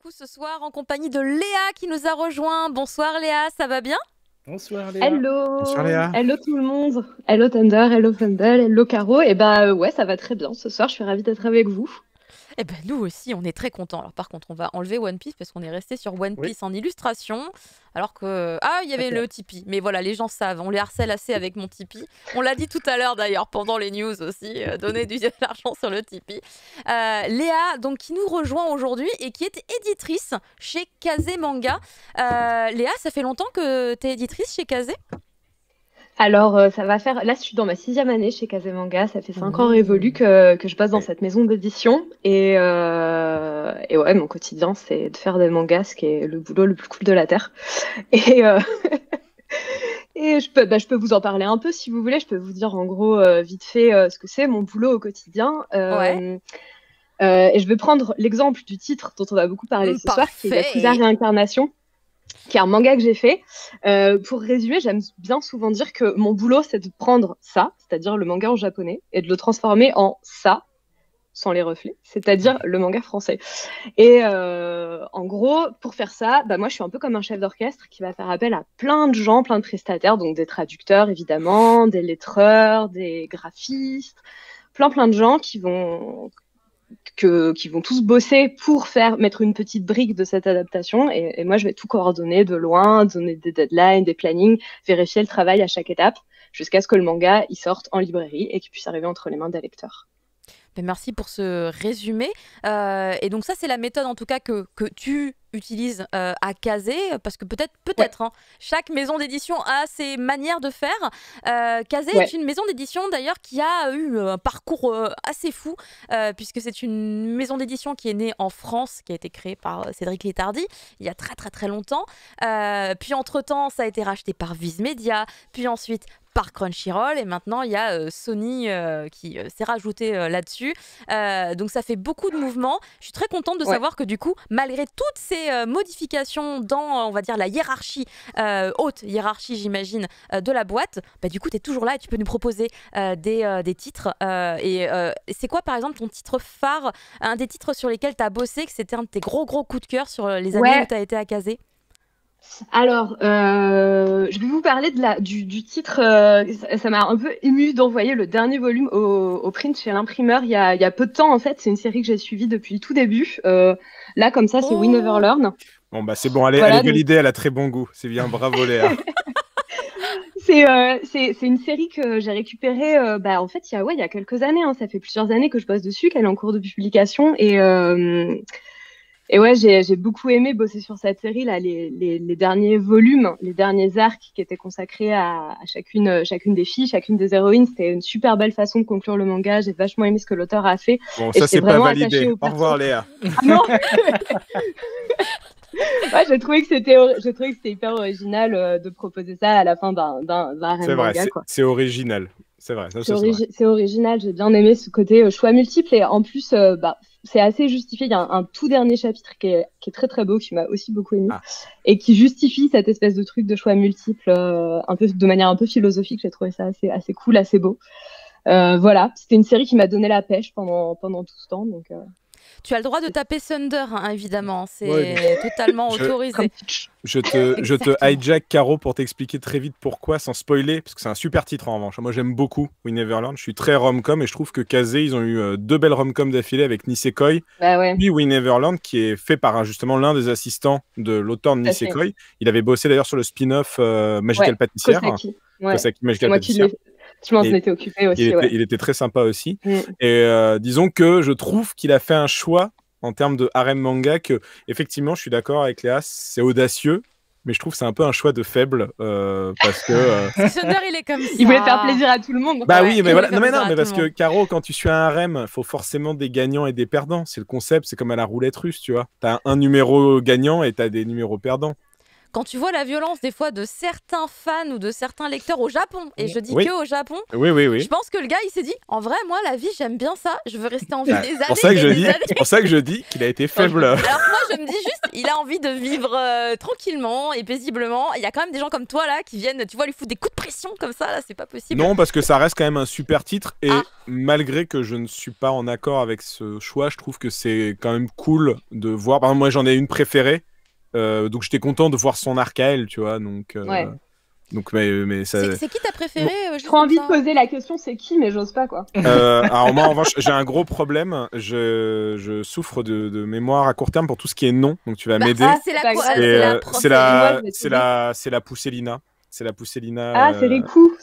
coup ce soir en compagnie de Léa qui nous a rejoint. Bonsoir Léa, ça va bien? Bonsoir Léa. Bonsoir Hello, Léa. hello tout le monde, hello Thunder, hello Fumble, hello Caro, et bah ouais ça va très bien ce soir, je suis ravie d'être avec vous. Eh ben nous aussi, on est très contents. Alors par contre, on va enlever One Piece parce qu'on est resté sur One Oui. Piece en illustration. Alors que... Ah, il y avait le Tipeee. Mais voilà, les gens savent, on les harcèle assez avec mon Tipeee. On l'a dit tout à l'heure d'ailleurs, pendant les news aussi, donner de l'argent sur le Tipeee. Léa, donc qui nous rejoint aujourd'hui et qui est éditrice chez Kazé Manga. Léa, ça fait longtemps que tu es éditrice chez Kazé? Alors ça va faire, là je suis dans ma 6e année chez Kazemanga, ça fait 5 ans révolu que je bosse dans cette maison d'édition et ouais mon quotidien c'est de faire des mangas, ce qui est le boulot le plus cool de la Terre. Et, et je peux vous en parler un peu si vous voulez, je peux vous dire en gros vite fait ce que c'est mon boulot au quotidien. Ouais. Et je vais prendre l'exemple du titre dont on va beaucoup parler ce soir, qui est Yakuza Réincarnation, qui est un manga que j'ai fait. Pour résumer, j'aime bien souvent dire que mon boulot, c'est de prendre ça, c'est-à-dire le manga en japonais, et de le transformer en ça, sans les reflets, c'est-à-dire le manga français. Et en gros, pour faire ça, bah, moi, je suis un peu comme un chef d'orchestre qui va faire appel à plein de gens, plein de prestataires, donc des traducteurs, évidemment, des lettreurs, des graphistes, plein de gens qui vont tous bosser pour mettre une petite brique de cette adaptation. Et moi, je vais tout coordonner de loin, donner des deadlines, des plannings, vérifier le travail à chaque étape, jusqu'à ce que le manga il sorte en librairie et qu'il puisse arriver entre les mains des lecteurs. Merci pour ce résumé. Et donc ça, c'est la méthode en tout cas que tu utilises à Kazé, parce que peut-être, hein, chaque maison d'édition a ses manières de faire. Kazé est une maison d'édition d'ailleurs qui a eu un parcours assez fou, puisque c'est une maison d'édition qui est née en France, qui a été créée par Cédric Létardy il y a très longtemps. Puis entre-temps, ça a été racheté par Viz Media, puis ensuite par Crunchyroll, et maintenant il y a Sony qui s'est rajouté là-dessus. Donc ça fait beaucoup de mouvements. Je suis très contente de savoir que du coup, malgré toutes ces modifications dans, on va dire, la hiérarchie, haute hiérarchie j'imagine, de la boîte, bah, du coup tu es toujours là et tu peux nous proposer des titres. Et c'est quoi par exemple ton titre phare, un des titres sur lesquels tu as bossé, que c'était un de tes gros coups de cœur sur les années où tu as été à Kazé? Alors, je vais vous parler du titre. Ça m'a un peu ému d'envoyer le dernier volume au print chez l'imprimeur il y a peu de temps. En fait, c'est une série que j'ai suivie depuis le tout début. Là, comme ça, c'est We Never Learn. Bon, bah c'est bon, elle est validée, elle a très bon goût. C'est bien, bravo Léa. C'est une série que j'ai récupérée en fait, il y a quelques années. Hein, ça fait plusieurs années que je bosse dessus, qu'elle est en cours de publication. Et ouais, j'ai beaucoup aimé bosser sur cette série, là, les derniers volumes, les derniers arcs qui étaient consacrés à chacune des filles, chacune des héroïnes. C'était une super belle façon de conclure le manga. J'ai vachement aimé ce que l'auteur a fait. Bon, ça, c'est pas validé. Au revoir, Léa. Ah non. Ouais, j'ai trouvé que c'était hyper original de proposer ça à la fin d'un manga. C'est original. C'est vrai. C'est original. J'ai bien aimé ce côté choix multiples, et en plus, c'est assez justifié. Il y a un tout dernier chapitre qui est très beau, qui m'a aussi beaucoup aimé, et qui justifie cette espèce de truc de choix multiples, un peu de manière un peu philosophique. J'ai trouvé ça assez cool, assez beau. Voilà, c'était une série qui m'a donné la pêche pendant tout ce temps. Donc, tu as le droit de taper Thunder, hein, évidemment. C'est totalement autorisé. Je te hijack, Caro, pour t'expliquer très vite pourquoi, sans spoiler, parce que c'est un super titre en revanche. Moi, j'aime beaucoup We Never Learn. Je suis très rom-com, et je trouve que Kazé, ils ont eu 2 belles rom-com d'affilée avec Nisekoi. Puis We Never Learn, qui est fait par justement l'un des assistants de l'auteur de Nisekoi. Il avait bossé d'ailleurs sur le spin-off Magical Pâtissière. Kosaki Magical Pâtissière. Je m'en étais occupé aussi. Il était très sympa aussi. Et disons que je trouve qu'il a fait un choix en termes de harem manga que, effectivement, je suis d'accord avec Léa, c'est audacieux, mais je trouve que c'est un peu un choix de faible parce que. Thunder, il est comme ça. Il voulait faire plaisir à tout le monde. Bah oui, mais voilà. Non, mais parce que Caro, quand tu suis un harem, faut forcément des gagnants et des perdants. C'est le concept, c'est comme à la roulette russe, tu vois. T'as un numéro gagnant et t'as des numéros perdants. quand tu vois la violence des fois de certains fans ou de certains lecteurs au Japon, et je dis Oui. que au Japon, Oui. je pense que le gars il s'est dit en vrai moi la vie j'aime bien ça, je veux rester en vie des C'est pour ça que je années et des dis, années. c'est pour ça que je dis qu'il a été faible. Alors que moi je me dis juste il a envie de vivre tranquillement et paisiblement. Il y a quand même des gens comme toi là qui viennent, tu vois, lui foutre des coups de pression comme ça là, c'est pas possible. Non, parce que ça reste quand même un super titre et malgré que je ne suis pas en accord avec ce choix, je trouve que c'est quand même cool de voir. Par exemple, moi j'en ai une préférée, donc j'étais content de voir son arc à elle, tu vois. Donc, mais ça. C'est qui ta préférée J'ai trop envie de poser la question, c'est qui, mais j'ose pas quoi. Alors moi en revanche j'ai un gros problème, je souffre de mémoire à court terme pour tout ce qui est nom, donc tu vas m'aider. C'est la Poussélina. C'est la Poussélina. Ah, c'est les coups.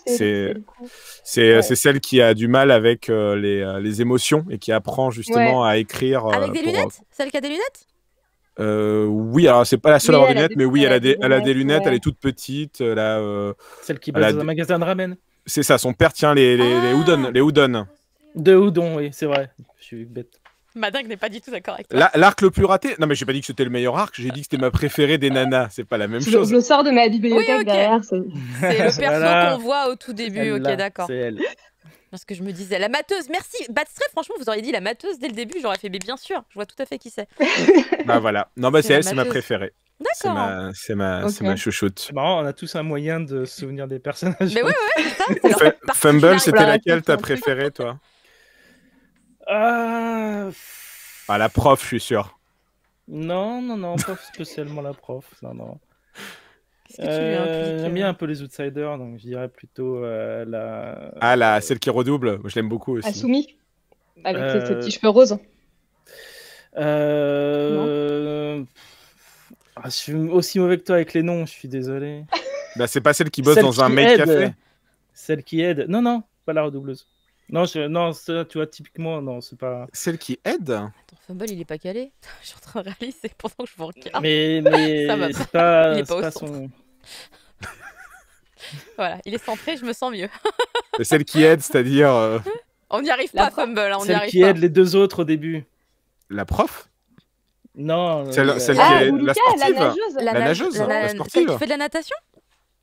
C'est celle qui a du mal avec les émotions et qui apprend justement à écrire. Avec des lunettes. Celle qui a des lunettes. Oui, alors c'est pas la seule à avoir des lunettes, mais oui, elle a des lunettes, elle est toute petite. Celle qui bosse dans un magasin de ramen. C'est ça, son père tient les udon. De udon, oui, c'est vrai. Je suis bête. Madingue n'est pas du tout d'accord avec toi. L'arc le plus raté. Non, mais j'ai pas dit que c'était le meilleur arc, j'ai dit que c'était ma préférée des nanas. C'est pas la même chose. Je le sors de ma bibliothèque derrière. C'est le perso qu'on voit au tout début. Ok, d'accord. C'est elle. Parce que je me disais, la mateuse, merci. Batstray, franchement, vous auriez dit la mateuse dès le début, j'aurais fait, mais bien sûr, je vois tout à fait qui c'est. Bah voilà. Non, bah c'est elle, c'est ma préférée. D'accord. C'est ma chouchoute. C'est marrant, on a tous un moyen de se souvenir des personnages. Mais ouais, c'est ça. Fumble, c'était laquelle ta préférée, toi? La prof, je suis sûr. Non, pas spécialement la prof. Non. J'aime bien un peu les outsiders, donc je dirais plutôt celle qui redouble. Moi, je l'aime beaucoup aussi. Asumi, avec ses petits cheveux roses. Je suis aussi mauvais que toi avec les noms, je suis désolé. Bah, c'est pas celle qui bosse dans un maid café. Celle qui aide. Non, pas la redoubleuse. Non, ça, tu vois, typiquement, non, c'est pas. Celle qui aide. Attends, Fumble, il est pas calé. Je suis en train de réaliser pendant que je vous regarde. Mais c'est pas, il est pas au centre. son. Voilà, il est centré, je me sens mieux. Celle qui aide, c'est-à-dire. On n'y arrive pas, Fumble. On celle qui aide les deux autres au début. La prof? Non. Celle qui est la sportive. La nageuse. La sportive. Celle qui fait de la natation?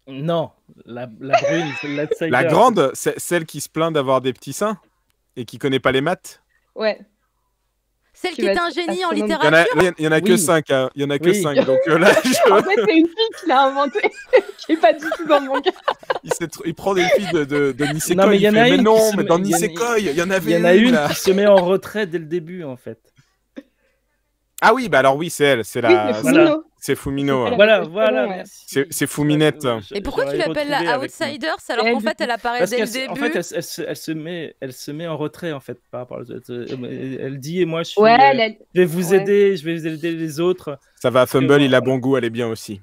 Non, la brune, l'outsider. La grande, celle qui se plaint d'avoir des petits seins et qui connaît pas les maths. Ouais. Celle qui est un génie en littérature. Il y en a que 5. Il y en a que 5. Donc là, en fait, c'est une fille qui l'a inventé, qui est pas du tout dans mon cas. Il prend des filles de Nisekoi. Non, mais il y en a une. Non, mais dans Nisekoi, il y en avait une. Il y en a une qui se met en retrait dès le début, en fait. Ah oui, bah alors oui, c'est elle. C'est la. C'est Fumino. Voilà, merci. C'est Fuminette. Et pourquoi tu l'appelles la Outsiders alors qu'en fait elle apparaît dès le début? En fait, elle se met en retrait en fait par rapport à elle dit et moi je vais vous aider, je vais aider les autres. Ça va, Fumble, il a bon goût, elle est bien aussi.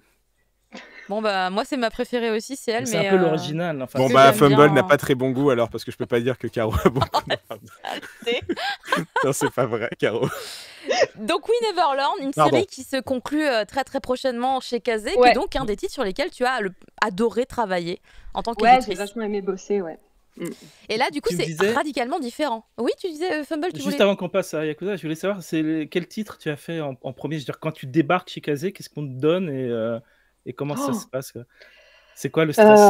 Bon bah moi c'est ma préférée aussi, c'est elle. C'est un peu l'original. Enfin, bon bah Fumble n'a pas très bon goût alors parce que je peux pas dire que Caro a bon goût. Non, c'est pas vrai, Caro. Donc We Never Learn, une série qui se conclut très très prochainement chez Kazé, qui est donc un des titres sur lesquels tu as adoré travailler en tant qu'éditrice. Ouais, j'ai vachement aimé bosser, Et là, du coup, c'est radicalement différent. Oui, tu disais, Fumble, tu Juste avant qu'on passe à Yakuza, je voulais savoir quel titre tu as fait en premier. Je veux dire, quand tu débarques chez Kazé, qu'est-ce qu'on te donne et comment ça se passe? C'est quoi le stress?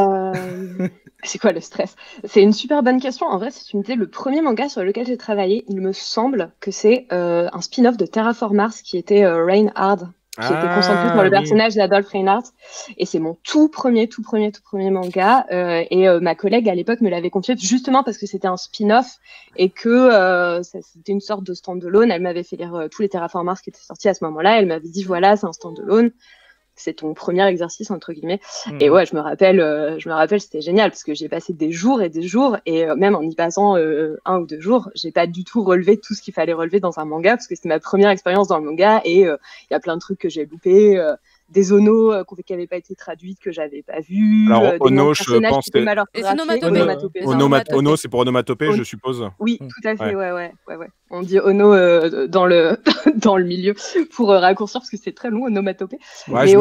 C'est quoi le stress? C'est une super bonne question. En vrai, si tu me disais le premier manga sur lequel j'ai travaillé, il me semble que c'est un spin-off de Terraform Mars qui était Reinhard, qui était concentré sur le personnage d'Adolf Reinhardt. Et c'est mon tout premier manga. Et ma collègue à l'époque me l'avait confié justement parce que c'était un spin-off et que c'était une sorte de stand-alone. Elle m'avait fait lire tous les Terraform Mars qui étaient sortis à ce moment-là. Elle m'avait dit voilà, c'est un stand-alone. C'est ton premier exercice entre guillemets. Et ouais, je me rappelle, c'était génial parce que j'ai passé des jours et même en y passant 1 ou 2 jours, j'ai pas du tout relevé tout ce qu'il fallait relever dans un manga parce que c'était ma première expérience dans le manga et il y a plein de trucs que j'ai loupés, des onos qui n'avaient pas été traduites que j'avais pas vus. Alors ono, je pense que ono, c'est pour onomatopée, je suppose. Oui, tout à fait, ouais. On dit ono dans le milieu pour raccourcir parce que c'est très long onomatopée. Mais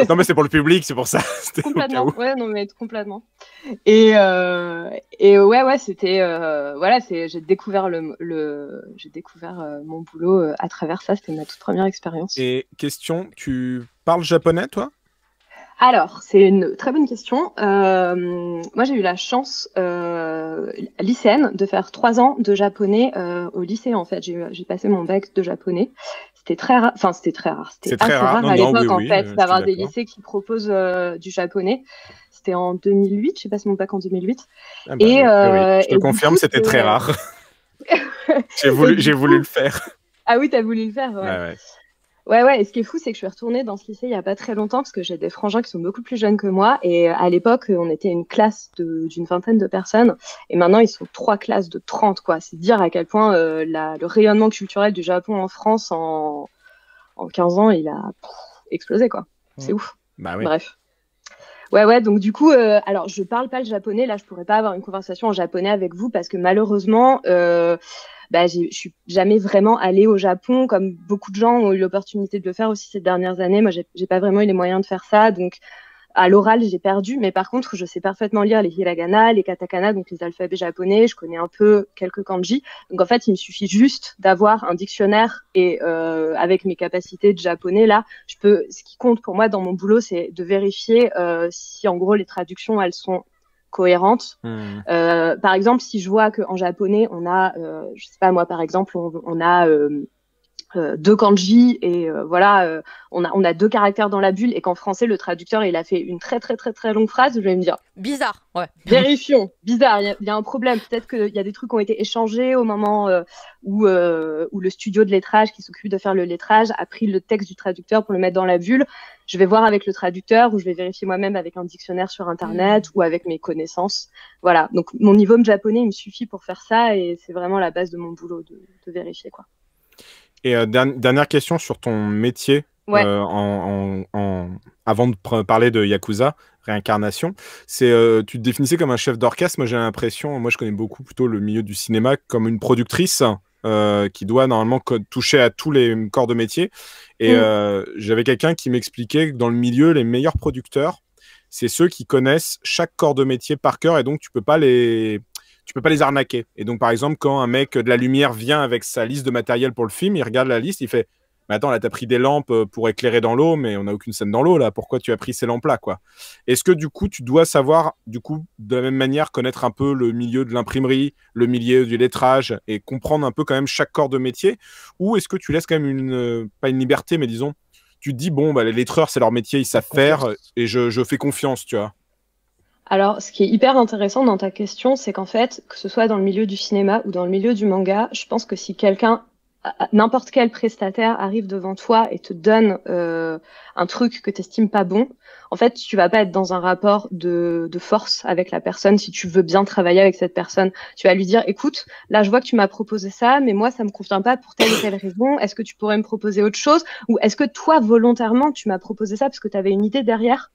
Non, mais c'est pour le public, c'est pour ça. Complètement. Ouais, non, mais complètement. Et ouais, c'était voilà, j'ai découvert mon boulot à travers ça. C'était ma toute première expérience. Et question, tu parles japonais, toi? Alors, c'est une très bonne question. Moi, j'ai eu la chance lycéenne de faire 3 ans de japonais au lycée. En fait, j'ai passé mon bac de japonais. C'était très rare. Enfin, c'était très rare. C'était assez rare à l'époque, en fait, d'avoir des lycées qui proposent du japonais. C'était en 2008. J'ai passé mon bac en 2008. Ah bah, oui. Je te confirme, c'était très rare. J'ai voulu le faire. Ah oui, t'as voulu le faire, ouais. Ouais. Et ce qui est fou, c'est que je suis retournée dans ce lycée il n'y a pas très longtemps parce que j'ai des frangins qui sont beaucoup plus jeunes que moi. Et à l'époque, on était une classe d'une vingtaine de personnes. Et maintenant, ils sont 3 classes de 30, quoi. C'est dire à quel point le rayonnement culturel du Japon en France en 15 ans, il a explosé, quoi. C'est ouf. Bah oui. Bref. Ouais, donc du coup, alors je parle pas le japonais. Là, je pourrais pas avoir une conversation en japonais avec vous parce que malheureusement, je suis jamais vraiment allée au Japon, comme beaucoup de gens ont eu l'opportunité de le faire aussi ces dernières années. Moi, j'ai pas vraiment eu les moyens de faire ça, donc à l'oral, j'ai perdu. Mais par contre, je sais parfaitement lire les hiragana, les katakana, donc les alphabets japonais. Je connais un peu quelques kanji. Donc en fait, il me suffit juste d'avoir un dictionnaire et avec mes capacités de japonais là, ce qui compte pour moi dans mon boulot, c'est de vérifier si en gros les traductions elles sont cohérentes. Par exemple, si je vois qu'en japonais, on a, je sais pas moi, par exemple, on a 2 kanji et voilà, on a 2 caractères dans la bulle et qu'en français, le traducteur, il a fait une très, très, très, très longue phrase, je vais me dire... Bizarre, ouais. Vérifions, bizarre, il y a un problème. Peut-être qu'il y a des trucs qui ont été échangés au moment où le studio de lettrage qui s'occupe de faire le lettrage a pris le texte du traducteur pour le mettre dans la bulle. Je vais voir avec le traducteur ou je vais vérifier moi-même avec un dictionnaire sur Internet ou avec mes connaissances. Voilà, donc mon niveau de japonais, il me suffit pour faire ça et c'est vraiment la base de mon boulot de vérifier, quoi. Et dernière question sur ton métier, avant de parler de Yakuza, réincarnation, tu te définissais comme un chef d'orchestre. Moi, j'ai l'impression, moi je connais beaucoup plutôt le milieu du cinéma, comme une productrice qui doit normalement toucher à tous les corps de métier. Et j'avais quelqu'un qui m'expliquait que dans le milieu, les meilleurs producteurs, c'est ceux qui connaissent chaque corps de métier par cœur et donc tu peux pas les arnaquer. Et donc, par exemple, quand un mec de la lumière vient avec sa liste de matériel pour le film, il regarde la liste, il fait « Mais attends, là, t'as pris des lampes pour éclairer dans l'eau, mais on n'a aucune scène dans l'eau, là. Pourquoi tu as pris ces lampes-là, quoi ?» Est-ce que, du coup, tu dois savoir, de la même manière, connaître un peu le milieu de l'imprimerie, le milieu du lettrage et comprendre un peu quand même chaque corps de métier? Ou est-ce que tu laisses quand même pas une liberté, mais disons, tu te dis « Bon, les lettreurs, c'est leur métier, ils savent faire et je fais confiance, tu vois ?» Alors, ce qui est hyper intéressant dans ta question, c'est qu'en fait, que ce soit dans le milieu du cinéma ou dans le milieu du manga, je pense que si n'importe quel prestataire arrive devant toi et te donne un truc que tu estimes pas bon, en fait, tu vas pas être dans un rapport de force avec la personne si tu veux bien travailler avec cette personne. Tu vas lui dire, écoute, là, je vois que tu m'as proposé ça, mais moi, ça me convient pas pour telle ou telle raison. Est-ce que tu pourrais me proposer autre chose? Ou est-ce que toi, volontairement, tu m'as proposé ça parce que tu avais une idée derrière?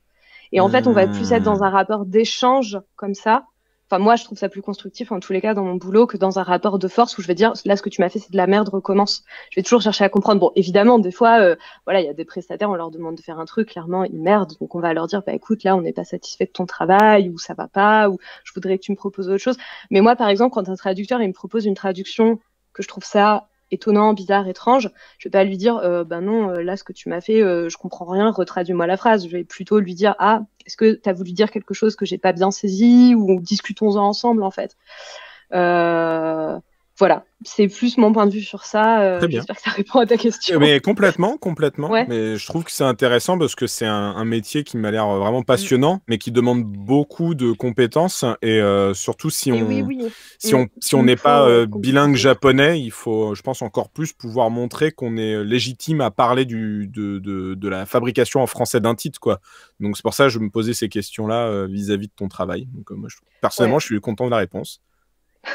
Et en fait, on va plus être dans un rapport d'échange comme ça. Enfin, moi, je trouve ça plus constructif, en tous les cas, dans mon boulot, que dans un rapport de force où je vais dire, là, ce que tu m'as fait, c'est de la merde, recommence. Je vais toujours chercher à comprendre. Bon, évidemment, des fois, voilà, il y a des prestataires, on leur demande de faire un truc, clairement, ils merdent. Donc, on va leur dire, bah, écoute, là, on n'est pas satisfait de ton travail, ou ça va pas, ou je voudrais que tu me proposes autre chose. Mais moi, par exemple, quand un traducteur, il me propose une traduction que je trouve ça étonnant, bizarre, étrange, je vais pas lui dire ben non, là ce que tu m'as fait, je comprends rien, retraduis-moi la phrase. Je vais plutôt lui dire est-ce que tu as voulu dire quelque chose que j'ai pas bien saisi ou discutons-en ensemble en fait. Voilà, c'est plus mon point de vue sur ça. J'espère que ça répond à ta question. Mais complètement. Ouais. Mais je trouve que c'est intéressant parce que c'est un métier qui m'a l'air vraiment passionnant, mais qui demande beaucoup de compétences. Et surtout, si on n'est pas bilingue japonais, il faut, je pense, encore plus pouvoir montrer qu'on est légitime à parler de la fabrication en français d'un titre, quoi. Donc c'est pour ça que je me posais ces questions-là vis-à-vis de ton travail. Donc moi, personnellement, je suis content de la réponse.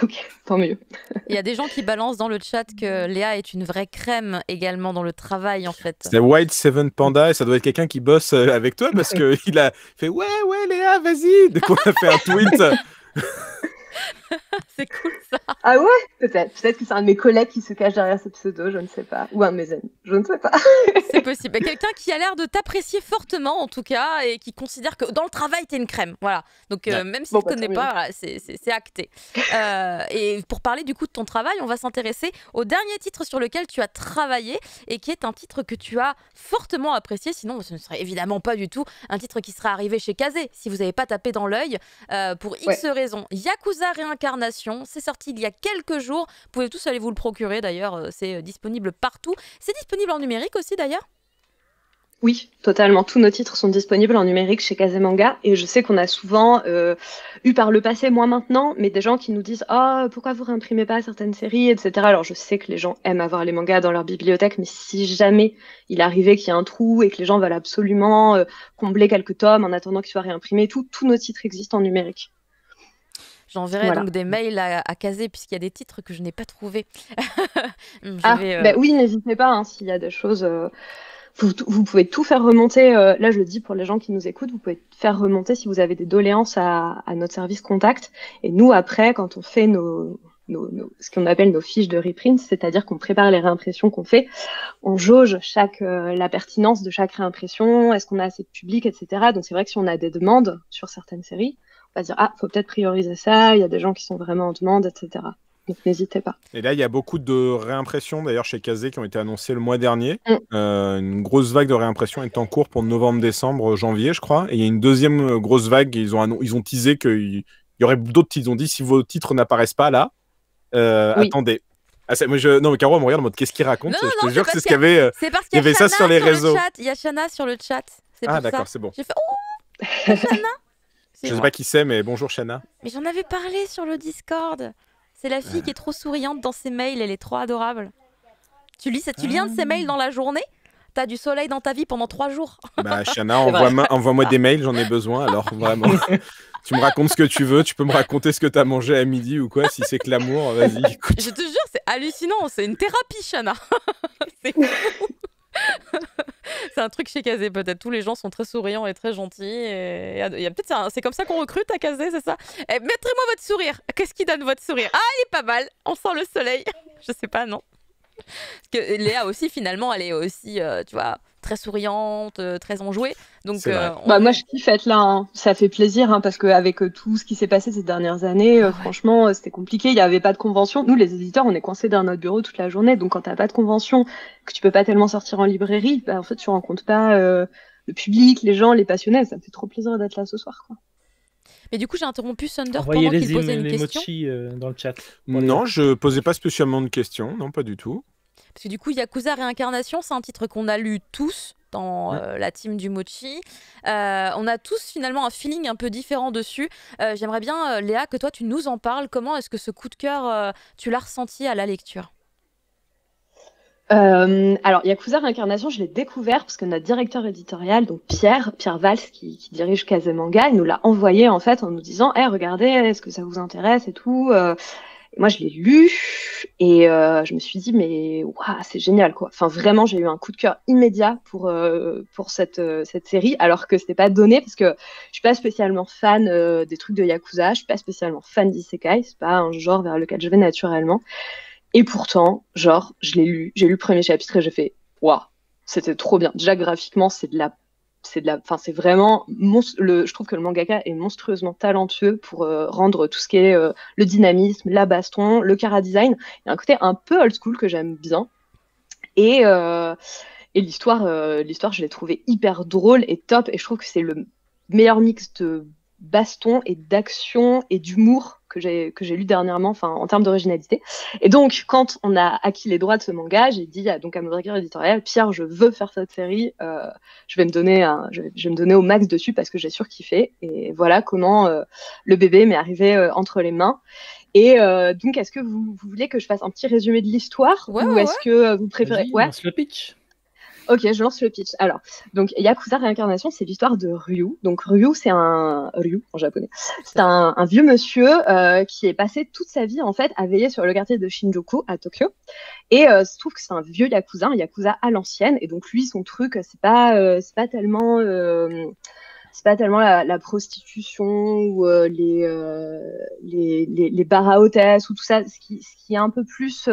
Ok, tant mieux. Il y a des gens qui balancent dans le chat que Léa est une vraie crème également dans le travail en fait. C'est White Seven Panda et ça doit être quelqu'un qui bosse avec toi parce qu'il a fait ouais Léa vas-y. Dès qu'on a fait un tweet. C'est cool ça. Ah ouais, peut-être. Peut-être que c'est un de mes collègues qui se cache derrière ce pseudo, je ne sais pas. Ou un de mes amis, je ne sais pas. C'est possible. Quelqu'un qui a l'air de t'apprécier fortement, en tout cas, et qui considère que dans le travail, t'es une crème. Voilà. Donc, même s'il ne connaît pas, voilà, c'est acté. Et pour parler du coup de ton travail, on va s'intéresser au dernier titre sur lequel tu as travaillé et qui est un titre que tu as fortement apprécié. Sinon, ce ne serait évidemment pas du tout un titre qui serait arrivé chez Kazé si vous n'avez pas tapé dans l'œil pour X raisons. Yakuza Réincarnation, c'est sorti il y a quelques jours. Vous pouvez tous aller vous le procurer d'ailleurs, c'est disponible partout. C'est disponible en numérique aussi d'ailleurs? Oui, totalement. Tous nos titres sont disponibles en numérique chez Kazemanga. Et je sais qu'on a souvent eu par le passé, moi maintenant, mais des gens qui nous disent « Oh, pourquoi vous réimprimez pas certaines séries ?» etc. Alors je sais que les gens aiment avoir les mangas dans leur bibliothèque, mais si jamais il arrivait qu'il y ait un trou et que les gens veulent absolument combler quelques tomes en attendant qu'ils soient réimprimés, tous nos titres existent en numérique. J'enverrai donc des mails à Kazé puisqu'il y a des titres que je n'ai pas trouvés. Oui, n'hésitez pas, hein, s'il y a des choses... Vous pouvez tout faire remonter, là je le dis pour les gens qui nous écoutent, vous pouvez faire remonter si vous avez des doléances à notre service contact. Et nous, après, quand on fait ce qu'on appelle nos fiches de reprint, c'est-à-dire qu'on prépare les réimpressions qu'on fait, on jauge la pertinence de chaque réimpression, est-ce qu'on a assez de public, etc. Donc c'est vrai que si on a des demandes sur certaines séries, on va dire « Ah, faut peut-être prioriser ça, il y a des gens qui sont vraiment en demande, etc. » Donc n'hésitez pas. Et là, il y a beaucoup de réimpressions d'ailleurs chez Kazé qui ont été annoncées le mois dernier. Une grosse vague de réimpressions est en cours pour novembre, décembre, janvier, je crois. Et il y a une deuxième grosse vague. Ils ont teasé qu'il y aurait d'autres titres. Ils ont dit si vos titres n'apparaissent pas là, attendez. Non, mais Caro, elle me regarde en mode qu'est-ce qu'il raconte? Je te jure que c'est ce qu'il y avait. C'est parce qu'il y avait ça sur les réseaux. Il y a Shana sur le chat. Ah, d'accord, c'est bon. J'ai fait oh, Shana. Je sais pas qui c'est, mais bonjour Shana. Mais j'en avais parlé sur le Discord. C'est la fille qui est trop souriante dans ses mails, elle est trop adorable. Tu lis un de ses mails dans la journée, t'as du soleil dans ta vie pendant 3 jours. Bah Shana, envoie-moi des mails, j'en ai besoin, alors vraiment. Tu me racontes ce que tu veux, tu peux me raconter ce que t'as mangé à midi ou quoi, si c'est que l'amour, vas-y, écoute. Je te jure, c'est hallucinant, c'est une thérapie, Shana. C'est fou. C'est un truc chez Kazé, peut-être. Tous les gens sont très souriants et très gentils. C'est comme ça qu'on recrute à Kazé, c'est ça? Montrez-moi votre sourire. Qu'est-ce qui donne votre sourire? Ah, il est pas mal. On sent le soleil. Je sais pas, non. Parce que Léa aussi, finalement, elle est aussi, tu vois, très souriante, très enjouée. Donc, moi, je kiffe être là. Hein. Ça fait plaisir parce qu'avec tout ce qui s'est passé ces dernières années, franchement, c'était compliqué. Il n'y avait pas de convention. Nous, les éditeurs, on est coincés dans notre bureau toute la journée. Donc, quand tu n'as pas de convention, que tu peux pas tellement sortir en librairie, en fait, tu rencontres pas le public, les gens, les passionnés. Ça me fait trop plaisir d'être là ce soir, quoi. Mais du coup, j'ai interrompu Thunder pendant qu'il posait une question. Dans le chat. Non, je posais pas spécialement de questions. Non, pas du tout. Parce que du coup, Yakuza Réincarnation, c'est un titre qu'on a lu tous dans la team du Mochi. On a tous finalement un feeling un peu différent dessus. J'aimerais bien, Léa, que toi, tu nous en parles. Comment est-ce que ce coup de cœur, tu l'as ressenti à la lecture? Alors, Yakuza Réincarnation, je l'ai découvert parce que notre directeur éditorial, donc Pierre Valls, qui dirige Kazemanga, il nous l'a envoyé en fait en nous disant « regardez, est-ce que ça vous intéresse et tout ?» Moi, je l'ai lu et je me suis dit mais c'est génial quoi. Enfin vraiment, j'ai eu un coup de cœur immédiat pour cette série, alors que c'était pas donné parce que je suis pas spécialement fan des trucs de Yakuza, je suis pas spécialement fan d'isekai, c'est pas un genre vers lequel je vais naturellement. Et pourtant, genre, je l'ai lu, j'ai lu le premier chapitre et j'ai fait waouh, c'était trop bien. Déjà graphiquement, c'est vraiment je trouve que le mangaka est monstrueusement talentueux pour rendre tout ce qui est le dynamisme, la baston, le chara-design. Il y a un côté un peu old school que j'aime bien. Et l'histoire, je l'ai trouvée hyper drôle et top. Et je trouve que c'est le meilleur mix de baston et d'action et d'humour que j'ai lu dernièrement, enfin en termes d'originalité. Et donc, quand on a acquis les droits de ce manga, j'ai dit donc à mon directeur éditorial, Pierre, je veux faire cette série, je vais me donner au max dessus parce que j'ai surkiffé. Et voilà comment le bébé m'est arrivé entre les mains. Et donc, est-ce que vous voulez que je fasse un petit résumé de l'histoire ou est-ce que vous préférez lance le pitch. Ok, je lance le pitch. Alors, donc Yakuza Réincarnation, c'est l'histoire de Ryu. Donc Ryu, c'est Ryu en japonais. C'est un vieux monsieur qui est passé toute sa vie en fait à veiller sur le quartier de Shinjuku à Tokyo. Et se trouve que c'est un vieux Yakuza, un Yakuza à l'ancienne. Et donc lui, son truc, c'est pas tellement c'est pas tellement la prostitution ou les bars à hôtesses ou tout ça. Ce qui est un peu plus...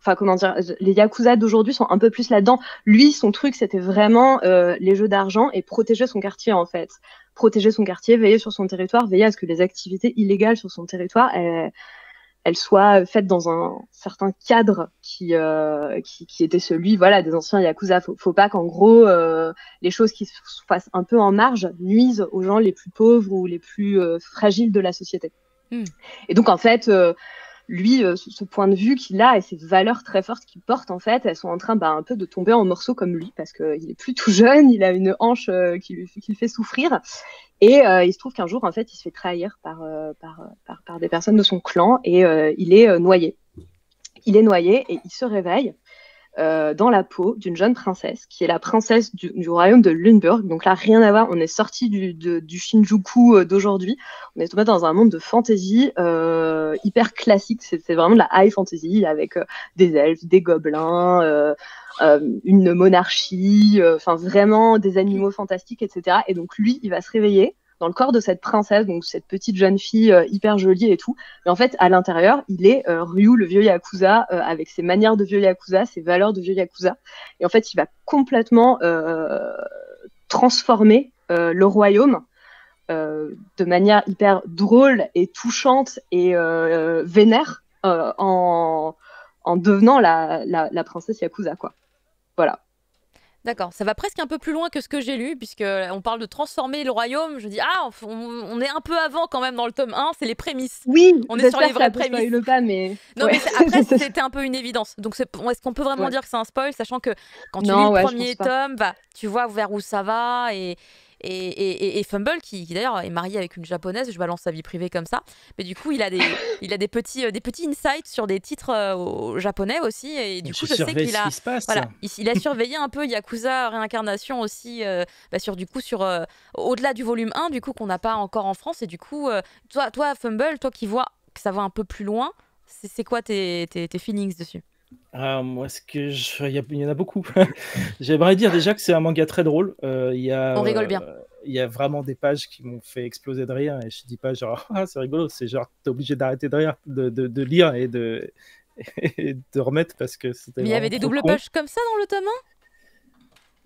Enfin, comment dire, les Yakuza d'aujourd'hui sont un peu plus là-dedans. Lui, son truc, c'était vraiment les jeux d'argent et protéger son quartier, en fait. Protéger son quartier, veiller sur son territoire, veiller à ce que les activités illégales sur son territoire, elles soient faites dans un certain cadre qui était celui, voilà, des anciens Yakuza. Faut pas qu'en gros, les choses qui se passent un peu en marge nuisent aux gens les plus pauvres ou les plus fragiles de la société. Et donc, en fait... lui, ce point de vue qu'il a et ces valeurs très fortes qu'il porte, en fait, elles sont en train un peu de tomber en morceaux comme lui, parce qu'il est plus tout jeune, il a une hanche qui le fait souffrir. Et il se trouve qu'un jour, en fait, il se fait trahir par des personnes de son clan et il est noyé. Il est noyé et il se réveille dans la peau d'une jeune princesse, qui est la princesse du royaume de Lunburg. Donc là, rien à voir, on est sorti du Shinjuku d'aujourd'hui. On est tombé dans un monde de fantasy hyper classique. C'est vraiment de la high fantasy avec des elfes, des gobelins, une monarchie, enfin vraiment des animaux fantastiques, etc. Et donc lui, il va se réveiller dans le corps de cette princesse, donc cette petite jeune fille hyper jolie et tout. Mais en fait, à l'intérieur, il est Ryu, le vieux Yakuza, avec ses manières de vieux Yakuza, ses valeurs de vieux Yakuza. Et en fait, il va complètement transformer le royaume de manière hyper drôle et touchante et vénère en devenant la princesse Yakuza, quoi. Voilà. D'accord, ça va presque un peu plus loin que ce que j'ai lu, puisqu'on parle de transformer le royaume. Je dis, on est un peu avant quand même dans le tome 1, c'est les prémices. Oui, on est sur les vraies prémices. Le pas, mais... Non, ouais. Mais après, c'était un peu une évidence. Donc, est-ce qu'on peut vraiment dire que c'est un spoil, sachant que quand tu lis le premier tome, tu vois vers où ça va et Fumble, qui d'ailleurs est marié avec une japonaise, je balance sa vie privée comme ça, mais du coup il a des petits insights sur des titres japonais aussi, et du coup je sais qu'il a il a surveillé un peu Yakuza Réincarnation aussi sur au-delà du volume 1 du coup qu'on n'a pas encore en France, et du coup toi Fumble, toi qui vois que ça va un peu plus loin, c'est quoi tes feelings dessus? Moi, il y en a beaucoup. J'aimerais dire déjà que c'est un manga très drôle. On rigole bien. Il y a vraiment des pages qui m'ont fait exploser de rire, et je dis pas genre c'est rigolo, c'est genre t'es obligé d'arrêter de rire, de lire et de remettre parce que c'était. Mais il y avait des doubles pages comme ça dans le tome 1?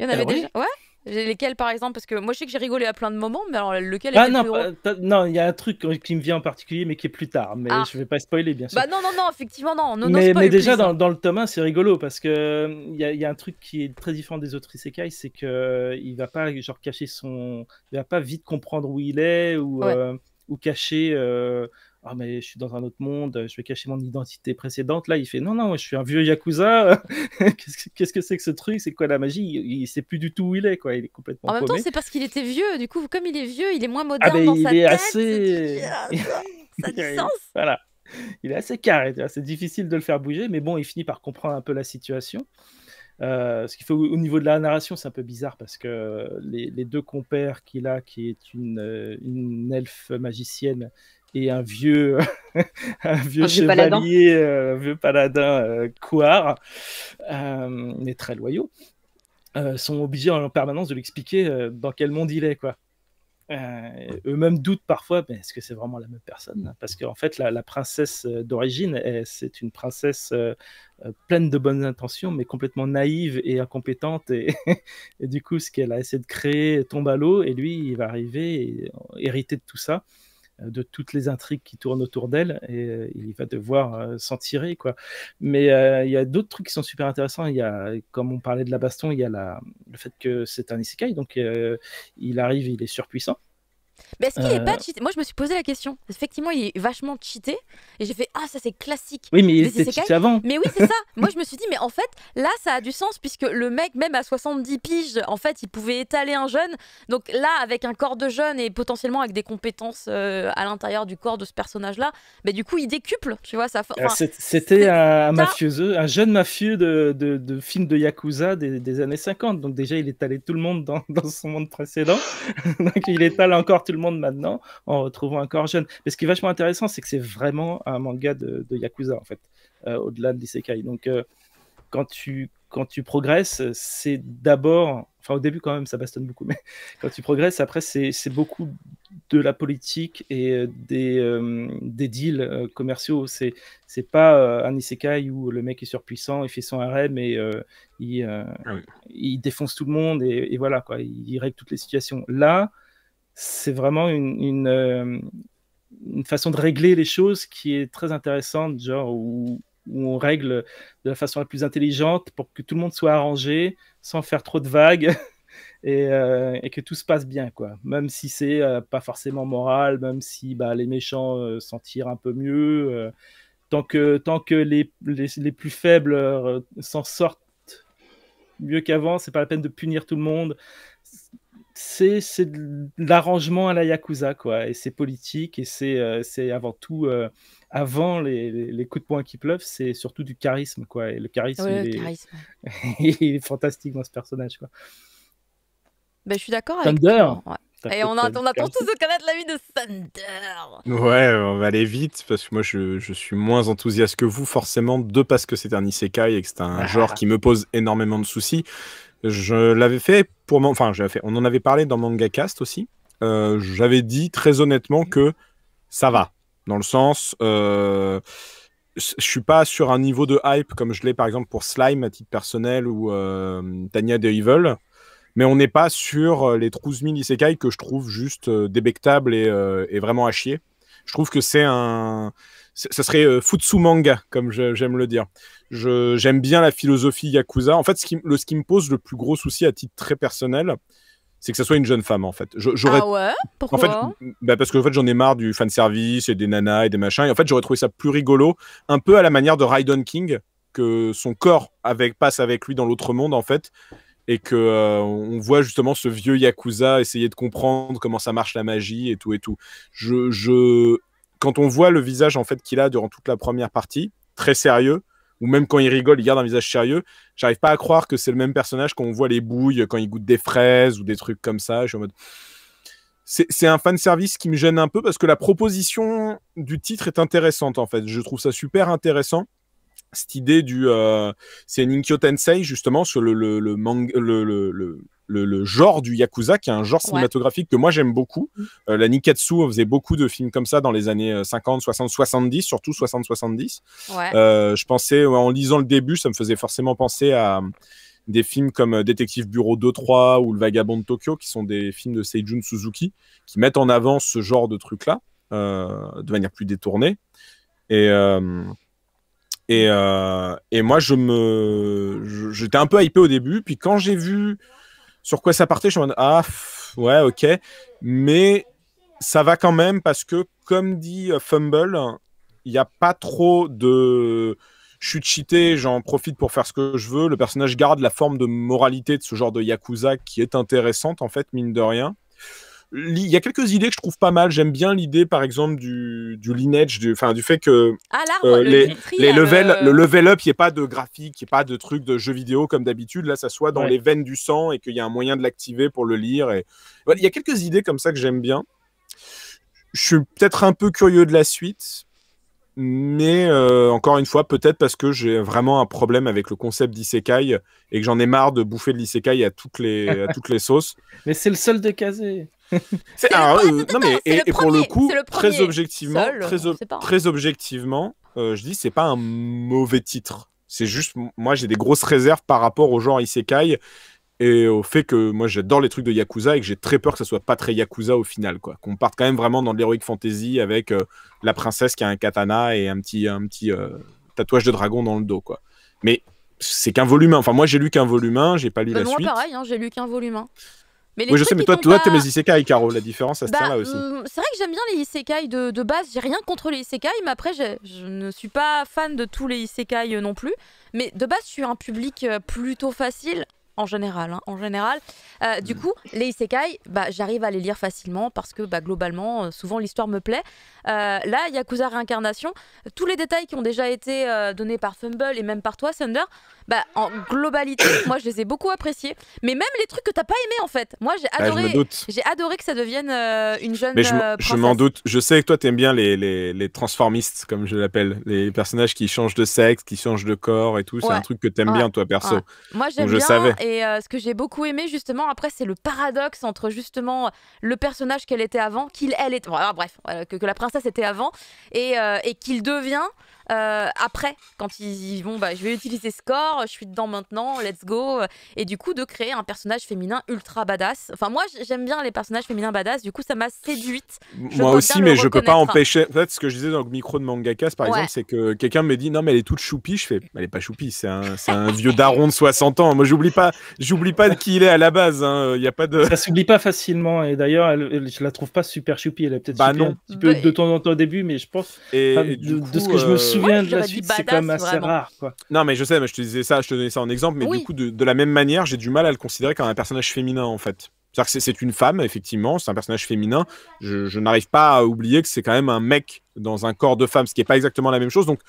Il y en avait déjà. Ouais. Lesquels par exemple? Parce que moi je sais que j'ai rigolé à plein de moments, mais alors lequel était plus drôle? Non, il y a un truc qui me vient en particulier, mais qui est plus tard. Mais je vais pas spoiler, bien sûr. Bah non, effectivement, non. Mais déjà, dans le tome 1, c'est rigolo parce que il y a un truc qui est très différent des autres isekai, c'est que il va pas genre cacher il va pas vite comprendre où il est ou cacher. Mais je suis dans un autre monde, je vais cacher mon identité précédente. Là, il fait non, je suis un vieux Yakuza. Qu'est-ce que c'est que ce truc? C'est quoi la magie? Il sait plus du tout où il est, quoi. Il est complètement paumé. En même temps, c'est parce qu'il était vieux. Du coup, comme il est vieux, il est moins moderne dans sa tête. Ça a du sens. Voilà. Il est assez carré. C'est difficile de le faire bouger, mais bon, il finit par comprendre un peu la situation. Ce qu'il faut au niveau de la narration, c'est un peu bizarre parce que les deux compères qu'il a, qui est une elfe magicienne et un vieux chevalier, un vieux paladin couard, mais très loyaux, sont obligés en permanence de lui expliquer dans quel monde il est, quoi. Eux-mêmes doutent parfois, mais est-ce que c'est vraiment la même personne? Parce qu'en fait, la princesse d'origine, c'est une princesse pleine de bonnes intentions, mais complètement naïve et incompétente. Et du coup, ce qu'elle a essayé de créer tombe à l'eau, et lui, il va arriver et hériter de tout ça, de toutes les intrigues qui tournent autour d'elle, et il va devoir s'en tirer, quoi. Mais il y a d'autres trucs qui sont super intéressants. Il y a, comme on parlait de la baston, il y a le fait que c'est un isekai, donc il arrive, il est surpuissant. Mais est-ce qu'il n'est pas cheaté? Moi, je me suis posé la question. Effectivement, il est vachement cheaté. Et j'ai fait, ça c'est classique. Oui, mais il était cheaté avant. Mais oui, c'est ça. Moi, je me suis dit, mais en fait, là, ça a du sens, puisque le mec, même à 70 piges, en fait, il pouvait étaler un jeune. Donc là, avec un corps de jeune et potentiellement avec des compétences à l'intérieur du corps de ce personnage-là, du coup, il décuple, tu vois. C'était un jeune mafieux de film de Yakuza des années 50. Donc déjà, il étalait tout le monde dans son monde précédent. Donc il étale encore tout le monde maintenant en retrouvant un corps jeune. Mais ce qui est vachement intéressant, c'est que c'est vraiment un manga de Yakuza, en fait, au-delà de l'isekai. Donc quand tu progresses, c'est d'abord Enfin, au début, quand même, ça bastonne beaucoup. Mais quand tu progresses, après, c'est beaucoup de la politique et des deals commerciaux. C'est pas un isekai où le mec est surpuissant, il fait son harem et il défonce tout le monde et voilà, quoi. Il règle toutes les situations. Là, c'est vraiment une façon de régler les choses qui est très intéressante, genre où on règle de la façon la plus intelligente pour que tout le monde soit arrangé, sans faire trop de vagues, et que tout se passe bien, quoi. Même si c'est pas forcément moral, même si les méchants s'en tirent un peu mieux, tant que les plus faibles s'en sortent mieux qu'avant, c'est pas la peine de punir tout le monde. C'est de l'arrangement à la Yakuza, quoi, et c'est politique, et c'est avant tout, avant les coups de poing qui pleuvent, c'est surtout du charisme, quoi, et le charisme, il est fantastique dans ce personnage, quoi. Je suis d'accord avec toi. Et on attend tous de connaître la vie de Thunder. Ouais, on va aller vite, parce que moi, je suis moins enthousiaste que vous, forcément, parce que c'est un isekai et que c'est un genre qui me pose énormément de soucis. Je l'avais fait on en avait parlé dans MangaCast aussi. J'avais dit très honnêtement que ça va, dans le sens, je suis pas sur un niveau de hype comme je l'ai par exemple pour Slime à titre personnel ou Tanya the Evil, mais on n'est pas sur les 12 000 isekai que je trouve juste débectables et vraiment à chier. Je trouve que ça serait futsu manga, comme j'aime le dire. J'aime bien la philosophie Yakuza. En fait, ce qui me pose le plus gros souci à titre très personnel, c'est que ça soit une jeune femme, en fait. Ah ouais? Pourquoi? En fait, parce que en fait, j'en ai marre du fanservice et des nanas et des machins. Et en fait, j'aurais trouvé ça plus rigolo, un peu à la manière de Raiden King, que son corps passe avec lui dans l'autre monde, en fait. Et que on voit justement ce vieux Yakuza essayer de comprendre comment ça marche la magie et tout et tout. Quand on voit le visage en fait qu'il a durant toute la première partie, très sérieux, ou même quand il rigole, il garde un visage sérieux, j'arrive pas à croire que c'est le même personnage quand on voit les bouilles, quand il goûte des fraises ou des trucs comme ça. Je suis en mode... C'est un fanservice qui me gêne un peu parce que la proposition du titre est intéressante en fait. Je trouve ça super intéressant. Cette idée c'est Ninkyo Tensei justement sur le genre du Yakuza, qui est un genre cinématographique que moi j'aime beaucoup. La Nikkatsu faisait beaucoup de films comme ça dans les années 50, 60, 70, surtout 60-70. Je pensais, en lisant le début, ça me faisait forcément penser à des films comme Détective Bureau 2-3 ou Le Vagabond de Tokyo, qui sont des films de Seijun Suzuki, qui mettent en avant ce genre de trucs-là, de manière plus détournée. Et moi, j'étais un peu hypé au début. Puis quand j'ai vu sur quoi ça partait, je me suis dit, ouais, ok. Mais ça va quand même parce que, comme dit Fumble, il n'y a pas trop de... Je suis cheaté, j'en profite pour faire ce que je veux. Le personnage garde la forme de moralité de ce genre de Yakuza qui est intéressante, en fait, mine de rien. Il y a quelques idées que je trouve pas mal. J'aime bien l'idée, par exemple, du lineage, du fait que le level up, il n'y ait pas de graphique, il n'y ait pas de trucs de jeux vidéo comme d'habitude. Là, ça soit dans les veines du sang et qu'il y a un moyen de l'activer pour le lire. Il y a quelques idées comme ça que j'aime bien. Je suis peut-être un peu curieux de la suite, mais encore une fois, peut-être parce que j'ai vraiment un problème avec le concept d'isekai et que j'en ai marre de bouffer de l'isekai à toutes les sauces. Mais c'est le seul de Kazé. Et pour le coup, très objectivement, je dis c'est pas un mauvais titre. C'est juste, moi j'ai des grosses réserves par rapport au genre isekai et au fait que moi j'adore les trucs de Yakuza et que j'ai très peur que ça soit pas très Yakuza au final, quoi. Qu'on parte quand même vraiment dans de l'heroic fantasy avec la princesse qui a un katana et un petit tatouage de dragon dans le dos, quoi. Mais c'est qu'un volume 1. Enfin, moi j'ai lu qu'un volume 1, j'ai pas lu la suite. Moi pareil, j'ai lu qu'un volume 1. Mais je sais, mais toi t'aimes les isekai, Caro. La différence, ça se tient là aussi. C'est vrai que j'aime bien les isekai de base. J'ai rien contre les isekai, mais après, je ne suis pas fan de tous les isekai non plus. Mais de base, je suis un public plutôt facile. En général. Du coup, les isekai, j'arrive à les lire facilement parce que globalement, souvent l'histoire me plaît. Là, Yakuza Réincarnation, tous les détails qui ont déjà été donnés par Fumble et même par toi, Thunder, en globalité, moi je les ai beaucoup appréciés. Mais même les trucs que t'as pas aimé en fait. Moi j'ai adoré que ça devienne une jeune princesse. Je m'en doute. Je sais que toi t'aimes bien les transformistes, comme je l'appelle. Les personnages qui changent de sexe, qui changent de corps et tout. C'est un truc que t'aimes bien toi perso. Moi j'aime bien. Je savais. et ce que j'ai beaucoup aimé justement après, c'est le paradoxe entre justement le personnage qu'elle était avant, elle était, voilà, bref, que la princesse était avant, et qu'il devient après, quand ils vont, je vais utiliser Score, je suis dedans maintenant, let's go, et du coup de créer un personnage féminin ultra badass. Enfin moi j'aime bien les personnages féminins badass, du coup ça m'a séduite. Moi aussi, mais je peux pas empêcher. En fait, ce que je disais dans le micro de Mangakas, par exemple, c'est que quelqu'un me dit non mais elle est toute choupie. Je fais, elle est pas choupie, c'est un vieux daron de 60 ans. Moi j'oublie pas de qui il est à la base. Hein. Y a pas de. Ça s'oublie pas facilement, et d'ailleurs je la trouve pas super choupie. Elle est peut-être choupie un petit peu de temps en temps au début, mais je pense de ce que je me souviens de la suite, c'est quand même assez rare, quoi. Non mais je sais, mais je te disais ça, je te donnais ça en exemple, mais du coup de la même manière, j'ai du mal à le considérer comme un personnage féminin en fait. C'est-à-dire que c'est une femme, effectivement, c'est un personnage féminin. Je n'arrive pas à oublier que c'est quand même un mec dans un corps de femme, ce qui n'est pas exactement la même chose. Donc,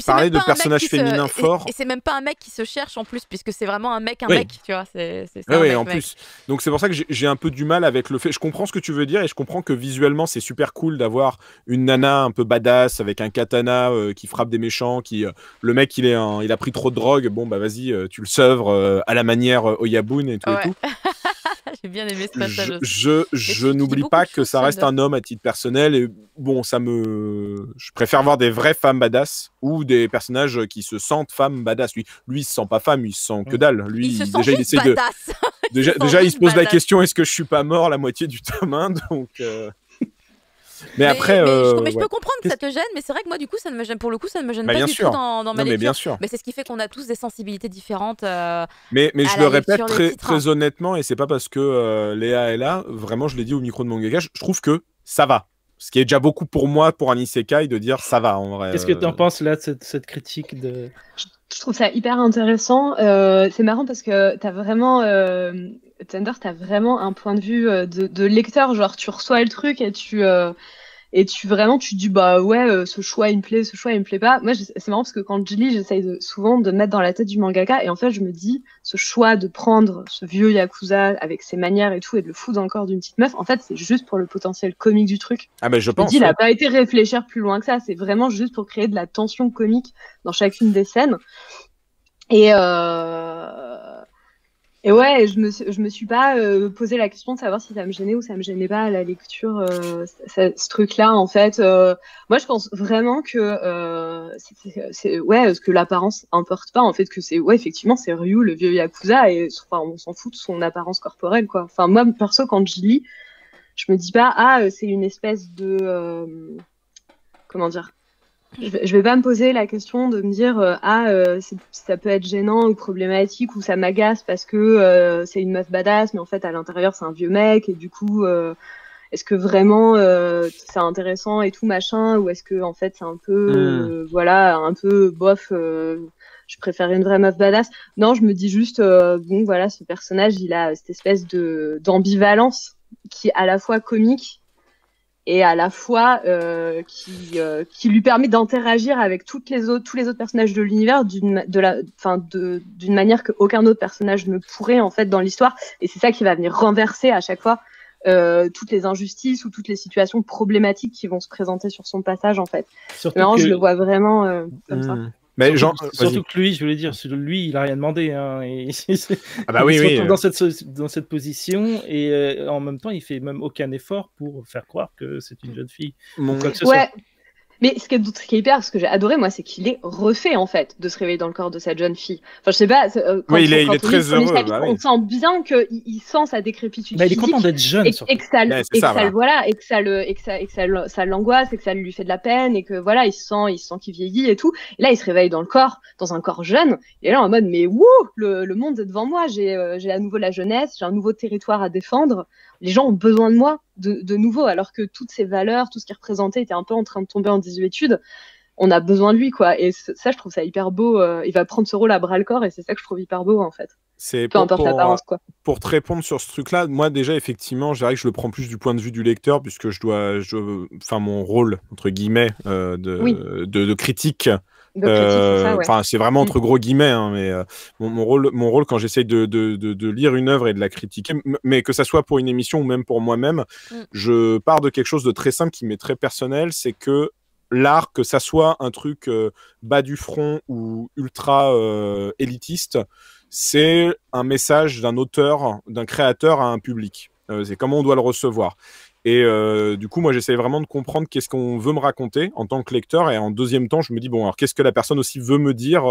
parler de personnages féminins forts. Et c'est même pas un mec qui se cherche en plus, puisque c'est vraiment un mec, tu vois. Oui, en plus. Donc c'est pour ça que j'ai un peu du mal avec le fait. Je comprends ce que tu veux dire et je comprends que visuellement c'est super cool d'avoir une nana un peu badass avec un katana qui frappe des méchants, le mec il a pris trop de drogue, bon bah vas-y, tu le sevres à la manière Oyabun et tout et tout. J'ai bien aimé ce passage. Je n'oublie pas que ça reste un homme à titre personnel et bon, je préfère voir des vraies femmes badass ou des personnages qui se sentent femmes badass. Lui, il se sent pas femme, il se sent que dalle. Lui, il essaie badass. Déjà, il se pose la question, est-ce que je suis pas mort la moitié du tome 1 donc. Mais après, je peux comprendre que ça te gêne, mais c'est vrai que moi, du coup, ça ne me gêne pas du tout dans ma lecture. Mais bien sûr. Mais c'est ce qui fait qu'on a tous des sensibilités différentes. Mais je le répète très honnêtement, et c'est pas parce que Léa est là, vraiment, je l'ai dit au micro de Mangaka, je trouve que ça va. Ce qui est déjà beaucoup pour moi, pour un isekai, de dire ça va en vrai. Qu'est-ce que tu en penses là de cette critique de... Je trouve ça hyper intéressant. C'est marrant parce que t'as vraiment, Thunder, t'as vraiment un point de vue de lecteur. Genre, tu reçois le truc et tu vraiment tu te dis bah ouais, ce choix il me plaît, ce choix il me plaît pas. Moi c'est marrant parce que quand je lis, j'essaye souvent de me mettre dans la tête du mangaka et en fait je me dis ce choix de prendre ce vieux yakuza avec ses manières et tout et de le foutre dans le corps d'une petite meuf, en fait c'est juste pour le potentiel comique du truc. Ah mais je pense. Il a pas été réfléchir plus loin que ça, c'est vraiment juste pour créer de la tension comique dans chacune des scènes. Et ouais, je me suis pas posé la question de savoir si ça me gênait ou ça me gênait pas à la lecture, ce truc-là, en fait. Moi, je pense vraiment que ce que l'apparence importe pas, en fait, que effectivement, c'est Ryu, le vieux Yakuza, et enfin, on s'en fout de son apparence corporelle, quoi. Enfin, moi, perso, quand je lis, je me dis pas, c'est une espèce de... comment dire ? Je vais pas me poser la question de me dire ça peut être gênant ou problématique ou ça m'agace parce que c'est une meuf badass mais en fait à l'intérieur c'est un vieux mec et du coup est-ce que vraiment c'est intéressant et tout machin ou est-ce que en fait c'est un peu un peu bof je préfère une vraie meuf badass. Non, je me dis juste bon voilà, ce personnage il a cette espèce d'ambivalence qui est à la fois comique et à la fois qui lui permet d'interagir avec tous les autres personnages de l'univers d'une manière que aucun autre personnage ne pourrait en fait dans l'histoire, et c'est ça qui va venir renverser à chaque fois toutes les injustices ou toutes les situations problématiques qui vont se présenter sur son passage en fait. Maintenant, je le vois vraiment comme ça. Mais surtout que lui, je voulais dire, lui, il a rien demandé. Hein, et il se retrouve dans cette position et en même temps, il fait même aucun effort pour faire croire que c'est une jeune fille. Quoi que ce soit. Mais ce qui est hyper, ce que j'ai adoré, moi, c'est qu'il est refait, en fait, de se réveiller dans le corps de cette jeune fille. Enfin, je sais pas. Il est très heureux. On sent bien qu'il sent sa décrépitude. Il est content d'être jeune. Et que ça l'angoisse, et que ça lui fait de la peine, et que voilà, il sent qu'il vieillit et tout. Et là, il se réveille dans un corps jeune. Et là, en mode, mais wouh, le monde est devant moi. J'ai à nouveau la jeunesse, j'ai un nouveau territoire à défendre. Les gens ont besoin de moi de nouveau, alors que toutes ces valeurs, tout ce qui représentait était un peu en train de tomber en désuétude. On a besoin de lui, quoi. Et ça, je trouve ça hyper beau. Il va prendre ce rôle à bras-le-corps et c'est ça que je trouve hyper beau, en fait. Peu importe l'apparence, quoi. Pour te répondre sur ce truc-là, moi, déjà, effectivement, je dirais que je le prends plus du point de vue du lecteur, puisque mon rôle, entre guillemets, de critique. C'est vraiment entre gros guillemets, hein, mais mon rôle quand j'essaye de lire une œuvre et de la critiquer, mais que ça soit pour une émission ou même pour moi-même, je pars de quelque chose de très simple qui m'est très personnel, c'est que l'art, que ça soit un truc bas du front ou ultra élitiste, c'est un message d'un auteur, d'un créateur à un public. C'est comment on doit le recevoir. Et du coup, moi, j'essaie vraiment de comprendre qu'est-ce qu'on veut me raconter en tant que lecteur. Et en deuxième temps, je me dis, bon, alors qu'est-ce que la personne aussi veut me dire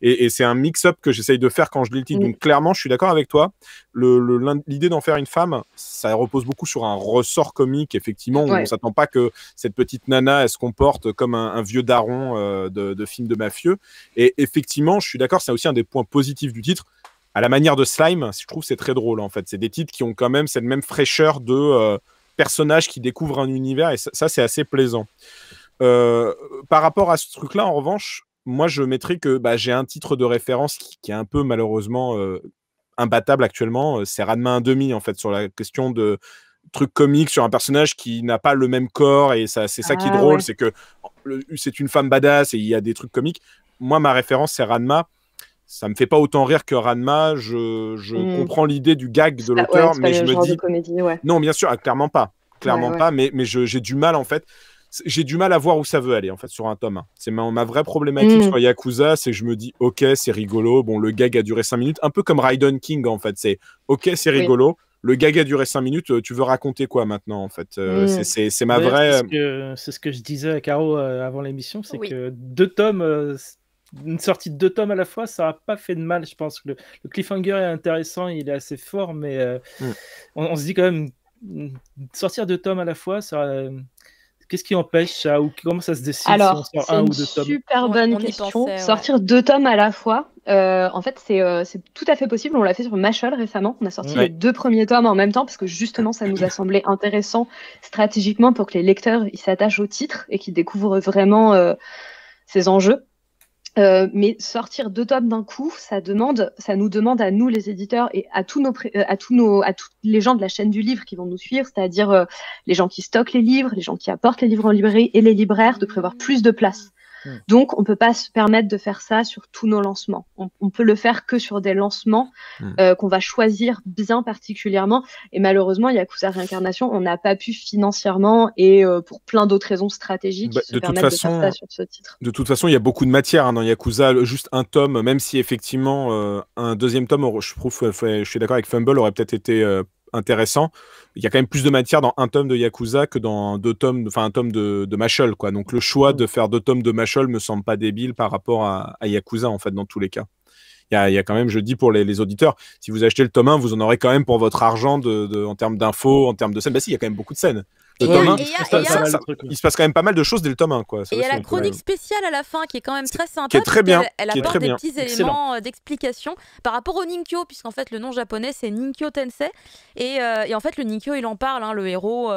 et c'est un mix-up que j'essaye de faire quand je lis le titre. Donc clairement, je suis d'accord avec toi. L'idée d'en faire une femme, ça repose beaucoup sur un ressort comique, effectivement, où on s'attend pas que cette petite nana, elle se comporte comme un vieux daron de film de mafieux. Et effectivement, je suis d'accord, c'est aussi un des points positifs du titre. À la manière de Slime, je trouve que c'est très drôle, en fait. C'est des titres qui ont quand même cette même fraîcheur de personnages qui découvrent un univers, et ça c'est assez plaisant. Par rapport à ce truc-là, en revanche, moi, je mettrais que j'ai un titre de référence qui est un peu malheureusement imbattable actuellement. C'est Ranma 1/2, en fait, sur la question de trucs comiques, sur un personnage qui n'a pas le même corps. Et c'est ça qui est drôle, c'est que c'est une femme badass et il y a des trucs comiques. Moi, ma référence, c'est Ranma. Ça me fait pas autant rire que Ranma. Je comprends l'idée du gag de l'auteur, mais je me dis... Comédie, non, bien sûr, clairement pas. Clairement pas, mais j'ai du mal, en fait. J'ai du mal à voir où ça veut aller, en fait, sur un tome 1. C'est ma vraie problématique sur Yakuza, c'est que je me dis, ok, c'est rigolo, bon, le gag a duré 5 minutes, un peu comme Raiden King, en fait, c'est, ok, c'est rigolo, le gag a duré 5 minutes, tu veux raconter quoi maintenant, en fait c'est ma vraie... C'est ce que je disais à Caro avant l'émission, c'est que 2 tomes... une sortie de 2 tomes à la fois, ça n'a pas fait de mal, je pense. Le cliffhanger est intéressant, il est assez fort, mais on se dit quand même, sortir 2 tomes à la fois, ça... Qu'est-ce qui empêche ça, ou comment ça se décide? Alors, si on sort c'est 1 ou une 2 tomes? super bonne question. Sortir 2 tomes à la fois, en fait, c'est tout à fait possible. On l'a fait sur Mashal récemment. On a sorti les 2 premiers tomes en même temps parce que justement, ça nous a semblé intéressant stratégiquement pour que les lecteurs ils s'attachent au titre et qu'ils découvrent vraiment ces enjeux. Mais sortir 2 tomes d'un coup, ça nous demande à nous les éditeurs et à tous les gens de la chaîne du livre qui vont nous suivre, c'est-à-dire les gens qui stockent les livres, les gens qui apportent les livres en librairie et les libraires, de prévoir plus de place. Donc, on peut pas se permettre de faire ça sur tous nos lancements. On peut le faire que sur des lancements qu'on va choisir bien particulièrement. Et malheureusement, Yakuza Réincarnation, on n'a pas pu financièrement et pour plein d'autres raisons stratégiques se permettre de faire ça sur ce titre. De toute façon, il y a beaucoup de matière dans Yakuza. Juste un tome, même si effectivement un deuxième tome, je suis d'accord avec Fumble, aurait peut-être été intéressant. Il y a quand même plus de matière dans un tome de Yakuza que dans 2 tomes, enfin un tome de Mashle, quoi. Donc le choix de faire 2 tomes de Mashle me semble pas débile par rapport à Yakuza, en fait, dans tous les cas. Il y a quand même, je dis pour les auditeurs, si vous achetez le tome 1, vous en aurez quand même pour votre argent en termes d'infos, en termes de scènes. Bah si, il y a quand même beaucoup de scènes. Le tome 1, il se passe quand même pas mal de choses dès le tome 1, quoi. Et il y a la chronique spéciale à la fin qui est quand même très sympa. Qui est très bien. Elle apporte des petits éléments d'explication par rapport au Ninkyo, puisqu'en fait le nom japonais c'est Ninkyo Tensei. Et en fait le Ninkyo il en parle, le héros,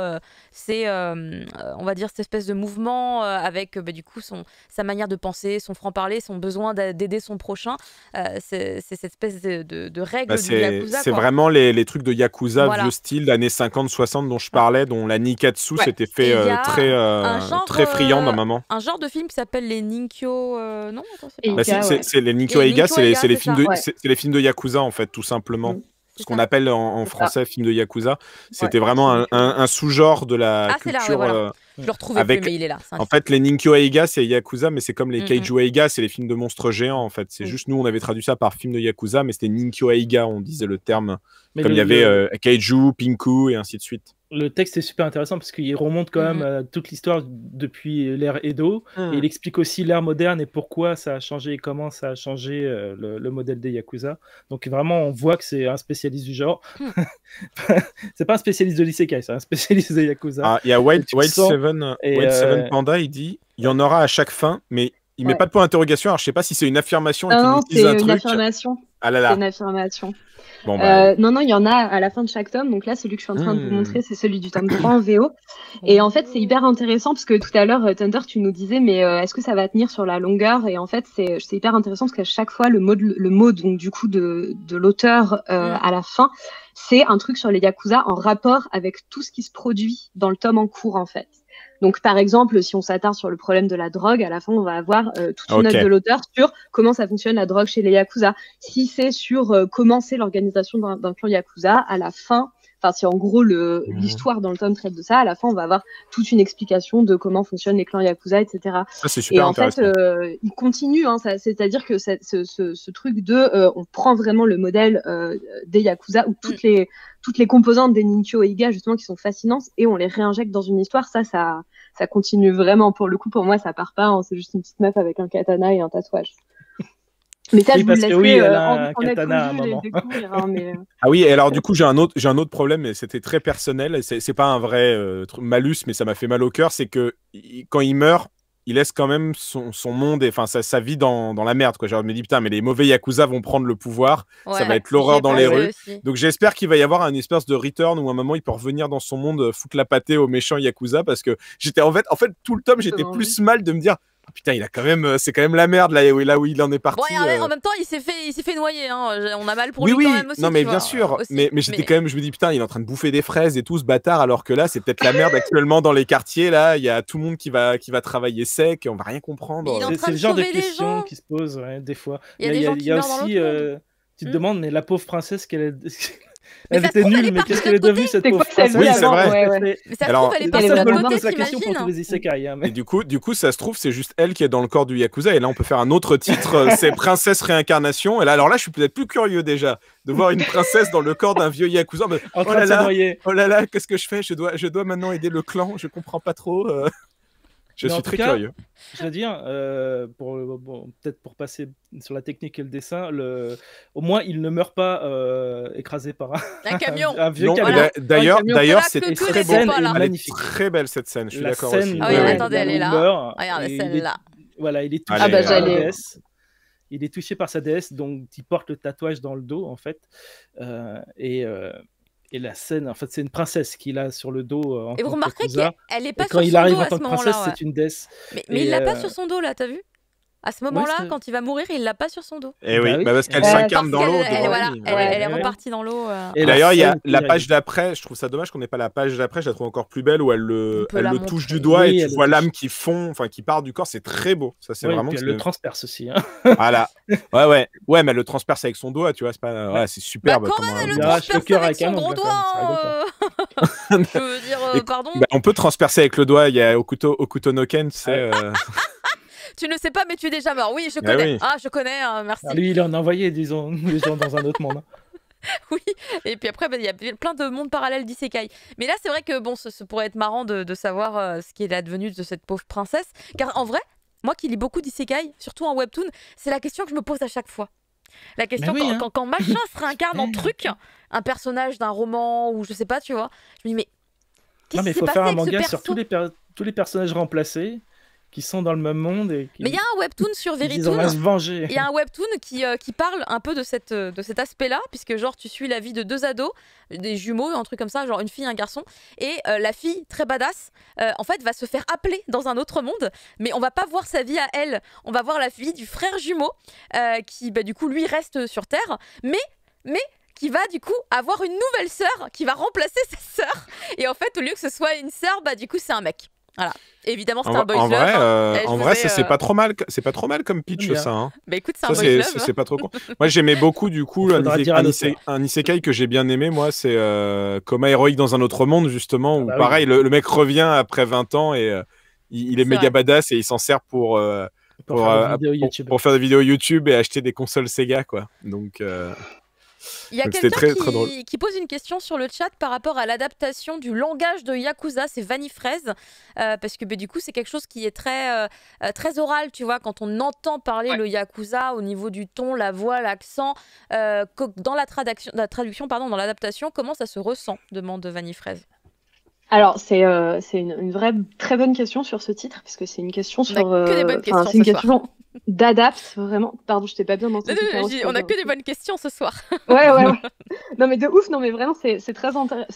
c'est on va dire cette espèce de mouvement avec du coup sa manière de penser, son franc-parler, son besoin d'aider son prochain. C'est cette espèce de règle du Yakuza. C'est vraiment les trucs de Yakuza vieux style d'années 50-60 dont je parlais, dont la Nikatsu s'était fait très friand d'un moment. Un genre de film qui s'appelle les Ninkyo... non, c'est les Ninkyo Eiga, c'est les films de Yakuza, en fait, tout simplement. Ce qu'on appelle en français film de Yakuza. C'était vraiment un sous-genre de la culture... Je le retrouvais plus, mais il est là. En fait, les Ninkyo Eiga, c'est Yakuza, mais c'est comme les Kaiju Eiga, c'est les films de monstres géants, en fait. C'est juste, nous, on avait traduit ça par film de Yakuza, mais c'était Ninkyo Eiga, on disait le terme. Mais comme il y avait Kaiju, Pinku, et ainsi de suite. Le texte est super intéressant parce qu'il remonte quand même toute l'histoire depuis l'ère Edo. Et il explique aussi l'ère moderne et pourquoi ça a changé et comment ça a changé le modèle des Yakuza. Donc vraiment, on voit que c'est un spécialiste du genre. C'est pas un spécialiste de l'isekai, c'est un spécialiste des Yakuza. Il y a White Seven Panda, il dit il y en aura à chaque fin, mais il met pas de point d'interrogation. Alors je sais pas si c'est une affirmation. Non, c'est une affirmation. Ah là là. C'est une affirmation. Bon, non, il y en a à la fin de chaque tome. Donc là, celui que je suis en train de vous montrer, c'est celui du tome 3 en VO. Et en fait, c'est hyper intéressant parce que tout à l'heure, Thunder, tu nous disais, mais est-ce que ça va tenir sur la longueur? Et en fait, c'est hyper intéressant parce qu'à chaque fois, le mot donc, du coup, de l'auteur à la fin, c'est un truc sur les Yakuza en rapport avec tout ce qui se produit dans le tome en cours, en fait. Donc, par exemple, si on s'attarde sur le problème de la drogue, à la fin, on va avoir toute une note de l'auteur sur comment ça fonctionne la drogue chez les Yakuza. Si c'est sur comment c'est l'organisation d'un clan Yakuza, à la fin, enfin, si en gros l'histoire dans le tome traite de ça, à la fin, on va avoir toute une explication de comment fonctionnent les clans Yakuza, etc. Ça, c'est super intéressant. Il continue, hein, c'est-à-dire que ce truc de on prend vraiment le modèle des Yakuza ou toutes les composantes des Ninkyo Eiga justement qui sont fascinantes et on les réinjecte dans une histoire, ça continue vraiment. Pour le coup, pour moi, ça part pas, hein, c'est juste une petite meuf avec un katana et un tatouage. Mais ça, je vous laisserai en katana à un moment. Découvrir. Hein, mais... Ah oui, et alors du coup, j'ai un autre problème, mais c'était très personnel. C'est pas un vrai malus, mais ça m'a fait mal au cœur. C'est que quand il meurt, il laisse quand même son monde, enfin sa vie dans la merde. Quoi. Genre, je me dis, putain, mais les mauvais Yakuza vont prendre le pouvoir. Ça va être l'horreur dans les rues. Aussi. Donc j'espère qu'il va y avoir un espèce de return où à un moment, il peut revenir dans son monde, foutre la pâtée aux méchants Yakuza. Parce que j'étais en fait, tout le tome, j'étais plus mal de me dire... Oh, putain, il a quand même, c'est quand même la merde là où il en est parti. Bon, en même temps, il s'est fait noyer. Hein. On a mal pour lui quand même aussi. Non, mais bien sûr. Mais j'étais quand même, je me dis putain, il est en train de bouffer des fraises et tout ce bâtard, alors que là, c'est peut-être la merde actuellement dans les quartiers. Là, il y a tout le monde qui va travailler sec et on va rien comprendre. C'est le genre de questions qui se posent des fois. Il y a aussi, tu te demandes, mais la pauvre princesse elle était nulle, mais qu'est-ce qu'elle est devenue cette pauvre princesse? Oui, c'est vrai. Mais ça se trouve, elle est partie de l'autre côté, la question pour tous les isekai. Et du coup, ça se trouve, c'est juste elle qui est dans le corps du Yakuza. Et là, on peut faire un autre titre, c'est Princesse Réincarnation. Et là, alors là, je suis peut-être plus curieux déjà de voir une princesse dans le corps d'un vieux Yakuza. Mais, oh là là, qu'est-ce que je fais? Je dois maintenant aider le clan. Je comprends pas trop. Je suis très curieux. Je veux dire, peut-être pour passer sur la technique et le dessin, au moins il ne meurt pas écrasé par un camion. un vieux camion. D'ailleurs, c'est très beau. Elle est très belle cette scène. Je suis d'accord aussi. Ah oui, attendez, elle est là. Regardez celle-là. Voilà, il est touché par sa déesse. Il est touché par sa déesse, donc il porte le tatouage dans le dos en fait. Et la scène, en fait, c'est une princesse qu'il a sur le dos. Et vous remarquerez qu'elle n'est pas sur son dos. Quand il arrive en tant que princesse, c'est une déesse. Mais il l'a pas sur son dos, là, t'as vu? À ce moment-là, quand il va mourir, il l'a pas sur son dos. Et oui, parce qu'elle s'incarne dans l'eau. Elle est repartie dans l'eau. Et d'ailleurs, il y a la page d'après. Je trouve ça dommage qu'on n'ait pas la page d'après. Je la trouve encore plus belle où elle le touche du doigt et tu vois l'âme qui qui part du corps. C'est très beau. Ça, c'est vraiment. Elle le transperce aussi. Voilà. Ouais, mais elle le transperce avec son doigt. Tu vois, c'est pas. Ouais, c'est superbe. Quand même, elle le transperce avec son gros doigt. Je veux dire, pardon. On peut transpercer avec le doigt. Il y a Okuto no Ken, tu sais. Tu ne sais pas, mais tu es déjà mort. Oui, je connais. Ah, je connais, merci. Lui, il en a envoyé, disons, les gens dans un autre monde. Oui, et puis après, il y a plein de mondes parallèles d'isekai. Mais là, c'est vrai que bon, ce pourrait être marrant de savoir ce qui est advenu de cette pauvre princesse. Car en vrai, moi qui lis beaucoup d'isekai, surtout en webtoon, c'est la question que je me pose à chaque fois. La question, quand machin se réincarne en truc, un personnage d'un roman ou je sais pas, tu vois, je me dis, mais qu'est-ce qui s'est passé avec ce perso ? Il faut faire un manga sur tous les personnages remplacés qui sont dans le même monde. Mais il y a un webtoon sur Veritoon. Il y a un webtoon qui parle un peu de cet aspect-là, puisque genre tu suis la vie de deux ados, des jumeaux, un truc comme ça, genre une fille et un garçon, et la fille très badass, en fait, va se faire appeler dans un autre monde, mais on va pas voir sa vie à elle, on va voir la vie du frère jumeau, qui du coup lui reste sur Terre, mais qui va du coup avoir une nouvelle sœur qui va remplacer sa sœur, et en fait au lieu que ce soit une sœur, du coup c'est un mec. Voilà. Évidemment, c'est un boys love. En vrai, c'est pas trop mal. C'est pas trop mal comme pitch, ça. Hein. Bah écoute, c'est un boys love. C'est pas trop con. Moi, j'aimais beaucoup du coup un isekai que j'ai bien aimé. Moi, c'est Coma héroïque dans un autre monde, justement, où pareil, le mec revient après 20 ans et il est méga badass et il s'en sert pour faire des vidéos YouTube et acheter des consoles Sega, quoi. Donc. Il y a quelqu'un qui pose une question sur le chat par rapport à l'adaptation du langage de Yakuza, c'est Vanifraise, parce que du coup c'est quelque chose qui est très oral, tu vois, quand on entend parler le Yakuza au niveau du ton, la voix, l'accent, dans la traduction, dans l'adaptation, comment ça se ressent, demande Vanifraise. Alors, c'est une vraie très bonne question sur ce titre, parce que c'est une question sur... On a que des bonnes questions c'est une question d'adapte, vraiment. Pardon, je t'ai pas bien entendu. On a que des bonnes questions ce soir. Ouais. Non, mais de ouf, non, mais vraiment, c'est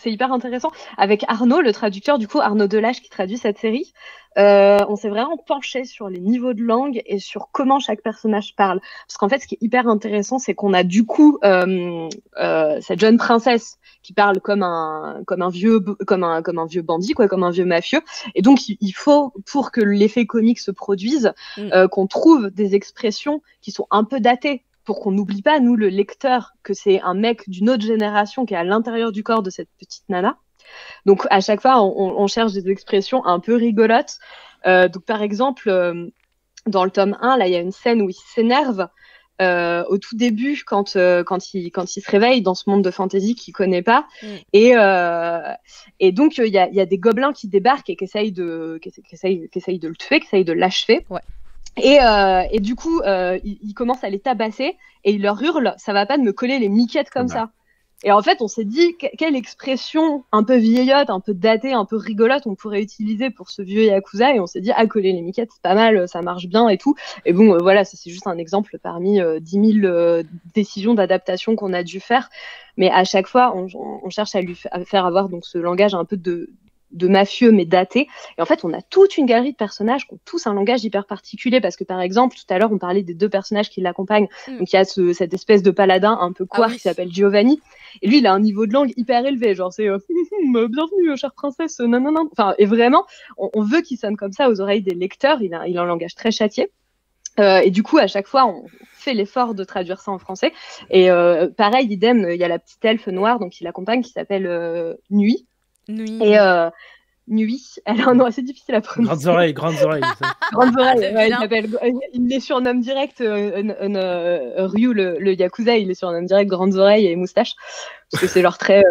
hyper intéressant. Avec Arnaud, le traducteur, du coup, Arnaud Delage, qui traduit cette série, on s'est vraiment penché sur les niveaux de langue et sur comment chaque personnage parle. Parce qu'en fait, ce qui est hyper intéressant, c'est qu'on a du coup cette jeune princesse qui parle comme un vieux bandit, quoi, comme un vieux mafieux. Et donc, il faut, pour que l'effet comique se produise, qu'on trouve des expressions qui sont un peu datées pour qu'on n'oublie pas, nous, le lecteur, que c'est un mec d'une autre génération qui est à l'intérieur du corps de cette petite nana. Donc, à chaque fois, on cherche des expressions un peu rigolotes. Donc, par exemple, dans le tome 1, là, il y a une scène où il s'énerve au tout début, quand il se réveille dans ce monde de fantasy qu'il connaît pas. Et donc, il y a des gobelins qui débarquent et qui essayent de le tuer, qui essayent de l'achever. Ouais. Et du coup, il commence à les tabasser et il leur hurle, ça va pas de me coller les miquettes comme ça. Et en fait, on s'est dit, quelle expression un peu vieillotte, un peu datée, un peu rigolote on pourrait utiliser pour ce vieux Yakuza. Et on s'est dit, coller les miquettes, c'est pas mal, ça marche bien et tout. Et bon, voilà, ça c'est juste un exemple parmi 10 000 décisions d'adaptation qu'on a dû faire. Mais à chaque fois, on cherche à lui faire avoir donc ce langage un peu de mafieux mais daté. Et en fait, on a toute une galerie de personnages qui ont tous un langage hyper particulier parce que, par exemple, tout à l'heure, on parlait des 2 personnages qui l'accompagnent. Donc, il y a cette espèce de paladin un peu couard qui s'appelle Giovanni. Et lui, il a un niveau de langue hyper élevé. Genre, c'est bienvenue, chère princesse, non. Enfin, et vraiment, on veut qu'il sonne comme ça aux oreilles des lecteurs. Il a un langage très châtié. Et du coup, à chaque fois, on fait l'effort de traduire ça en français. Et pareil, idem, il y a la petite elfe noire donc, qui l'accompagne qui s'appelle Nuit. Et Nuit, elle a un nom assez difficile à prononcer. Grandes oreilles. Grandes oreilles, il les surnomme direct, Ryu, le Yakuza, il les surnomme direct Grandes oreilles et moustaches, parce que c'est leurs traits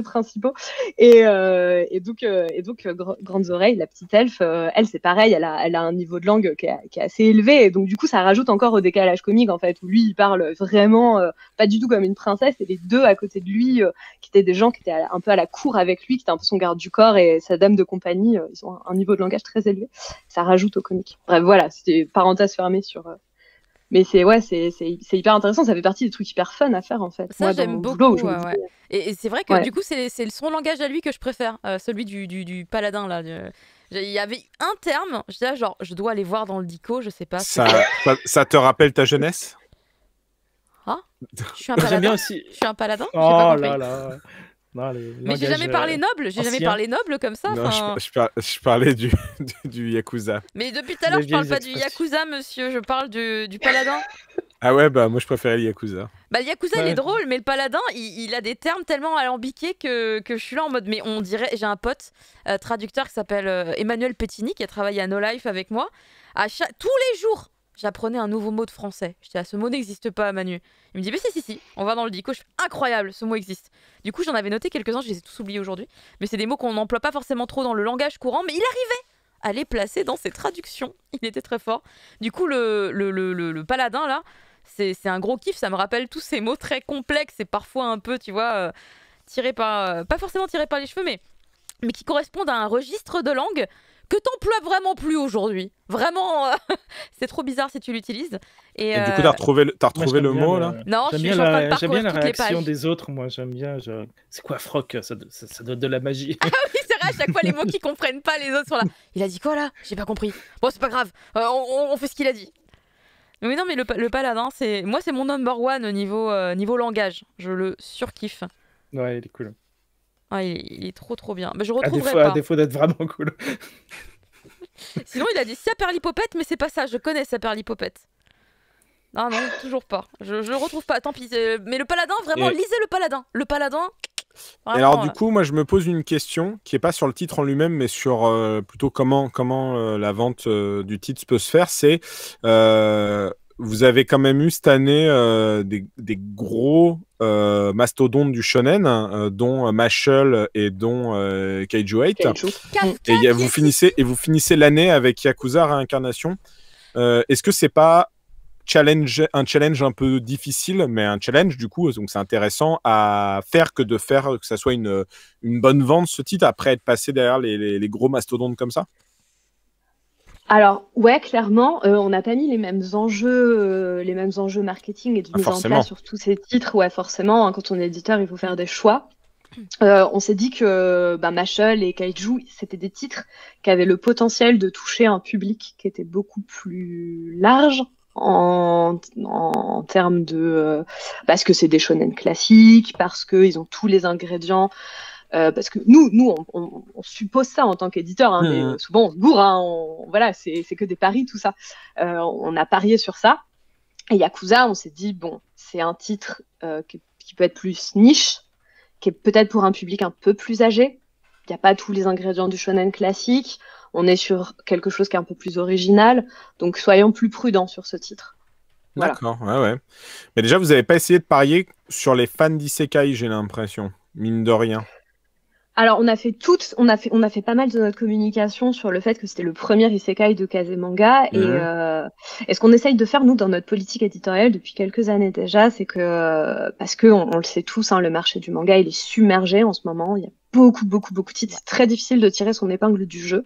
principaux. Et donc, Grandes oreilles, la petite elfe, elle, c'est pareil, elle a un niveau de langue qui est assez élevé, et donc du coup, ça rajoute encore au décalage comique, en fait, où lui, il parle vraiment pas du tout comme une princesse, et les 2 à côté de lui, qui étaient des gens qui étaient un peu à la cour avec lui, qui étaient un peu son garde du corps, et sa dame de compagnie, ils ont un niveau de langage très élevé. Ça rajoute au comique. Bref, voilà, c'était parenthèse fermée sur... Mais c'est hyper intéressant, ça fait partie des trucs hyper fun à faire en fait. Ça, j'aime beaucoup. Et c'est vrai que du coup, c'est son langage à lui que je préfère, celui du paladin là. Il y avait un terme, je disais genre, je dois aller voir dans le dico, je sais pas. Ça te rappelle ta jeunesse? Ah, je suis un paladin. J'aime bien aussi. Je suis un paladin. Oh là là. Non, mais j'ai jamais parlé noble, jamais parlé noble comme ça. Non, je parlais du Yakuza. Mais depuis tout à l'heure, je parle pas du Yakuza, monsieur, je parle du paladin. Ah ouais, bah moi je préférais le Yakuza. Bah le Yakuza il est drôle, mais le paladin il a des termes tellement alambiqués que je suis là en mode, mais on dirait, j'ai un pote traducteur qui s'appelle Emmanuel Pettini qui a travaillé à No Life avec moi. Tous les jours, j'apprenais un nouveau mot de français. Je disais, ce mot n'existe pas, Manu. Il me dit, mais si, on va dans le dico. Je fais, incroyable, ce mot existe. Du coup, j'en avais noté quelques-uns, je les ai tous oubliés aujourd'hui. Mais c'est des mots qu'on n'emploie pas forcément trop dans le langage courant, mais il arrivait à les placer dans ses traductions. Il était très fort. Du coup, le paladin, là, c'est un gros kiff. Ça me rappelle tous ces mots très complexes et parfois un peu, tu vois, tirés par... pas forcément tirés par les cheveux, mais qui correspondent à un registre de langue que t'emploies vraiment plus aujourd'hui. Vraiment, c'est trop bizarre si tu l'utilises. Et du coup, t'as retrouvé le mot, là? Non, j'aime bien la réaction des autres, moi. J'aime bien, genre... C'est quoi, Froc? Ça doit de la magie. Ah oui, c'est vrai, à chaque fois, les mots qui comprennent pas, les autres sont là. Il a dit quoi, là? J'ai pas compris. Bon, c'est pas grave, on fait ce qu'il a dit. Mais non, mais le paladin, moi, c'est mon number one au niveau langage. Je le surkiffe. Ouais, il est cool. Ah, il est trop bien. Mais je retrouverai pas. À défaut d'être vraiment cool. Sinon, il a dit Saperlipopette, mais c'est pas ça. Je connais Saperlipopette. Non, toujours pas. Je retrouve pas. Tant pis. Mais le paladin, vraiment, lisez le paladin. Le paladin. Vraiment, et alors, du coup, moi, je me pose une question qui est pas sur le titre en lui-même, mais sur plutôt comment la vente du titre peut se faire. C'est vous avez quand même eu cette année des gros mastodontes du shonen, dont Mashle et dont Kaiju 8. Et vous finissez l'année avec Yakuza Réincarnation. Est-ce que c'est pas un challenge un peu difficile, mais un challenge du coup, donc c'est intéressant à faire que ça soit une bonne vente, ce titre, après être passé derrière les gros mastodontes comme ça? Alors, ouais, clairement, on n'a pas mis les mêmes enjeux marketing et de mise en place sur tous ces titres. Ouais, forcément, hein, quand on est éditeur, il faut faire des choix. On s'est dit que Mashle et Kaiju, c'était des titres qui avaient le potentiel de toucher un public qui était beaucoup plus large en termes de... parce que c'est des shonen classiques, parce qu'ils ont tous les ingrédients... parce que nous on suppose ça en tant qu'éditeur, hein, mais souvent on se gourre, hein, voilà, c'est que des paris tout ça. On a parié sur ça Et Yakuza, on s'est dit, bon, c'est un titre qui peut être plus niche, qui est peut-être pour un public un peu plus âgé. Il n'y a pas tous les ingrédients du shonen classique. On est sur quelque chose qui est un peu plus original. Donc, soyons plus prudents sur ce titre. Voilà. D'accord, ouais. Mais déjà, vous n'avez pas essayé de parier sur les fans d'Isekai, j'ai l'impression, mine de rien. Alors, on a fait pas mal de notre communication sur le fait que c'était le premier isekai de Kazemanga. Et ce qu'on essaye de faire, nous, dans notre politique éditoriale depuis quelques années déjà, c'est que, parce que on le sait tous, hein, le marché du manga, il est submergé en ce moment. Il y a beaucoup de titres. C'est très difficile de tirer son épingle du jeu.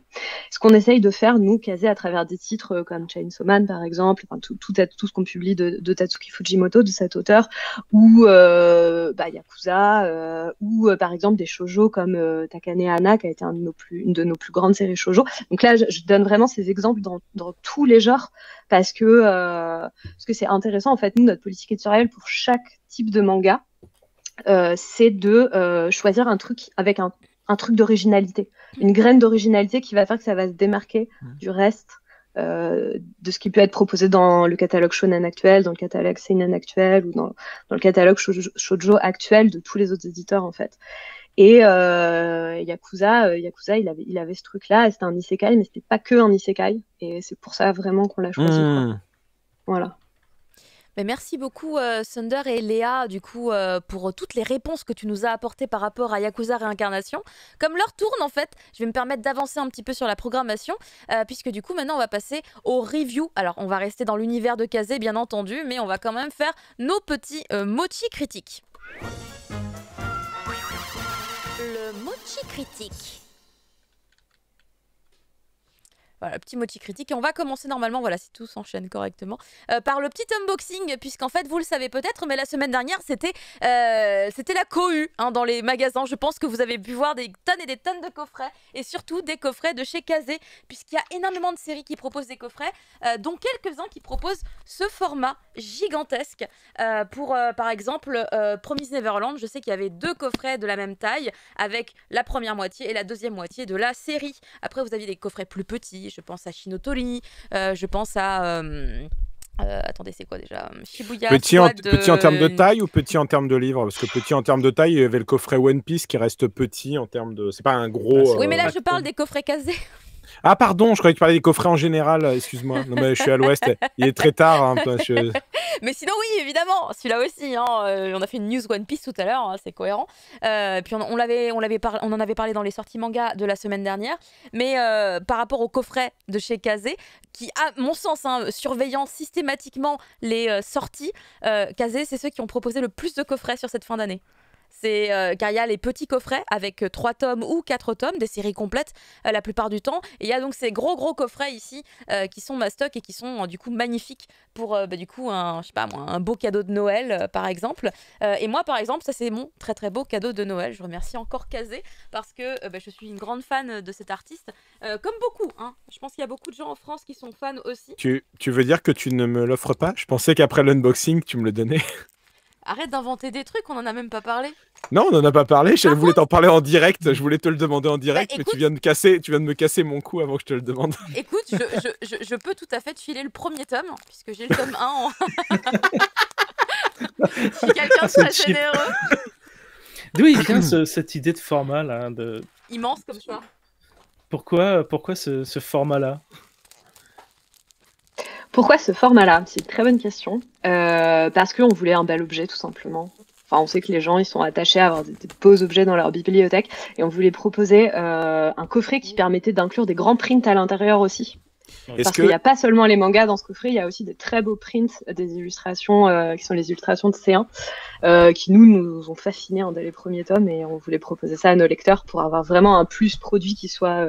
Ce qu'on essaye de faire, nous, Kazé, à travers des titres comme Chainsaw Man, par exemple, enfin, tout ce qu'on publie de Tatsuki Fujimoto, de cet auteur, ou Yakuza, ou par exemple des shoujo comme Takane Hana, qui a été une de nos plus grandes séries shoujo. Donc là, je donne vraiment ces exemples dans tous les genres, parce que c'est intéressant. En fait, nous, notre politique éditoriale pour chaque type de manga, c'est de choisir un truc avec un truc d'originalité, une graine d'originalité qui va faire que ça va se démarquer du reste de ce qui peut être proposé dans le catalogue shonen actuel, dans le catalogue seinen actuel, ou dans le catalogue shoujo actuel de tous les autres éditeurs, en fait. Et Yakuza, il avait ce truc-là, et c'était un isekai, mais c'était pas que un isekai, et c'est pour ça vraiment qu'on l'a choisi. Voilà. Mais merci beaucoup Thunder et Léa du coup pour toutes les réponses que tu nous as apportées par rapport à Yakuza Réincarnation. Comme l'heure tourne en fait, je vais me permettre d'avancer un petit peu sur la programmation puisque du coup maintenant on va passer aux reviews. Alors on va rester dans l'univers de Kazé bien entendu, mais on va quand même faire nos petits mochi critiques. Le mochi critique. Voilà, petit mochi critique. Et on va commencer normalement, voilà, si tout s'enchaîne correctement, par le petit unboxing, puisqu'en fait, vous le savez peut-être, mais la semaine dernière, c'était la cohue hein, dans les magasins. Je pense que vous avez pu voir des tonnes et des tonnes de coffrets, et surtout des coffrets de chez Kazé, puisqu'il y a énormément de séries qui proposent des coffrets, dont quelques-uns qui proposent ce format gigantesque. Pour, par exemple, Promise Neverland, je sais qu'il y avait 2 coffrets de la même taille, avec la première moitié et la deuxième moitié de la série. Après, vous aviez des coffrets plus petits. Je pense à Shinotori, je pense à... attendez, c'est quoi déjà Shibuya petit en termes de taille ou petit en termes de livres? Parce que petit en termes de taille, il y avait le coffret One Piece qui reste petit en termes de... C'est pas un gros... Oui, mais là, je parle des coffrets Kazé. Ah pardon, je croyais que tu parlais des coffrets en général, excuse-moi. Non mais je suis à l'ouest, il est très tard. Hein, Mais sinon oui, évidemment, celui-là aussi. Hein, on a fait une news One Piece tout à l'heure, hein, c'est cohérent. Puis on en avait parlé dans les sorties manga de la semaine dernière. Mais par rapport au coffret de chez Kazé, qui à mon sens, hein, surveillant systématiquement les sorties, Kazé, c'est ceux qui ont proposé le plus de coffrets sur cette fin d'année. C'est car il y a les petits coffrets avec 3 tomes ou 4 tomes, des séries complètes la plupart du temps. Et il y a donc ces gros coffrets ici qui sont mastoc et qui sont du coup magnifiques pour du coup je sais pas moi, un beau cadeau de Noël par exemple. Et moi par exemple, ça c'est mon très beau cadeau de Noël. Je remercie encore Kazé parce que je suis une grande fan de cet artiste, comme beaucoup. Hein. Je pense qu'il y a beaucoup de gens en France qui sont fans aussi. Tu veux dire que tu ne me l'offres pas? Je pensais qu'après l'unboxing, tu me le donnais. Arrête d'inventer des trucs, on en a même pas parlé. Non, on en a pas parlé, je voulais t'en parler en direct, je voulais te le demander en direct, mais écoute, tu viens de me casser mon cou avant que je te le demande. Écoute, je peux tout à fait te filer le premier tome, puisque j'ai le tome 1 en... Je suis quelqu'un de très généreux. D'où il vient cette idée de format là Immense comme choix. Pourquoi ce format-là? Pourquoi ce format-là? C'est une très bonne question. Parce qu'on voulait un bel objet, tout simplement. Enfin, on sait que les gens, ils sont attachés à avoir des beaux objets dans leur bibliothèque. Et on voulait proposer un coffret qui permettait d'inclure des grands prints à l'intérieur aussi. Parce qu'il n'y a pas seulement les mangas dans ce coffret, il y a aussi des très beaux prints, des illustrations qui sont les illustrations de C1, qui nous ont fascinés dès les premiers tomes. Et on voulait proposer ça à nos lecteurs pour avoir vraiment un plus produit qui soit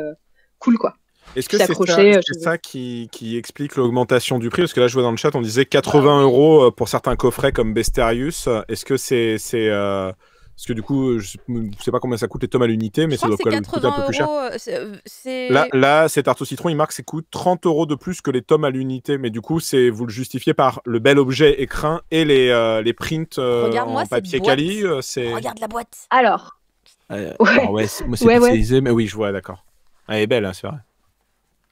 cool, quoi. Est-ce que c'est ça qui explique l'augmentation du prix? Parce que là, je vois dans le chat, on disait 80 € pour certains coffrets comme Besterius. Est-ce que c'est... Parce que du coup, je ne sais pas combien ça coûte les tomes à l'unité, mais ça doit coûter un peu plus cher. Là, cet Art au citron, il marque ses coûts 30 € de plus que les tomes à l'unité. Mais du coup, vous le justifiez par le bel objet écrin et les prints en papier quali. Regarde la boîte. Alors. Moi, c'est spécialisé, mais oui, je vois, d'accord. Elle est belle, hein, c'est vrai.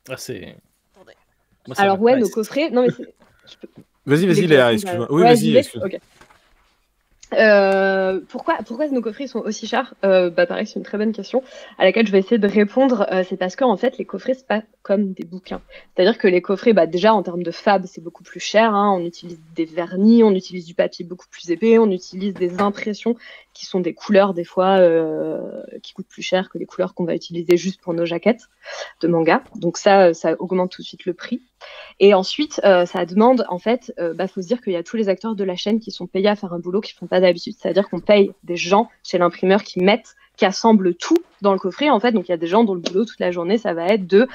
Ah, c'est... Alors nos coffrets... Non, mais Vas-y, Léa, excuse-moi. Oui, vas-y, excuse-moi. Okay. Pourquoi nos coffrets sont aussi chers? Pareil, c'est une très bonne question à laquelle je vais essayer de répondre. C'est parce que en fait, les coffrets, c'est pas comme des bouquins. C'est-à-dire que les coffrets, déjà en termes de fab, c'est beaucoup plus cher. Hein. On utilise des vernis, on utilise du papier beaucoup plus épais, on utilise des impressions qui sont des couleurs des fois qui coûtent plus cher que les couleurs qu'on va utiliser juste pour nos jaquettes de manga. Donc ça augmente tout de suite le prix. Et ensuite, ça demande, en fait, faut se dire qu'il y a tous les acteurs de la chaîne qui sont payés à faire un boulot qu'ils font pas d'habitude. C'est-à-dire qu'on paye des gens chez l'imprimeur qui assemblent tout dans le coffret. En fait, donc il y a des gens dont le boulot toute la journée, ça va être de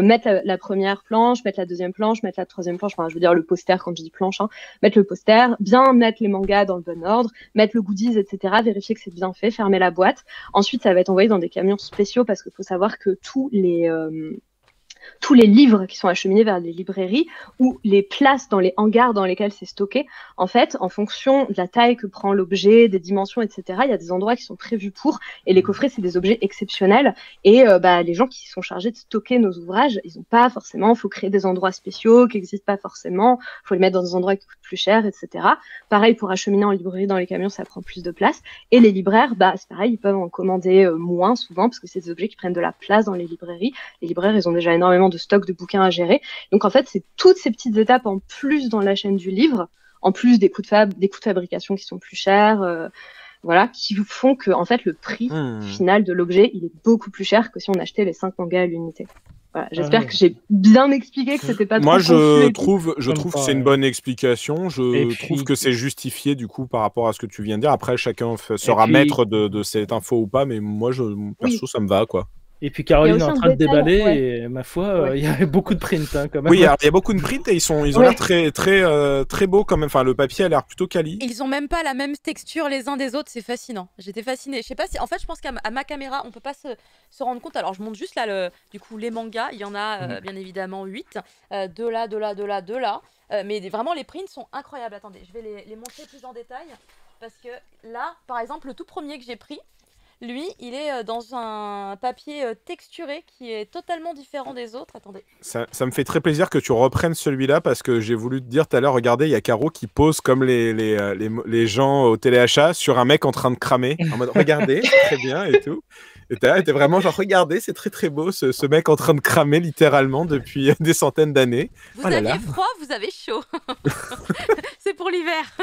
mettre la première planche, mettre la deuxième planche, mettre la troisième planche. Enfin, je veux dire le poster quand je dis planche, hein. Mettre le poster, bien mettre les mangas dans le bon ordre, mettre le goodies, etc. Vérifier que c'est bien fait, fermer la boîte. Ensuite, ça va être envoyé dans des camions spéciaux parce qu'il faut savoir que tous les livres qui sont acheminés vers les librairies ou les places dans les hangars dans lesquels c'est stocké, en fait, en fonction de la taille que prend l'objet, des dimensions, etc., il y a des endroits qui sont prévus pour, et les coffrets, c'est des objets exceptionnels, et les gens qui sont chargés de stocker nos ouvrages, ils n'ont pas forcément, il faut créer des endroits spéciaux qui n'existent pas forcément, il faut les mettre dans des endroits qui coûtent plus cher, etc. Pareil, pour acheminer en librairie dans les camions, ça prend plus de place, et les libraires, c'est pareil, ils peuvent en commander moins souvent, parce que c'est des objets qui prennent de la place dans les librairies. Les libraires, ils ont déjà énormément de stock de bouquins à gérer. Donc en fait, c'est toutes ces petites étapes en plus dans la chaîne du livre, en plus des coûts de fabrication qui sont plus chers, qui font que en fait le prix final de l'objet, il est beaucoup plus cher que si on achetait les 5 mangas à l'unité. Voilà, j'espère que j'ai bien expliqué que c'était pas trop confus. Moi, je trouve que c'est une bonne explication. Je trouve que c'est justifié du coup par rapport à ce que tu viens de dire. Après, chacun sera maître de cette info ou pas, mais moi, perso, ça me va, quoi. Et puis Caroline est en train de déballer et ma foi, il y a beaucoup de prints quand même. Oui, il y a beaucoup de prints et ils ont l'air très beaux quand même. Enfin, le papier a l'air plutôt quali. Ils ont même pas la même texture les uns des autres, c'est fascinant. J'étais fascinée. Je sais pas si, en fait, je pense qu'à ma caméra, on peut pas se rendre compte. Alors, je montre juste là du coup les mangas. Il y en a bien évidemment 8, deux là. Mais vraiment les prints sont incroyables. Attendez, je vais les montrer plus en détail parce que là, par exemple, le tout premier que j'ai pris. Lui, il est dans un papier texturé qui est totalement différent des autres. Attendez. Ça me fait très plaisir que tu reprennes celui-là parce que j'ai voulu te dire tout à l'heure, regardez, il y a Caro qui pose comme les gens au téléachat sur un mec en train de cramer. En mode, regardez, très bien et tout. Et t'es vraiment genre, regardez, c'est très très beau ce mec en train de cramer littéralement depuis des centaines d'années. Vous aviez froid, vous avez chaud. C'est pour l'hiver.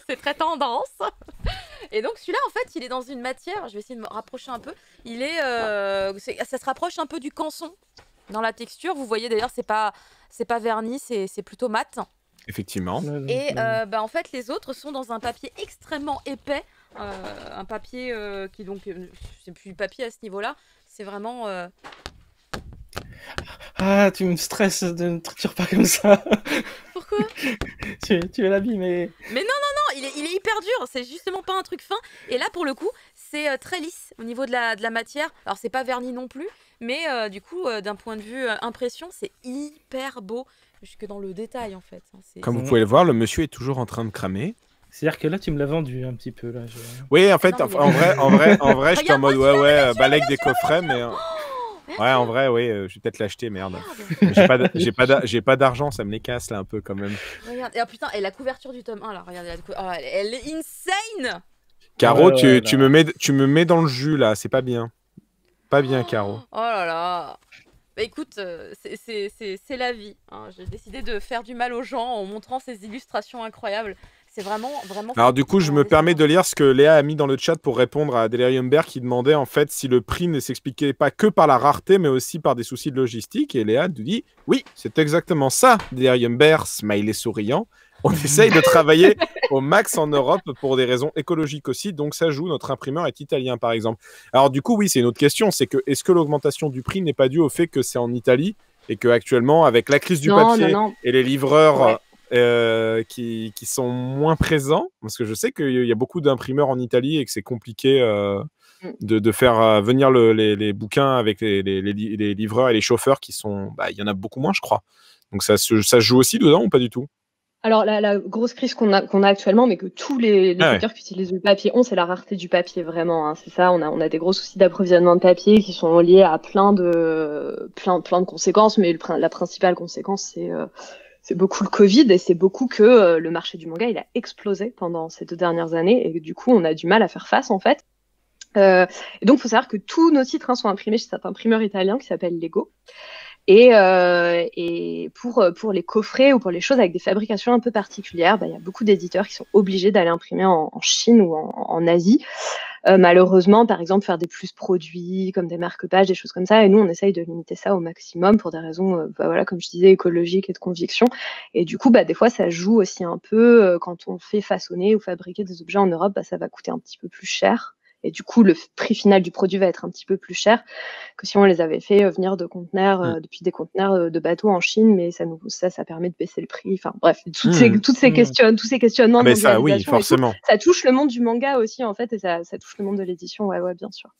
C'est très tendance. Et donc celui-là, en fait, il est dans une matière, je vais essayer de me rapprocher un peu, ça se rapproche un peu du canson dans la texture. Vous voyez d'ailleurs, c'est pas verni, c'est plutôt mat. Effectivement. Et en fait, les autres sont dans un papier extrêmement épais, un papier qui donc, c'est plus papier à ce niveau-là, c'est vraiment... Ah, tu me stresses, ne triture pas comme ça. Pourquoi? tu es l'abîmer. Mais non, il est hyper dur, c'est justement pas un truc fin. Et là, pour le coup, c'est très lisse au niveau de la matière. Alors, c'est pas verni non plus, mais du coup, d'un point de vue impression, c'est hyper beau, jusque dans le détail en fait. Comme vous pouvez le voir, le monsieur est toujours en train de cramer. C'est-à-dire que là, tu me l'as vendu un petit peu. Là, Oui, en fait, en vrai, j'étais en mode balèque des coffrets, mais... Ouais, en vrai, oui, je vais peut-être l'acheter, merde. J'ai pas d'argent, ça me les casse là un peu quand même. Regarde, et putain, et la couverture du tome 1 là, regardez, elle est insane. Caro, tu me mets dans le jus là, c'est pas bien. Pas bien, Caro. Oh là là. Bah écoute, c'est la vie. Hein. J'ai décidé de faire du mal aux gens en montrant ces illustrations incroyables. C'est vraiment. Alors du coup, je me permets de lire ce que Léa a mis dans le chat pour répondre à Delirium Bear qui demandait en fait si le prix ne s'expliquait pas que par la rareté, mais aussi par des soucis de logistique. Et Léa nous dit oui, c'est exactement ça, Delirium Bear, smiley souriant. On essaye de travailler au max en Europe pour des raisons écologiques aussi, donc ça joue. Notre imprimeur est italien, par exemple. Alors du coup, oui, c'est une autre question, c'est que est-ce que l'augmentation du prix n'est pas due au fait que c'est en Italie et que actuellement, avec la crise du papier et les livreurs qui sont moins présents, parce que je sais qu'il y a beaucoup d'imprimeurs en Italie et que c'est compliqué de faire venir les bouquins avec les livreurs et les chauffeurs qui sont... il y en a beaucoup moins, je crois. Donc ça joue aussi dedans ou pas du tout? Alors, la grosse crise qu'on a actuellement, mais que tous les secteurs qui utilisent le papier ont, c'est la rareté du papier, vraiment. Hein, c'est ça, on a des gros soucis d'approvisionnement de papier qui sont liés à plein de conséquences, mais la principale conséquence, c'est beaucoup le Covid et c'est beaucoup que le marché du manga, il a explosé pendant ces 2 dernières années et du coup, on a du mal à faire face en fait. Et donc, il faut savoir que tous nos titres sont imprimés chez cet imprimeur italien qui s'appelle Lego. Et pour les coffrets ou pour les choses avec des fabrications un peu particulières, il y a beaucoup d'éditeurs qui sont obligés d'aller imprimer en Chine ou en Asie. Malheureusement, par exemple, faire des plus produits comme des marque-pages, des choses comme ça. Et nous, on essaye de limiter ça au maximum pour des raisons, voilà, comme je disais, écologiques et de conviction. Et du coup, des fois, ça joue aussi un peu quand on fait façonner ou fabriquer des objets en Europe, ça va coûter un petit peu plus cher. Et du coup, le prix final du produit va être un petit peu plus cher que si on les avait fait venir de conteneurs, depuis des conteneurs de bateaux en Chine, mais ça permet de baisser le prix. Enfin bref, tous ces questionnements de ça, oui, mondialisation, forcément. Ça touche le monde du manga aussi en fait, et ça touche le monde de l'édition, ouais, bien sûr.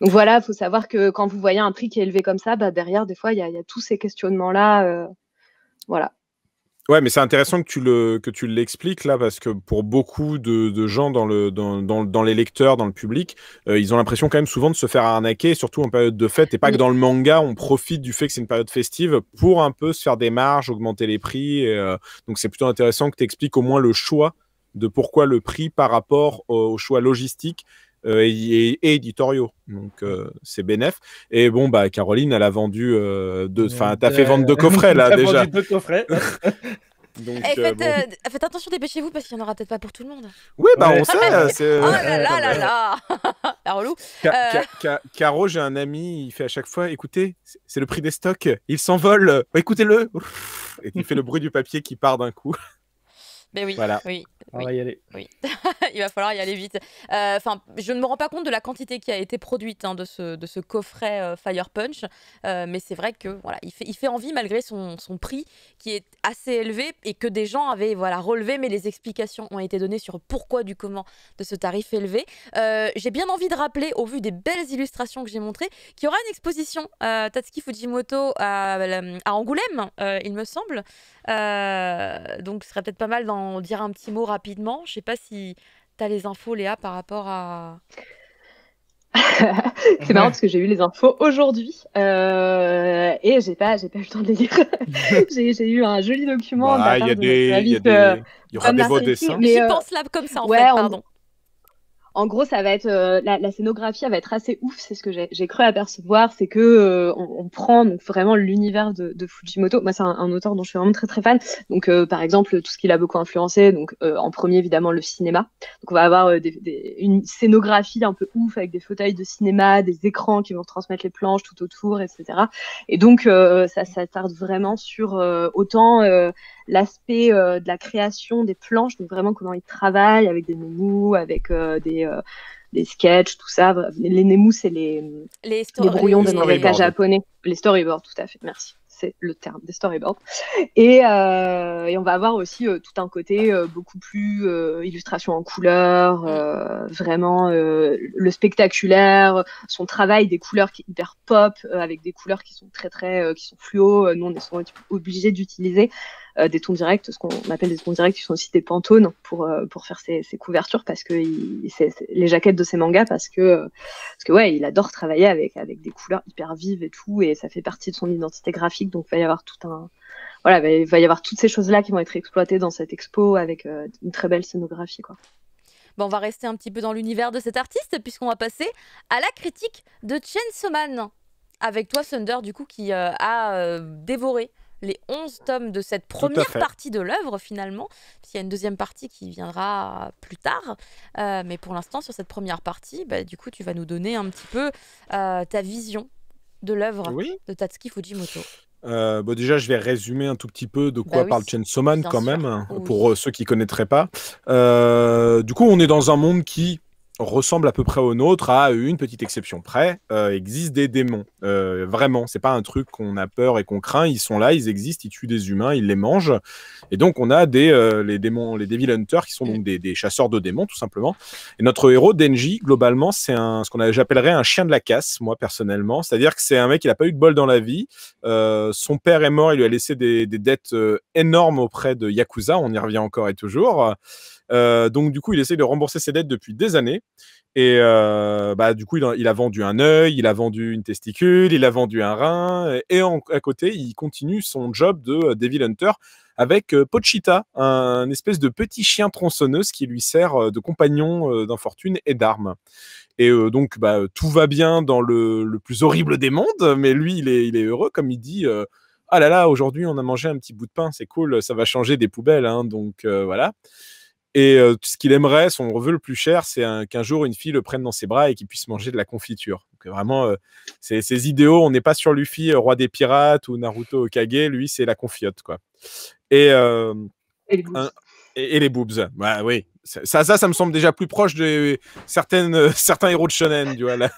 Donc voilà, il faut savoir que quand vous voyez un prix qui est élevé comme ça, derrière, des fois, il y a tous ces questionnements-là, voilà. Ouais, mais c'est intéressant que tu l'expliques là, parce que pour beaucoup de gens dans les lecteurs, dans le public, ils ont l'impression quand même souvent de se faire arnaquer, surtout en période de fête, et pas que dans le manga, on profite du fait que c'est une période festive pour un peu se faire des marges, augmenter les prix. Donc c'est plutôt intéressant que tu expliques au moins le choix de pourquoi le prix par rapport au choix logistique et éditoriaux. Donc c'est bénef. Et bon, Caroline, elle a vendu t'as fait vendre 2 coffrets là T'as déjà. vendu 2 coffrets. Donc, faites attention, dépêchez-vous parce qu'il n'y en aura peut-être pas pour tout le monde. Oui, on sait. Oh là là là là. La relou. Caro, j'ai un ami, il fait à chaque fois, écoutez, c'est le prix des stocks, il s'envole, écoutez-le. Et il fait le bruit du papier qui part d'un coup. Mais oui, voilà. oui. On va y aller. Oui. Il va falloir y aller vite. Je ne me rends pas compte de la quantité qui a été produite de ce coffret Fire Punch, mais c'est vrai que voilà, il fait envie malgré son prix qui est assez élevé et que des gens avaient relevé, mais les explications ont été données sur pourquoi du comment de ce tarif élevé. J'ai bien envie de rappeler, au vu des belles illustrations que j'ai montrées, qu'il y aura une exposition Tatsuki Fujimoto à Angoulême, il me semble. Donc ce serait peut-être pas mal d'en dire un petit mot rapidement. Je sais pas si tu as les infos, Léa, par rapport à... C'est marrant parce que j'ai eu les infos aujourd'hui et j'ai pas eu le temps de les lire. J'ai eu un joli document. Il y aura des beaux dessins. J'y pense là comme ça, en fait, pardon. En gros, ça va être la scénographie, elle va être assez ouf. C'est ce que j'ai cru apercevoir, c'est que on prend donc vraiment l'univers de Fujimoto. Moi, c'est un auteur dont je suis vraiment très très fan. Donc, par exemple, tout ce qu'il a beaucoup influencé. Donc, en premier, évidemment, le cinéma. Donc, on va avoir une scénographie un peu ouf avec des fauteuils de cinéma, des écrans qui vont transmettre les planches tout autour, etc. Et donc, ça tarde vraiment sur autant l'aspect de la création des planches, donc vraiment comment ils travaillent avec des menus, avec des sketchs, tout ça. Les nemu, c'est les brouillons de mangaka japonais. Les storyboards, tout à fait, merci. C'est le terme, des storyboards. Et on va avoir aussi tout un côté beaucoup plus illustration en couleur, vraiment le spectaculaire, son travail des couleurs qui est hyper pop, avec des couleurs qui sont qui sont fluo. Nous, on est souvent obligés d'utiliser des tons directs, ce qu'on appelle des tons directs, qui sont aussi des pantones pour faire ces couvertures, parce que c'est les jaquettes de ces mangas, parce que ouais, il adore travailler avec des couleurs hyper vives et tout, et ça fait partie de son identité graphique. Donc il va y avoir il va y avoir toutes ces choses-là qui vont être exploitées dans cette expo avec une très belle scénographie, quoi. On va rester un petit peu dans l'univers de cet artiste, puisqu'on va passer à la critique de Chainsaw Man. Avec toi, Thunder, du coup, qui a dévoré les 11 tomes de cette première partie de l'œuvre, finalement. Parce qu'il y a une deuxième partie qui viendra plus tard. Mais pour l'instant, sur cette première partie, du coup, tu vas nous donner un petit peu ta vision de l'œuvre de Tatsuki Fujimoto. Déjà, je vais résumer un tout petit peu de quoi parle Chainsaw Man quand même, pour ceux qui ne connaîtraient pas. Du coup, on est dans un monde qui ressemble à peu près au nôtre, à une petite exception près. Existe des démons. Vraiment, c'est pas un truc qu'on a peur et qu'on craint. Ils sont là, ils existent, ils tuent des humains, ils les mangent. Et donc, on a les démons, les Devil Hunters, qui sont donc des chasseurs de démons, tout simplement. Et notre héros, Denji, globalement, c'est ce qu'on j'appellerais un chien de la casse, moi, personnellement. C'est-à-dire que c'est un mec qui n'a pas eu de bol dans la vie. Son père est mort, il lui a laissé des dettes énormes auprès de Yakuza. On y revient encore et toujours. Donc du coup il essaie de rembourser ses dettes depuis des années et du coup il a vendu un œil, il a vendu une testicule, il a vendu un rein et à côté il continue son job de Devil Hunter avec Pochita, un espèce de petit chien tronçonneuse qui lui sert de compagnon d'infortune et d'arme. Et donc, tout va bien dans le plus horrible des mondes, mais lui, il est heureux, comme il dit. Ah là là, aujourd'hui, on a mangé un petit bout de pain, c'est cool, ça va changer des poubelles, hein, donc voilà. Et ce qu'il aimerait, son vœu le plus cher, c'est qu'un jour, une fille le prenne dans ses bras et qu'il puisse manger de la confiture. Donc vraiment, ces idéaux, on n'est pas sur Luffy, roi des pirates, ou Naruto Okage, lui, c'est la confiote, quoi. Et Et les boobs. Et les boobs. Bah, oui. Ça me semble déjà plus proche de certains héros de shonen, tu vois, là.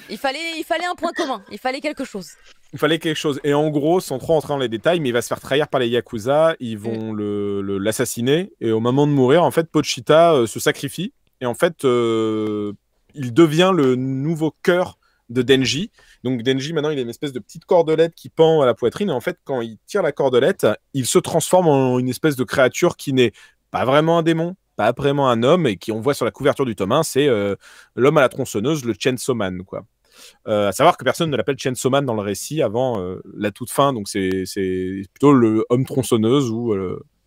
Il fallait un point commun, il fallait quelque chose. Il fallait quelque chose. Et en gros, sans trop entrer dans les détails, mais il va se faire trahir par les Yakuza. Ils vont l'assassiner. Et au moment de mourir, en fait, Pochita se sacrifie. Et en fait, il devient le nouveau cœur de Denji. Donc Denji, maintenant, il a une espèce de petite cordelette qui pend à la poitrine. Et en fait, quand il tire la cordelette, il se transforme en une espèce de créature qui n'est pas vraiment un démon, pas vraiment un homme, et qui, on voit sur la couverture du tome 1, c'est l'homme à la tronçonneuse, le Chainsaw Man, quoi. À savoir que personne ne l'appelle Chainsaw Man dans le récit avant la toute fin, donc c'est plutôt le homme tronçonneuse ou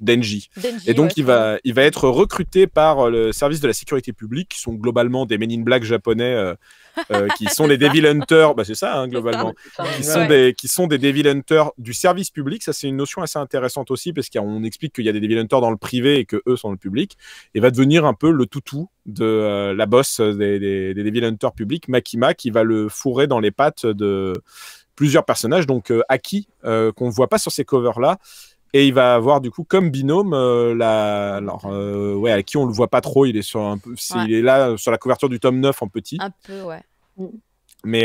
Denji. Et donc il va être recruté par le service de la sécurité publique, qui sont globalement des Men in Black japonais, qui sont les Devil Hunters, c'est ça, hein, globalement, qui sont des Devil Hunters du service public. Ça, c'est une notion assez intéressante aussi, parce qu'on explique qu'il y a des Devil Hunters dans le privé et que eux sont dans le public, et va devenir un peu le toutou de la boss des Devil Hunters publics, Makima, qui va le fourrer dans les pattes de plusieurs personnages, donc Aki, qu'on ne voit pas sur ces covers-là. Et il va avoir du coup comme binôme à qui on le voit pas trop, il est il est là sur la couverture du tome 9 en petit. Un peu, ouais. Mais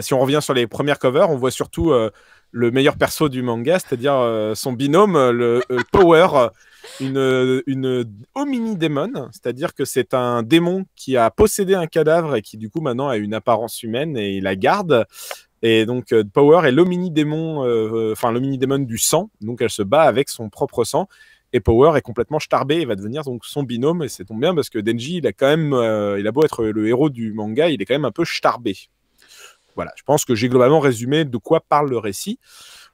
si on revient sur les premières covers, on voit surtout le meilleur perso du manga, c'est-à-dire son binôme, le Power, une homini démon, c'est-à-dire que c'est un démon qui a possédé un cadavre et qui du coup maintenant a une apparence humaine et il la garde. Et donc Power est l'omini-démon, l'omini-démon du sang, donc elle se bat avec son propre sang. Et Power est complètement starbé et va devenir donc son binôme. Et c'est tombe bien parce que Denji, il a beau être le héros du manga, il est quand même un peu starbé. Voilà, je pense que j'ai globalement résumé de quoi parle le récit.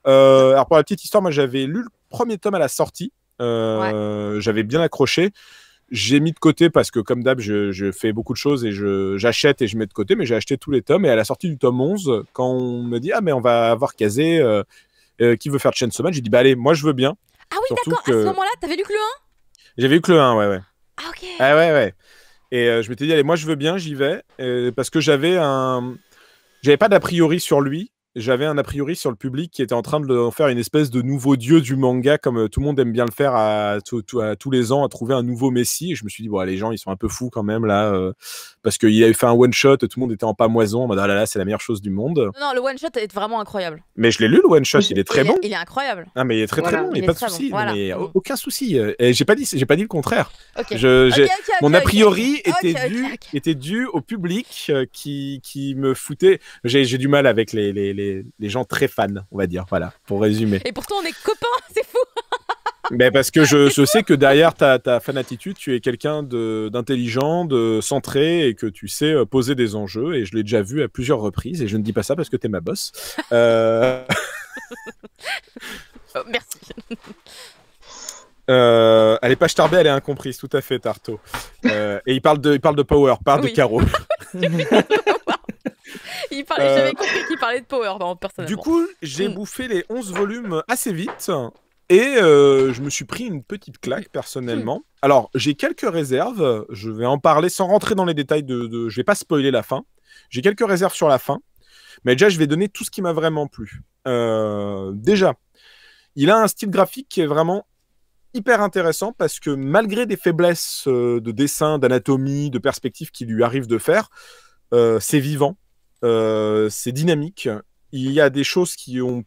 Alors pour la petite histoire, moi j'avais lu le premier tome à la sortie. J'avais bien accroché. J'ai mis de côté parce que, comme d'hab, je fais beaucoup de choses et j'achète et je mets de côté, mais j'ai acheté tous les tomes. Et à la sortie du tome 11, quand on me dit « Ah, mais on va avoir Kazé, qui veut faire Chainsaw Man ?» J'ai dit « Bah allez, moi je veux bien. » Ah oui, d'accord, à ce moment-là, t'avais lu que le 1 ? J'avais lu que le 1, ouais. Ah ok. Ah ouais. Et je m'étais dit « Allez, moi je veux bien, j'y vais. » Parce que j'avais pas d'a priori sur lui. J'avais un a priori sur le public qui était en train de faire une espèce de nouveau dieu du manga, comme tout le monde aime bien le faire à tous les ans, à trouver un nouveau messie. Et je me suis dit, bon, les gens, ils sont un peu fous quand même, là, parce qu'il avait fait un one-shot, tout le monde était en pamoison, en mode, ah là là, c'est la meilleure chose du monde. Non, le one-shot est vraiment incroyable. Mais je l'ai lu, le one-shot, il est très bon. Il est incroyable. Ah, mais il est très très bon, il n'y a pas de souci. Voilà. Mais aucun souci. Et j'ai pas dit le contraire. Okay. Mon a priori était dû au public qui me foutait. J'ai du mal avec les gens très fans, on va dire, voilà, pour résumer. Et pourtant on est copains, c'est fou. Mais parce que je sais que derrière ta fanatitude, tu es quelqu'un d'intelligent, de centré, et que tu sais poser des enjeux, et je l'ai déjà vu à plusieurs reprises, et je ne dis pas ça parce que t'es ma boss. Merci. Elle est pas starbée, elle est incomprise, tout à fait, Tarto. Et il parle de Power, de Caro. J'avais compris qu'il parlait de Power, personnellement. Du coup, j'ai bouffé les 11 volumes assez vite. Et je me suis pris une petite claque, personnellement. Alors, j'ai quelques réserves. Je vais en parler sans rentrer dans les détails je vais pas spoiler la fin. J'ai quelques réserves sur la fin. Mais déjà, je vais donner tout ce qui m'a vraiment plu. Déjà, il a un style graphique qui est vraiment hyper intéressant parce que malgré des faiblesses de dessin, d'anatomie, de perspective qu'il lui arrive de faire, c'est vivant. C'est dynamique. Il y a des choses qu'on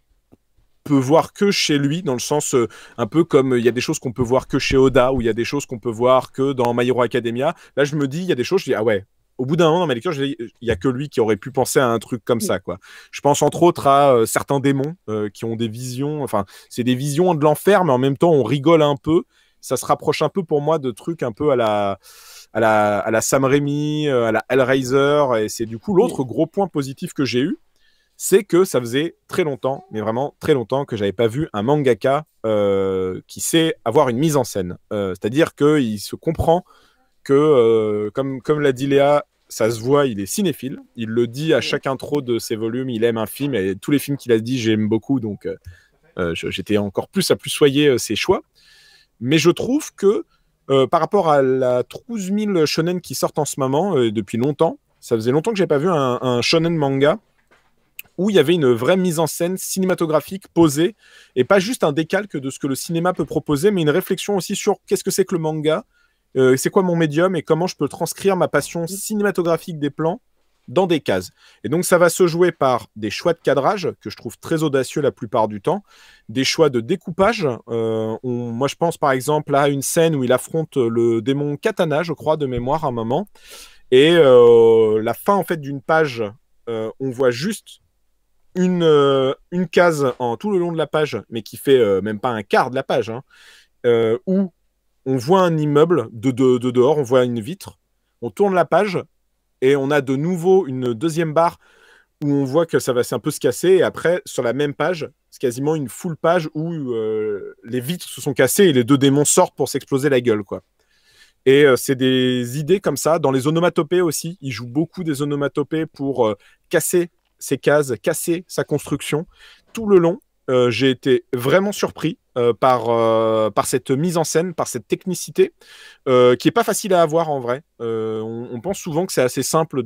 peut voir que chez lui, dans le sens un peu comme il y a des choses qu'on peut voir que chez Oda, ou il y a des choses qu'on peut voir que dans My Hero Academia. Là, je me dis, il y a des choses, je dis, ah ouais. Au bout d'un moment, dans ma lecture, il n'y a que lui qui aurait pu penser à un truc comme ça, quoi. Je pense entre autres à certains démons qui ont des visions. Enfin, c'est des visions de l'enfer, mais en même temps, on rigole un peu. Ça se rapproche un peu pour moi de trucs un peu à la Sam Raimi, à la Hellraiser. Et c'est du coup l'autre gros point positif que j'ai eu. c'est que ça faisait très longtemps, mais vraiment très longtemps, que j'avais pas vu un mangaka qui sait avoir une mise en scène. C'est-à-dire qu'il se comprend que, comme l'a dit Léa, ça se voit, il est cinéphile. Il le dit à chaque intro de ses volumes, il aime un film, et tous les films qu'il a dit, j'aime beaucoup, donc j'étais encore plus appuyer ses choix. Mais je trouve que par rapport à la 12 000 shonen qui sortent en ce moment, depuis longtemps, ça faisait longtemps que j'ai pas vu un shonen manga où il y avait une vraie mise en scène cinématographique posée, et pas juste un décalque de ce que le cinéma peut proposer, mais une réflexion aussi sur qu'est-ce que c'est que le manga, c'est quoi mon médium, et comment je peux transcrire ma passion cinématographique des plans dans des cases. Et donc ça va se jouer par des choix de cadrage, que je trouve très audacieux la plupart du temps, des choix de découpage. Moi je pense par exemple à une scène où il affronte le démon Katana, je crois, de mémoire à un moment, et la fin en fait d'une page, on voit juste une case en tout le long de la page, mais qui fait même pas un quart de la page, hein, où on voit un immeuble de dehors, on voit une vitre, on tourne la page et on a de nouveau une deuxième barre où on voit que ça va un peu se casser, et après sur la même page, c'est quasiment une full page où les vitres se sont cassées et les deux démons sortent pour s'exploser la gueule, quoi. Et c'est des idées comme ça. Dans les onomatopées aussi, il joue beaucoup des onomatopées pour casser ses cases, casser sa construction. Tout le long, j'ai été vraiment surpris par cette mise en scène, par cette technicité, qui est pas facile à avoir en vrai. On pense souvent que c'est assez simple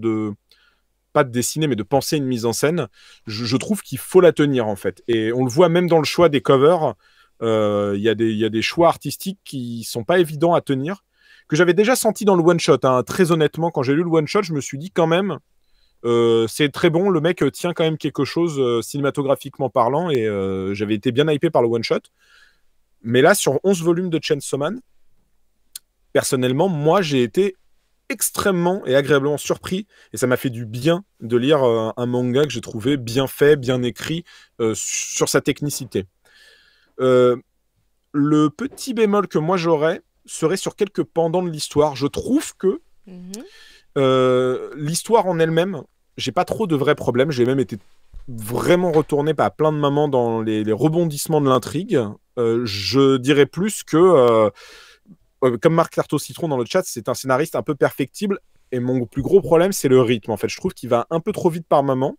pas de dessiner, mais de penser une mise en scène. Je trouve qu'il faut la tenir en fait. Et on le voit même dans le choix des covers. Il y a des choix artistiques qui sont pas évidents à tenir, que j'avais déjà senti dans le one-shot. Hein. Très honnêtement, quand j'ai lu le one-shot, je me suis dit quand même, c'est très bon, le mec tient quand même quelque chose cinématographiquement parlant, et j'avais été bien hypé par le one-shot. Mais là, sur 11 volumes de Chainsaw Man, personnellement, moi, j'ai été extrêmement et agréablement surpris, et ça m'a fait du bien de lire un manga que j'ai trouvé bien fait, bien écrit, sur sa technicité. Le petit bémol que moi j'aurais serait sur quelques pendants de l'histoire. Je trouve que l'histoire en elle-même, j'ai pas trop de vrais problèmes. J'ai même été vraiment retourné par plein de moments dans les rebondissements de l'intrigue. Je dirais plus que, comme Marc Lartaud-Citron dans le chat, c'est un scénariste un peu perfectible. Et mon plus gros problème, c'est le rythme. En fait, je trouve qu'il va un peu trop vite par moment.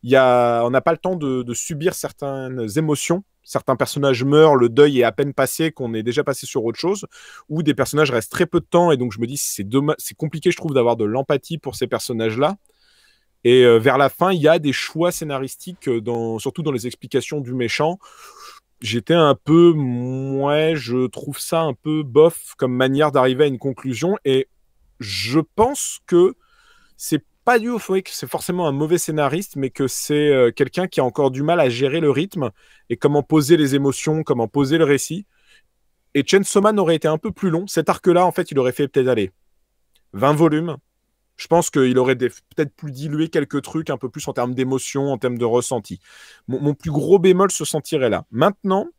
On n'a pas le temps de subir certaines émotions. Certains personnages meurent, le deuil est à peine passé, qu'on est déjà passé sur autre chose, ou des personnages restent très peu de temps, et donc je me dis c'est compliqué, je trouve, d'avoir de l'empathie pour ces personnages-là. Et vers la fin, il y a des choix scénaristiques, surtout dans les explications du méchant. J'étais un peu, je trouve ça un peu bof comme manière d'arriver à une conclusion, et je pense que c'est pas dû au fait que c'est forcément un mauvais scénariste, mais que c'est quelqu'un qui a encore du mal à gérer le rythme et comment poser les émotions, comment poser le récit. Et Chainsaw Man aurait été un peu plus long. Cet arc-là, en fait, il aurait fait peut-être 20 volumes. Je pense qu'il aurait peut-être plus dilué quelques trucs un peu plus en termes d'émotion, en termes de ressenti. Mon plus gros bémol se sentirait là. Maintenant,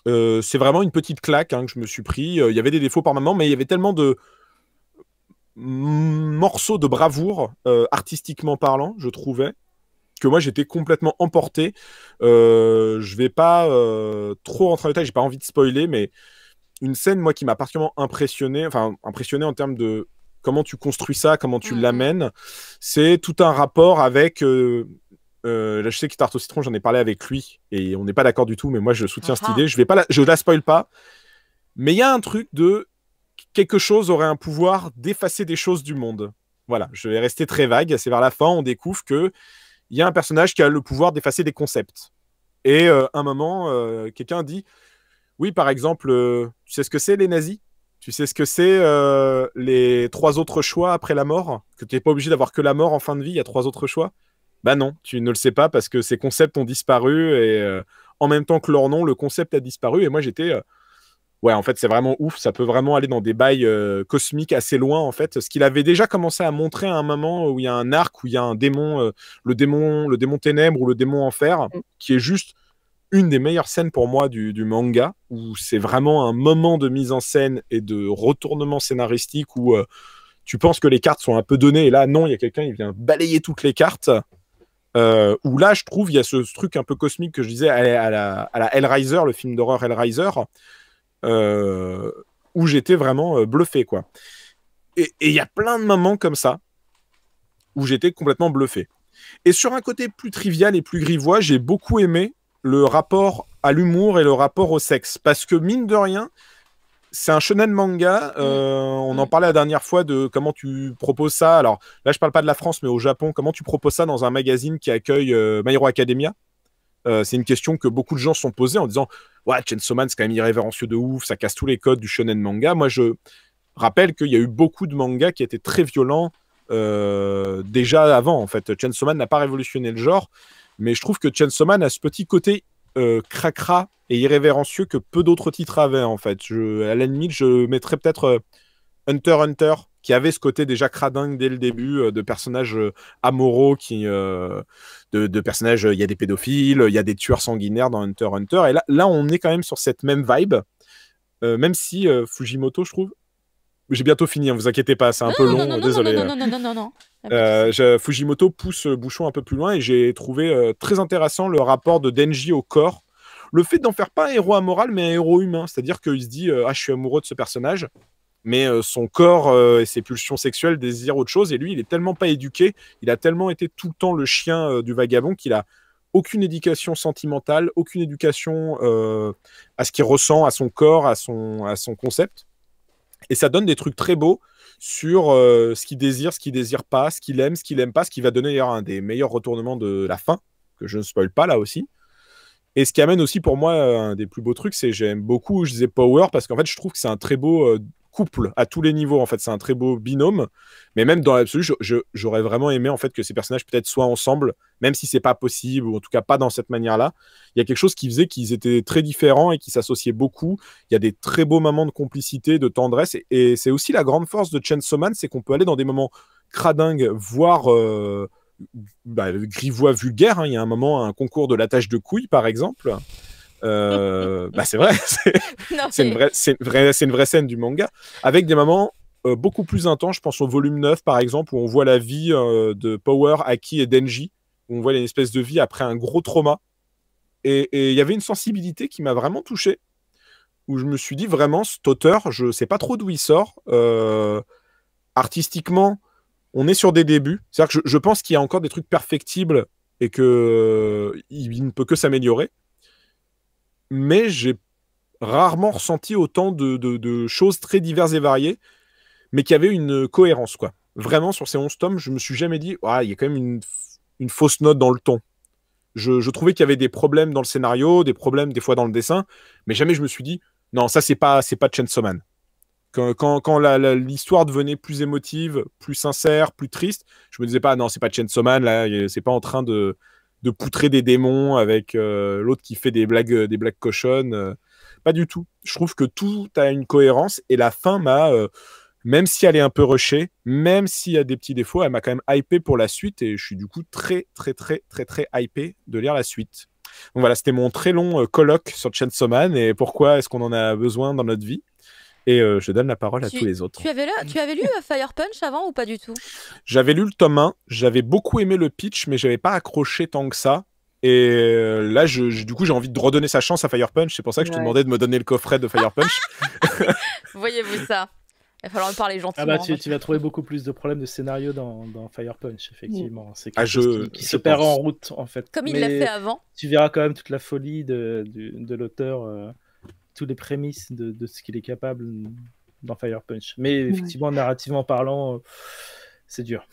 c'est vraiment une petite claque que je me suis pris. Il y avait des défauts par moment, mais il y avait tellement de morceaux de bravoure, artistiquement parlant, je trouvais, que moi j'étais complètement emporté. Je vais pas trop rentrer en détail, j'ai pas envie de spoiler, mais une scène moi qui m'a particulièrement impressionné en termes de comment tu construis ça, comment tu l'amènes, c'est tout un rapport avec là je sais que Tarte au citron, j'en ai parlé avec lui et on n'est pas d'accord du tout, mais moi je soutiens cette idée. Je la spoil pas, mais il y a un truc de quelque chose aurait un pouvoir d'effacer des choses du monde. Voilà, je vais rester très vague. C'est vers la fin, on découvre qu'il y a un personnage qui a le pouvoir d'effacer des concepts. Et à un moment, quelqu'un dit oui, par exemple, tu sais ce que c'est les nazis? Tu sais ce que c'est les 3 autres choix après la mort? Que tu n'es pas obligé d'avoir que la mort en fin de vie, il y a 3 autres choix? Bah non, tu ne le sais pas parce que ces concepts ont disparu et en même temps que leur nom, le concept a disparu. Et moi, j'étais... ouais, en fait, c'est vraiment ouf. Ça peut vraiment aller dans des bails cosmiques assez loin, en fait. Ce qu'il avait déjà commencé à montrer à un moment où il y a un arc, où il y a un démon, le démon ténèbres ou le démon enfer, qui est juste une des meilleures scènes pour moi du manga, où c'est vraiment un moment de mise en scène et de retournement scénaristique où tu penses que les cartes sont un peu données, et là, non, il y a quelqu'un qui vient balayer toutes les cartes. Où là, je trouve, il y a ce truc un peu cosmique que je disais à la Hellraiser, le film d'horreur Hellraiser, où j'étais vraiment bluffé, quoi. Et il y a plein de moments comme ça, où j'étais complètement bluffé. Et sur un côté plus trivial et plus grivois, j'ai beaucoup aimé le rapport à l'humour et le rapport au sexe. Parce que, mine de rien, c'est un shonen manga. On en parlait la dernière fois de comment tu proposes ça. Alors là, je parle pas de la France, mais au Japon, comment tu proposes ça dans un magazine qui accueille My Hero Academia. C'est une question que beaucoup de gens se sont posées en disant ouais, Chainsaw Man, c'est quand même irrévérencieux de ouf, ça casse tous les codes du shonen manga. Moi, je rappelle qu'il y a eu beaucoup de mangas qui étaient très violents déjà avant. En fait, Chainsaw Man n'a pas révolutionné le genre, mais je trouve que Chainsaw Man a ce petit côté cracra et irrévérencieux que peu d'autres titres avaient, en fait. À la limite, je mettrais peut-être Hunter x Hunter, qui avait ce côté déjà cradingue dès le début, de personnages amoraux, de personnages, il y a des pédophiles, il y a des tueurs sanguinaires dans Hunter x Hunter, et là, on est quand même sur cette même vibe, même si Fujimoto, je trouve... J'ai bientôt fini, hein, vous inquiétez pas, c'est un peu long, désolé. Non. Fujimoto pousse Bouchon un peu plus loin, et j'ai trouvé très intéressant le rapport de Denji au corps. Le fait d'en faire pas un héros amoral, mais un héros humain. C'est-à-dire qu'il se dit je suis amoureux de ce personnage, mais son corps et ses pulsions sexuelles désirent autre chose. Et lui, il est tellement pas éduqué, il a tellement été tout le temps le chien du vagabond qu'il a aucune éducation sentimentale, aucune éducation à ce qu'il ressent, à son corps, à son concept. Et ça donne des trucs très beaux sur ce qu'il désire pas, ce qu'il aime pas, ce qui va donner d'ailleurs un des meilleurs retournements de la fin, que je ne spoil pas là aussi. Et ce qui amène aussi pour moi un des plus beaux trucs, c'est j'aime beaucoup, je disais Power, parce qu'en fait je trouve que c'est un très beau couple à tous les niveaux, en fait c'est un très beau binôme, mais même dans l'absolu, j'aurais vraiment aimé en fait que ces personnages peut-être soient ensemble, même si c'est pas possible, ou en tout cas pas dans cette manière-là. Il y a quelque chose qui faisait qu'ils étaient très différents et qui s'associaient beaucoup. Il y a des très beaux moments de complicité, de tendresse, et c'est aussi la grande force de Chainsaw Man, c'est qu'on peut aller dans des moments cradingues, voire grivois vulgaire, hein. Il y a un moment, un concours de l'attache de couilles, par exemple. C'est vrai, c'est une vraie scène du manga, avec des moments beaucoup plus intenses. Je pense au volume 9, par exemple, où on voit la vie de Power, Aki et Denji, où on voit une espèce de vie après un gros trauma. Et il y avait une sensibilité qui m'a vraiment touché, où je me suis dit, vraiment, cet auteur, je sais pas trop d'où il sort. Artistiquement, on est sur des débuts. C'est-à-dire que je pense qu'il y a encore des trucs perfectibles et qu'il ne peut que s'améliorer. Mais j'ai rarement ressenti autant de choses très diverses et variées, mais qui avaient une cohérence, quoi. Vraiment, sur ces 11 tomes, je me suis jamais dit il y a quand même une fausse note dans le ton. Je trouvais qu'il y avait des problèmes dans le scénario, des problèmes des fois dans le dessin, mais jamais je me suis dit non, ça c'est pas Chainsaw Man. Quand l'histoire devenait plus émotive, plus sincère, plus triste, je me disais pas non, c'est pas Chainsaw Man, là, c'est pas en train de poutrer des démons avec l'autre qui fait des blagues cochonnes. Pas du tout. Je trouve que tout a une cohérence, et la fin m'a, même si elle est un peu rushée, même s'il y a des petits défauts, elle m'a quand même hypé pour la suite, et je suis du coup très hypé de lire la suite. Donc voilà, c'était mon très long colloque sur Chainsaw Man et pourquoi est-ce qu'on en a besoin dans notre vie. Et je donne la parole à tous les autres. Tu avais lu Fire Punch avant ou pas du tout? J'avais lu le tome 1, j'avais beaucoup aimé le pitch, mais j'avais pas accroché tant que ça. Et là, du coup, j'ai envie de redonner sa chance à Fire Punch. C'est pour ça que je te demandais de me donner le coffret de Fire Punch. Voyez-vous ça? Il va falloir me parler gentiment. Ah bah tu vas trouver beaucoup plus de problèmes de scénario dans Fire Punch, effectivement. C'est quelque chose qui se perd en route, en fait. Comme il l'a fait avant. Tu verras quand même toute la folie de l'auteur, tous les prémices de ce qu'il est capable dans Fire Punch. Mais effectivement, narrativement parlant, c'est dur.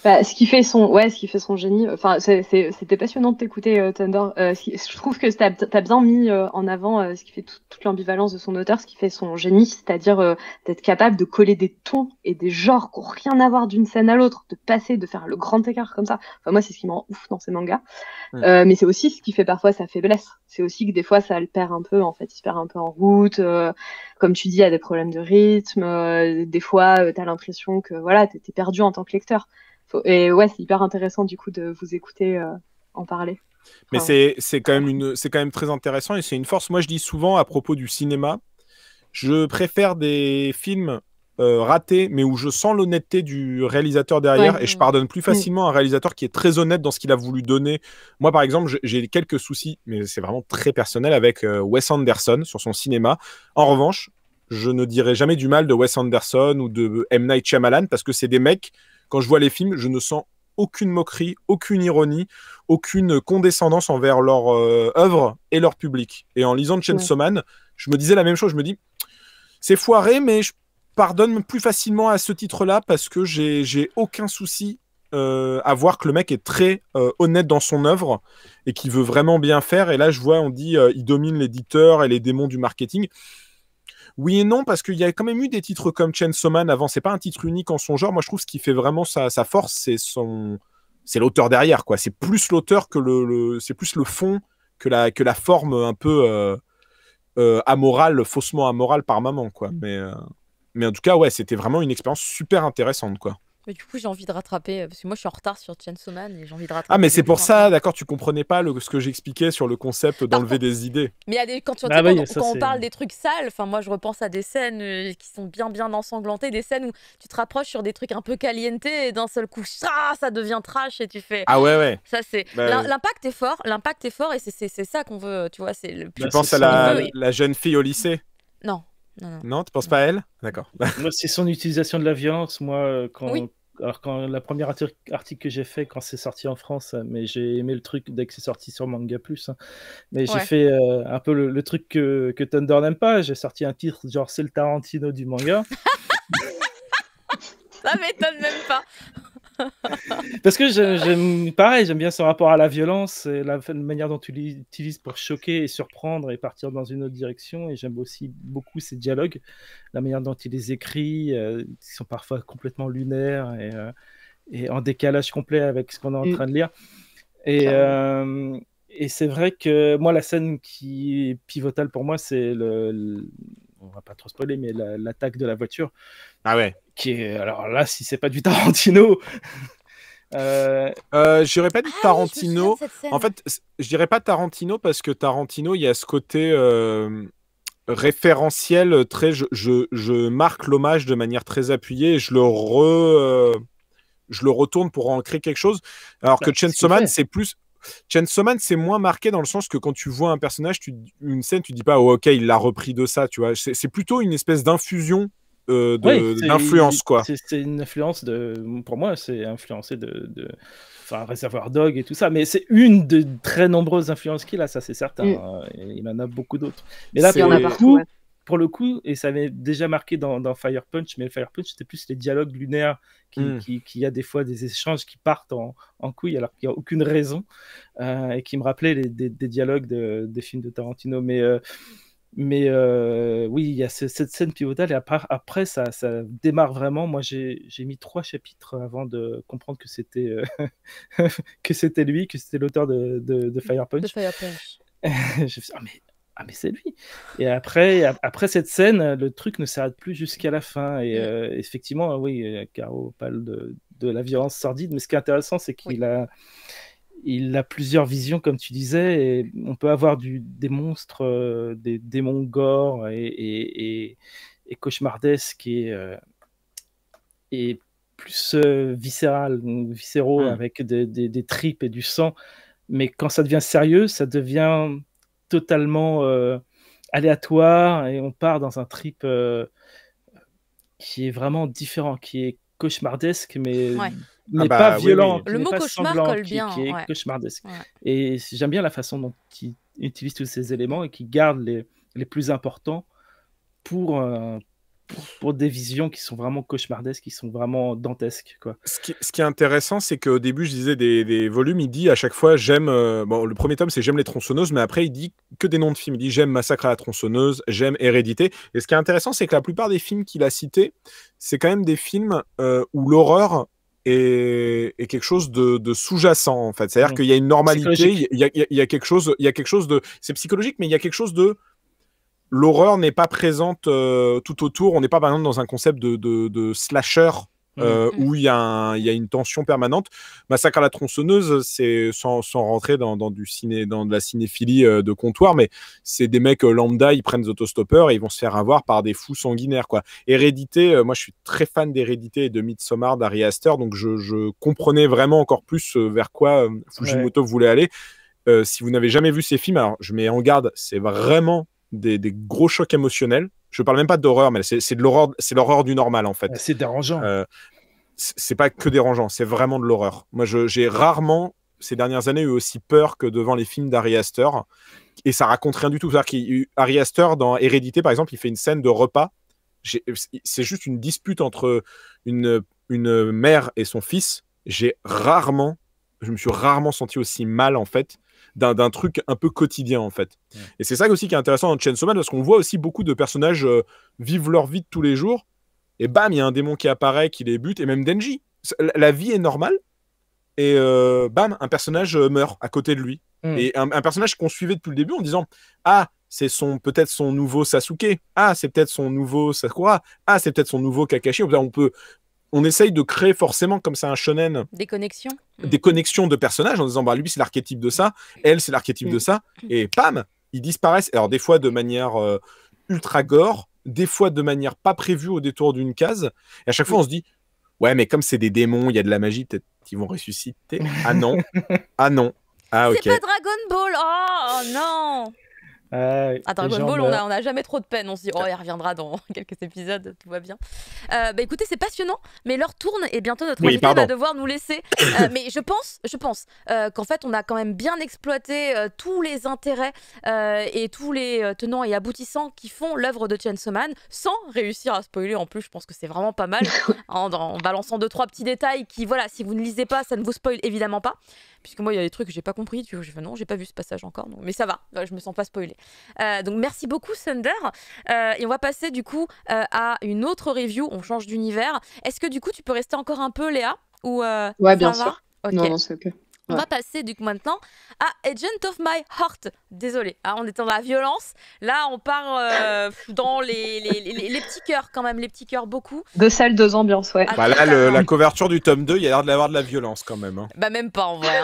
Bah, ce qui fait son génie, enfin, c'était passionnant de t'écouter, Thunder. Je trouve que t'as bien mis en avant ce qui fait toute l'ambivalence de son auteur, ce qui fait son génie, c'est-à-dire d'être capable de coller des tons et des genres qui n'ont rien à voir d'une scène à l'autre, de faire le grand écart comme ça. Enfin, moi, c'est ce qui me rend ouf dans ces mangas. Mais c'est aussi ce qui fait parfois sa faiblesse. C'est aussi que des fois, ça le perd un peu, en fait. Il se perd un peu en route. Comme tu dis, il y a des problèmes de rythme. Des fois, t'as l'impression que voilà, t'es perdu en tant que lecteur. Et ouais, c'est hyper intéressant du coup de vous écouter en parler. Mais c'est quand même très intéressant, et c'est une force. Moi, je dis souvent à propos du cinéma, je préfère des films raté, mais où je sens l'honnêteté du réalisateur derrière, et je pardonne plus facilement un réalisateur qui est très honnête dans ce qu'il a voulu donner. Moi, par exemple, j'ai quelques soucis, mais c'est vraiment très personnel, avec Wes Anderson sur son cinéma. En revanche, je ne dirai jamais du mal de Wes Anderson ou de M. Night Shyamalan, parce que c'est des mecs, quand je vois les films, je ne sens aucune moquerie, aucune ironie, aucune condescendance envers leur œuvre et leur public. Et en lisant Chainsaw Man, je me disais la même chose, je me dis, c'est foiré, mais je pardonne plus facilement à ce titre-là parce que j'ai aucun souci à voir que le mec est très honnête dans son œuvre et qu'il veut vraiment bien faire. Et là, je vois, on dit, il domine l'éditeur et les démons du marketing. Oui et non, parce qu'il y a quand même eu des titres comme Chainsaw Man avant. C'est pas un titre unique en son genre. Moi, je trouve ce qui fait vraiment sa force, c'est l'auteur derrière, quoi. C'est plus l'auteur que c'est plus le fond que la forme un peu amorale, faussement amorale par moment, quoi. Mais en tout cas, ouais, c'était vraiment une expérience super intéressante, quoi. Mais du coup, j'ai envie de rattraper, parce que moi, je suis en retard sur Chainsaw Man et j'ai envie de rattraper. Ah, mais c'est pour ça, d'accord, tu comprenais pas ce que j'expliquais sur le concept d'enlever des idées. Mais quand on parle des trucs sales, enfin, moi, je repense à des scènes qui sont bien ensanglantées, des scènes où tu te rapproches sur des trucs un peu caliente et d'un seul coup, ça devient trash et tu fais... Ah ouais. Ça, c'est... L'impact est fort et c'est ça qu'on veut, tu vois. Tu penses à la jeune fille au lycée? Non. Non, tu penses pas à elle? D'accord. Moi, c'est son utilisation de la violence. Moi, quand la première article que j'ai fait quand c'est sorti en France, mais j'ai aimé le truc dès que c'est sorti sur Manga Plus. Hein. Mais j'ai fait un peu le truc que Thunder n'aime pas. J'ai sorti un titre genre c'est le Tarantino du manga. Ça m'étonne même pas. Parce que j'aime bien son rapport à la violence et la manière dont tu l'utilises pour choquer et surprendre et partir dans une autre direction. Et j'aime aussi beaucoup ses dialogues, la manière dont il les écrit, qui sont parfois complètement lunaires et en décalage complet avec ce qu'on est en train de lire. Et c'est vrai que moi, la scène qui est pivotale pour moi, c'est on va pas trop spoiler, mais l'attaque de la voiture. Ah ouais. Alors là, si c'est pas du Tarantino. Je dirais pas du Tarantino. En fait, je dirais pas Tarantino parce que Tarantino, il y a ce côté référentiel très. Je marque l'hommage de manière très appuyée et je le retourne pour en créer quelque chose. Alors que Chainsaw Man, c'est plus. Chainsaw Man, c'est moins marqué dans le sens que quand tu vois un personnage, une scène, tu dis pas oh, ok, il l'a repris de ça, tu vois. C'est plutôt une espèce d'infusion d'influence, quoi. C'est une influence pour moi, c'est influencé enfin, Reservoir Dog et tout ça, mais c'est une de très nombreuses influences qu'il a, ça c'est certain. Il en a beaucoup d'autres. Mais là, pour le coup, et ça avait déjà marqué dans Fire Punch, mais Fire Punch, c'était plus les dialogues lunaires qui a des fois des échanges qui partent en couille alors qu'il n'y a aucune raison et qui me rappelaient des dialogues des films de Tarantino. Mais oui, il y a cette scène pivotale et après ça démarre vraiment. Moi, j'ai mis 3 chapitres avant de comprendre que c'était que c'était lui, que c'était l'auteur de Fire Punch. De Fire Punch. Je me suis dit, mais c'est lui. Et après cette scène, le truc ne s'arrête plus jusqu'à la fin. Et effectivement, oui, Caro parle de la violence sordide, mais ce qui est intéressant, c'est qu'il a plusieurs visions, comme tu disais, et on peut avoir des monstres, des démons gore et cauchemardesques et plus viscéraux avec des tripes et du sang. Mais quand ça devient sérieux, ça devient totalement aléatoire et on part dans un trip qui est vraiment différent, qui est cauchemardesque, mais pas violent. Le mot cauchemar colle bien. Qui est cauchemardesque. Et j'aime bien la façon dont il utilise tous ces éléments et qui garde les plus importants pour des visions qui sont vraiment cauchemardesques, qui sont vraiment dantesques, quoi. Ce qui est intéressant, c'est qu'au début, je disais des volumes, il dit à chaque fois j'aime. Le premier tome, c'est j'aime les tronçonneuses, mais après, il dit que des noms de films. Il dit j'aime Massacre à la tronçonneuse, j'aime Hérédité. Et ce qui est intéressant, c'est que la plupart des films qu'il a cités, c'est quand même des films où l'horreur est quelque chose de sous-jacent, en fait. C'est-à-dire qu'il y a une normalité, il y a quelque chose de. C'est psychologique, mais il y a quelque chose de. L'horreur n'est pas présente tout autour. On n'est pas, par exemple, dans un concept de slasher où il y a une tension permanente. Massacre à la tronçonneuse, c'est sans rentrer dans de la cinéphilie de comptoir, mais c'est des mecs lambda, ils prennent des autostoppeurs et ils vont se faire avoir par des fous sanguinaires, quoi. Hérédité, moi je suis très fan d'Hérédité et de Midsommar d'Ari Aster, donc je comprenais vraiment encore plus vers quoi Fujimoto voulait aller. Si vous n'avez jamais vu ces films, alors je mets en garde, c'est vraiment des gros chocs émotionnels. Je parle même pas d'horreur, mais c'est de l'horreur, c'est l'horreur du normal en fait. C'est dérangeant. C'est pas que dérangeant, c'est vraiment de l'horreur. Moi, j'ai rarement ces dernières années eu aussi peur que devant les films d'Ari Aster, et ça raconte rien du tout. C'est-à-dire qu'Ari Aster dans Hérédité, par exemple, il fait une scène de repas. C'est juste une dispute entre une mère et son fils. Je me suis rarement senti aussi mal en fait d'un truc un peu quotidien en fait. Et c'est ça aussi qui est intéressant dans Chainsaw Man, parce qu'on voit aussi beaucoup de personnages vivre leur vie de tous les jours, et bam, il y a un démon qui apparaît, qui les bute, et même Denji. La vie est normale, et bam, un personnage meurt à côté de lui. Et un personnage qu'on suivait depuis le début en disant « Ah, c'est peut-être son nouveau Sasuke. Ah, c'est peut-être son nouveau Sakura. Ah, c'est peut-être son nouveau Kakashi. » On essaye de créer forcément, comme c'est un shonen, des connexions de personnages en disant bah, lui c'est l'archétype de ça, elle c'est l'archétype de ça, et pam, ils disparaissent. Alors des fois de manière ultra gore, des fois de manière pas prévue au détour d'une case, et à chaque fois on se dit ouais mais comme c'est des démons, il y a de la magie, peut-être qu'ils vont ressusciter. Ah non, ah non, ah ok. C'est pas Dragon Ball, oh non. À Dragon Ball, on a jamais trop de peine. On se dit, oh, il reviendra dans quelques épisodes, tout va bien. Écoutez, c'est passionnant, mais l'heure tourne et bientôt notre invité va devoir nous laisser. Mais je pense qu'en fait, on a quand même bien exploité tous les intérêts et tous les tenants et aboutissants qui font l'œuvre de Chainsaw Man, sans réussir à spoiler. En plus, je pense que c'est vraiment pas mal, en balançant 2-3 petits détails qui, voilà, si vous ne lisez pas, ça ne vous spoil évidemment pas. Puisque moi, il y a des trucs que j'ai pas compris. Non, j'ai pas vu ce passage encore. Non. Mais ça va, je me sens pas spoilée. Donc merci beaucoup Thunder. Et on va passer du coup à une autre review. On change d'univers. Est-ce que du coup tu peux rester encore un peu, Léa, ou ouais, bien sûr. Okay. Non, c'est ok. On va passer du coup maintenant à Agent of My Heart. Désolée, on est dans la violence. Là, on part dans les petits cœurs quand même, les petits cœurs beaucoup. 2 salles, 2 ambiances, ouais. Bah là, la couverture du tome 2, il y a l'air d'avoir de la violence quand même. Hein. Bah même pas en vrai.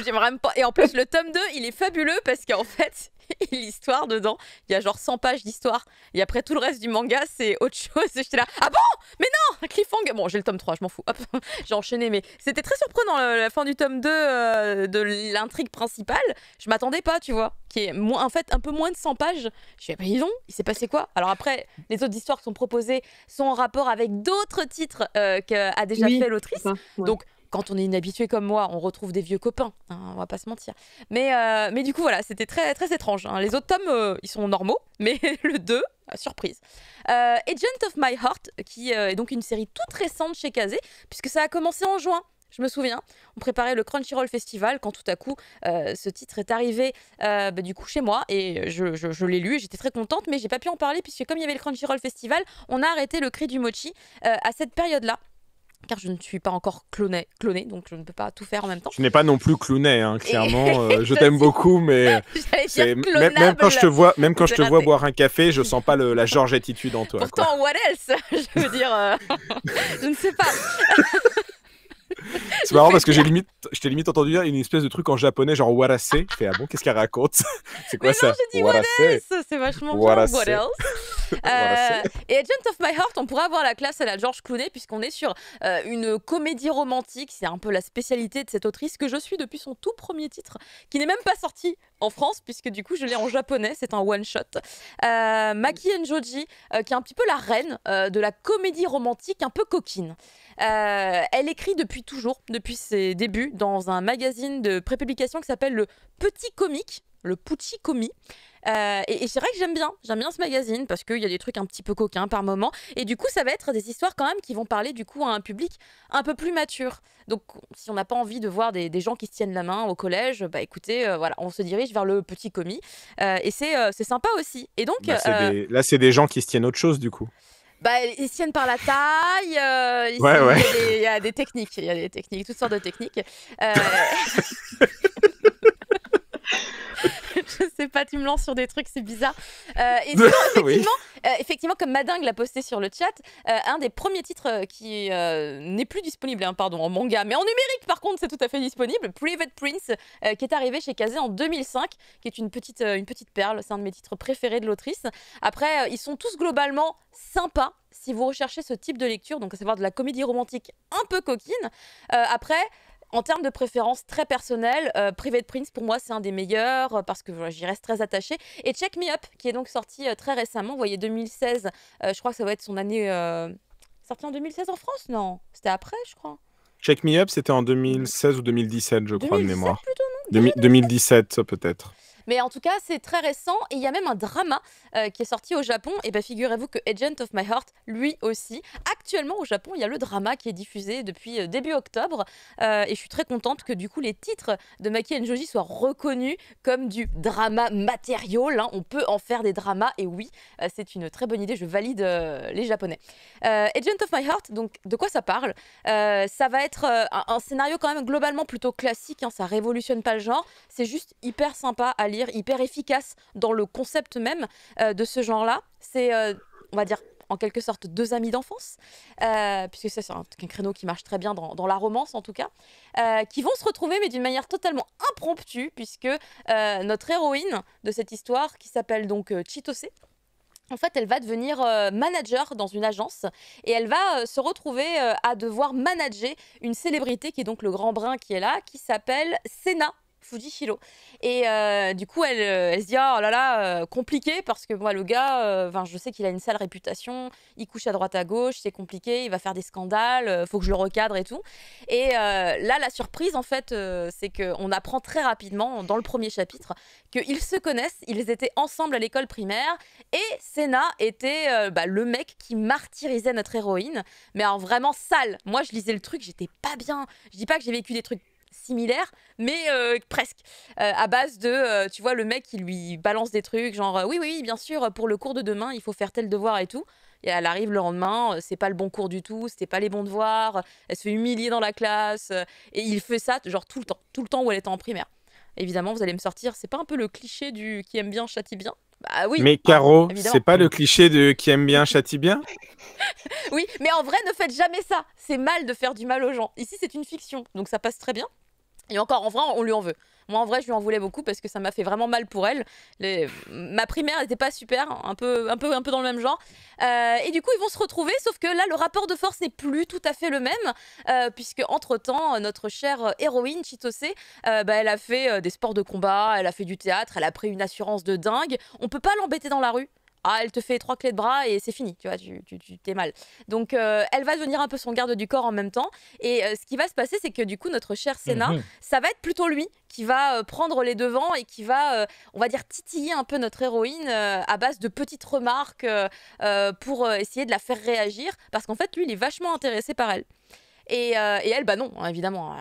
J'aime vraiment pas. Et en plus, le tome 2, il est fabuleux parce qu'en fait, l'histoire dedans, il y a genre 100 pages d'histoire. Et après, tout le reste du manga, c'est autre chose. Et j'étais là, ah bon? Mais non, cliffhanger. Bon, j'ai le tome 3, je m'en fous. Hop, j'ai enchaîné, mais c'était très surprenant la fin du tome 2 de l'intrigue principale. Je m'attendais pas, tu vois, qui est en fait un peu moins de 100 pages. Je suis dit, bah il s'est passé quoi? Alors après, les autres histoires qui sont proposées sont en rapport avec d'autres titres qu'a déjà fait l'autrice. Ouais. Donc, quand on est inhabitué comme moi, on retrouve des vieux copains, hein, on va pas se mentir. Mais du coup, voilà, c'était très, très étrange. Hein. Les autres tomes, ils sont normaux, mais le 2, surprise. Agent of My Heart, qui est donc une série toute récente chez Kazé, puisque ça a commencé en juin. Je me souviens, on préparait le Crunchyroll Festival quand tout à coup ce titre est arrivé du coup chez moi et je l'ai lu et j'étais très contente, mais j'ai pas pu en parler puisque comme il y avait le Crunchyroll Festival, on a arrêté le cri du mochi à cette période-là. Car je ne suis pas encore clonée, donc je ne peux pas tout faire en même temps. Tu n'es pas non plus clownée, hein, clairement. Je t'aime beaucoup, mais même quand je te vois boire un café, je sens pas la George-attitude en toi. Pourtant, what else? Je veux dire, je ne sais pas. C'est marrant parce que je t'ai limite entendu dire une espèce de truc en japonais, genre warase. Je fais, ah bon, qu'est-ce qu'elle raconte? C'est quoi ça? J'ai dit warase, c'est vachement bien. What else? Et Agent of My Heart, on pourrait avoir la classe à la George Clooney puisqu'on est sur une comédie romantique. C'est un peu la spécialité de cette autrice que je suis depuis son tout premier titre, qui n'est même pas sorti en France puisque du coup je l'ai en japonais. C'est un one shot. Maki Enjoji, qui est un petit peu la reine de la comédie romantique un peu coquine. Elle écrit depuis toujours, depuis ses débuts, dans un magazine de prépublication qui s'appelle le Petit Comique, le Puchi Komi. Et c'est vrai que j'aime bien ce magazine parce qu'il y a des trucs un petit peu coquins par moment et du coup ça va être des histoires quand même qui vont parler du coup à un public un peu plus mature. Donc si on n'a pas envie de voir des gens qui se tiennent la main au collège, bah écoutez, voilà, on se dirige vers le Petit Komi et c'est sympa aussi. Et donc là c'est des gens qui se tiennent autre chose du coup. Bah, ils se tiennent par la taille, il y a des techniques, toutes sortes de techniques. Je sais pas, tu me lances sur des trucs, c'est bizarre. Et sinon, effectivement, comme Madingue l'a posté sur le chat, un des premiers titres qui n'est plus disponible, en manga, mais en numérique par contre, c'est tout à fait disponible, Private Prince, qui est arrivé chez Kazé en 2005, qui est une petite perle, c'est un de mes titres préférés de l'autrice. Après, ils sont tous globalement sympas si vous recherchez ce type de lecture, donc à savoir de la comédie romantique un peu coquine. Après, en termes de préférence très personnelle, Private Prince pour moi c'est un des meilleurs parce que j'y reste très attachée. Et Check Me Up qui est donc sorti très récemment, vous voyez 2016, je crois que ça va être son année... Sorti en 2016 en France? Non, c'était après je crois. Check Me Up c'était en 2016 ou 2017 je crois de mémoire. Plutôt, non 2017 peut-être. Mais en tout cas, c'est très récent et il y a même un drama qui est sorti au Japon. Et bien, figurez-vous que Agent of My Heart, lui aussi. Actuellement, au Japon, il y a le drama qui est diffusé depuis début octobre. Et je suis très contente que du coup, les titres de Maki Joji soient reconnus comme du drama matériel. Hein. On peut en faire des dramas et oui, c'est une très bonne idée. Je valide les Japonais. Agent of My Heart, donc de quoi ça parle? Ça va être un scénario quand même globalement plutôt classique. Hein, ça révolutionne pas le genre. C'est juste hyper sympa à lire, hyper efficace dans le concept même de ce genre-là. C'est, on va dire, en quelque sorte, deux amis d'enfance, puisque c'est un créneau qui marche très bien dans la romance, en tout cas, qui vont se retrouver, mais d'une manière totalement impromptue, puisque notre héroïne de cette histoire, qui s'appelle donc Chitose, en fait, elle va devenir manager dans une agence et elle va se retrouver à devoir manager une célébrité qui est donc le grand brun qui est là, qui s'appelle Sena Fujishiro. Et du coup, elle se dit oh là là, compliqué parce que moi, le gars, je sais qu'il a une sale réputation, il couche à droite à gauche, c'est compliqué, il va faire des scandales, faut que je le recadre et tout. Et là, la surprise, en fait, c'est qu'on apprend très rapidement, dans le premier chapitre, qu'ils se connaissent, ils étaient ensemble à l'école primaire et Sena était le mec qui martyrisait notre héroïne, mais alors vraiment sale. Moi, je lisais le truc, j'étais pas bien. Je dis pas que j'ai vécu des trucs similaire, mais presque. À base de, tu vois, le mec qui lui balance des trucs, genre oui, bien sûr, pour le cours de demain, il faut faire tel devoir et tout. Et elle arrive le lendemain, c'est pas le bon cours du tout, c'était pas les bons devoirs, elle se fait humilier dans la classe, et il fait ça, genre tout le temps où elle était en primaire. Évidemment, vous allez me sortir, c'est pas un peu le cliché du qui aime bien châtie bien? Bah oui. Mais Caro, c'est pas le cliché de qui aime bien châtie bien? Oui, mais en vrai, ne faites jamais ça. C'est mal de faire du mal aux gens. Ici, c'est une fiction, donc ça passe très bien. Et encore, en vrai, on lui en veut. Moi, en vrai, je lui en voulais beaucoup parce que ça m'a fait vraiment mal pour elle. Ma primaire n'était pas super, un peu dans le même genre. Et du coup, ils vont se retrouver, sauf que là, le rapport de force n'est plus tout à fait le même, puisque entre-temps, notre chère héroïne, Chitose, elle a fait des sports de combat, elle a fait du théâtre, elle a pris une assurance de dingue. On peut pas l'embêter dans la rue. Ah, elle te fait 3 clés de bras et c'est fini, tu vois, tu t'es mal. Donc, elle va devenir un peu son garde du corps en même temps. Et ce qui va se passer, c'est que du coup, notre cher Sena, ça va être plutôt lui qui va prendre les devants et qui va, on va dire, titiller un peu notre héroïne à base de petites remarques pour essayer de la faire réagir. Parce qu'en fait, lui, il est vachement intéressé par elle. Et elle, bah non, évidemment,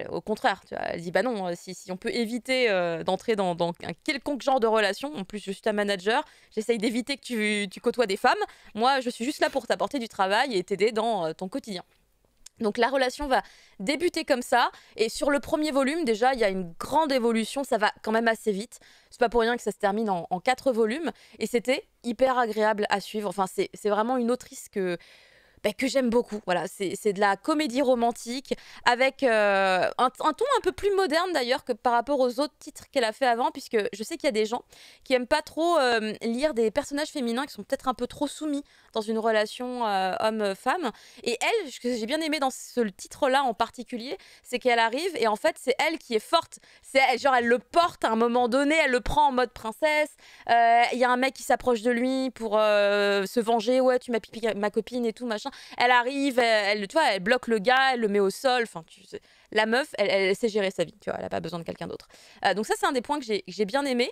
au contraire, tu vois, elle dit bah non, si on peut éviter d'entrer dans un quelconque genre de relation, en plus je suis ta manager, j'essaye d'éviter que tu côtoies des femmes, moi je suis juste là pour t'apporter du travail et t'aider dans ton quotidien. Donc la relation va débuter comme ça, et sur le premier volume, déjà, il y a une grande évolution, ça va quand même assez vite. C'est pas pour rien que ça se termine en 4 volumes, et c'était hyper agréable à suivre. Enfin, c'est vraiment une autrice que j'aime beaucoup. Voilà, c'est de la comédie romantique avec un ton un peu plus moderne d'ailleurs que par rapport aux autres titres qu'elle a fait avant, puisque je sais qu'il y a des gens qui aiment pas trop lire des personnages féminins qui sont peut-être un peu trop soumis dans une relation homme-femme. Et elle, ce que j'ai bien aimé dans ce titre-là en particulier, c'est qu'elle arrive et en fait c'est elle qui est forte. C'est genre elle le porte à un moment donné, elle le prend en mode princesse. Il y a un mec qui s'approche de lui pour se venger. Ouais, tu m'as piqué ma copine et tout machin. Elle arrive, tu vois, elle bloque le gars, elle le met au sol. Enfin, la meuf, elle sait gérer sa vie. Tu vois, elle n'a pas besoin de quelqu'un d'autre. Donc ça, c'est un des points que j'ai bien aimé.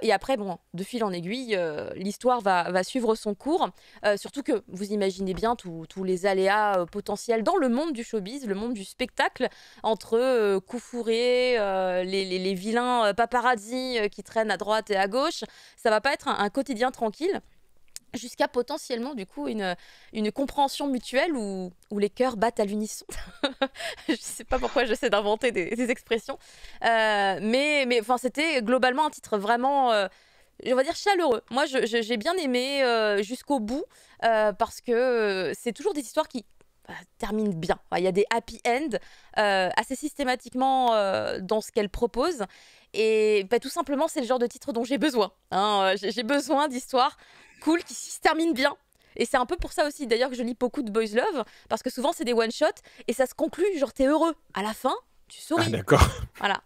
Et après, bon, de fil en aiguille, l'histoire va suivre son cours. Surtout que vous imaginez bien tous les aléas potentiels dans le monde du showbiz, le monde du spectacle, entre coups fourrés, les vilains paparazzi qui traînent à droite et à gauche. Ça va pas être un quotidien tranquille. jusqu'à potentiellement du coup une compréhension mutuelle où les cœurs battent à l'unisson. Je sais pas pourquoi j'essaie d'inventer des expressions. Mais enfin, c'était globalement un titre vraiment, on va dire, chaleureux. Moi, j'ai bien aimé jusqu'au bout parce que c'est toujours des histoires qui terminent bien. Il y a des happy end assez systématiquement dans ce qu'elle propose. Et tout simplement, c'est le genre de titre dont j'ai besoin. Hein. J'ai besoin d'histoires cool qui se terminent bien. Et c'est un peu pour ça aussi, d'ailleurs, que je lis beaucoup de Boys Love, parce que souvent, c'est des one-shots, et ça se conclut, genre, t'es heureux. À la fin, tu souris. Ah, d'accord. Voilà.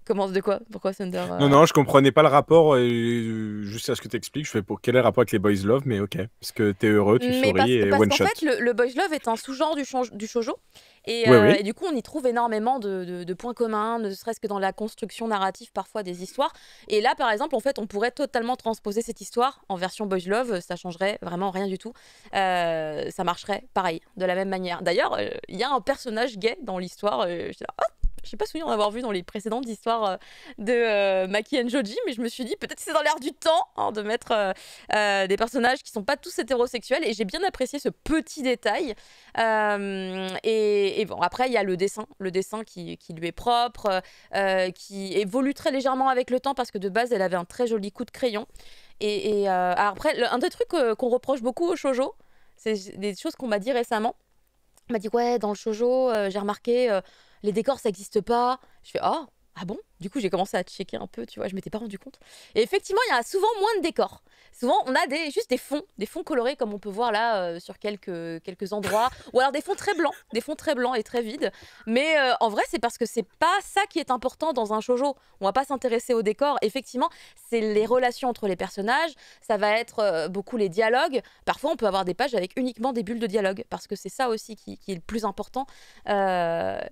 Comment, de quoi? Pourquoi Thunder Non, je comprenais pas le rapport, juste à ce que tu expliques, je fais pour quel est le rapport avec les Boys Love, mais ok. Parce que t'es heureux, tu souris et one shot. Parce qu'en fait, le Boys Love est un sous-genre du shoujo. Et, Oui. et du coup, on y trouve énormément de points communs, ne serait-ce que dans la construction narrative parfois des histoires. Et là, par exemple, en fait, on pourrait totalement transposer cette histoire en version Boys Love, ça changerait vraiment rien du tout. Ça marcherait pareil, de la même manière. D'ailleurs, il y a un personnage gay dans l'histoire. J'étais là, je n'ai pas souvenir d'en avoir vu dans les précédentes histoires de Maki and Joji, mais je me suis dit peut-être que c'est dans l'air du temps de mettre des personnages qui sont pas tous hétérosexuels, et j'ai bien apprécié ce petit détail. Et bon, après il y a le dessin qui lui est propre, qui évolue très légèrement avec le temps parce que de base elle avait un très joli coup de crayon. Et après, un des trucs qu'on reproche beaucoup au shoujo, c'est des choses qu'on m'a dit récemment. On m'a dit ouais, dans le shoujo, j'ai remarqué les décors ça n'existe pas. Je fais ah bon. Du coup j'ai commencé à checker un peu, tu vois, je m'étais pas rendu compte. Et effectivement il y a souvent moins de décors. Souvent on a juste des fonds colorés comme on peut voir là sur quelques endroits, ou alors des fonds très blancs et très vides. Mais en vrai c'est parce que c'est pas ça qui est important dans un shoujo. On va pas s'intéresser au décor. Effectivement c'est les relations entre les personnages, ça va être beaucoup les dialogues. Parfois on peut avoir des pages avec uniquement des bulles de dialogue parce que c'est ça aussi qui est le plus important.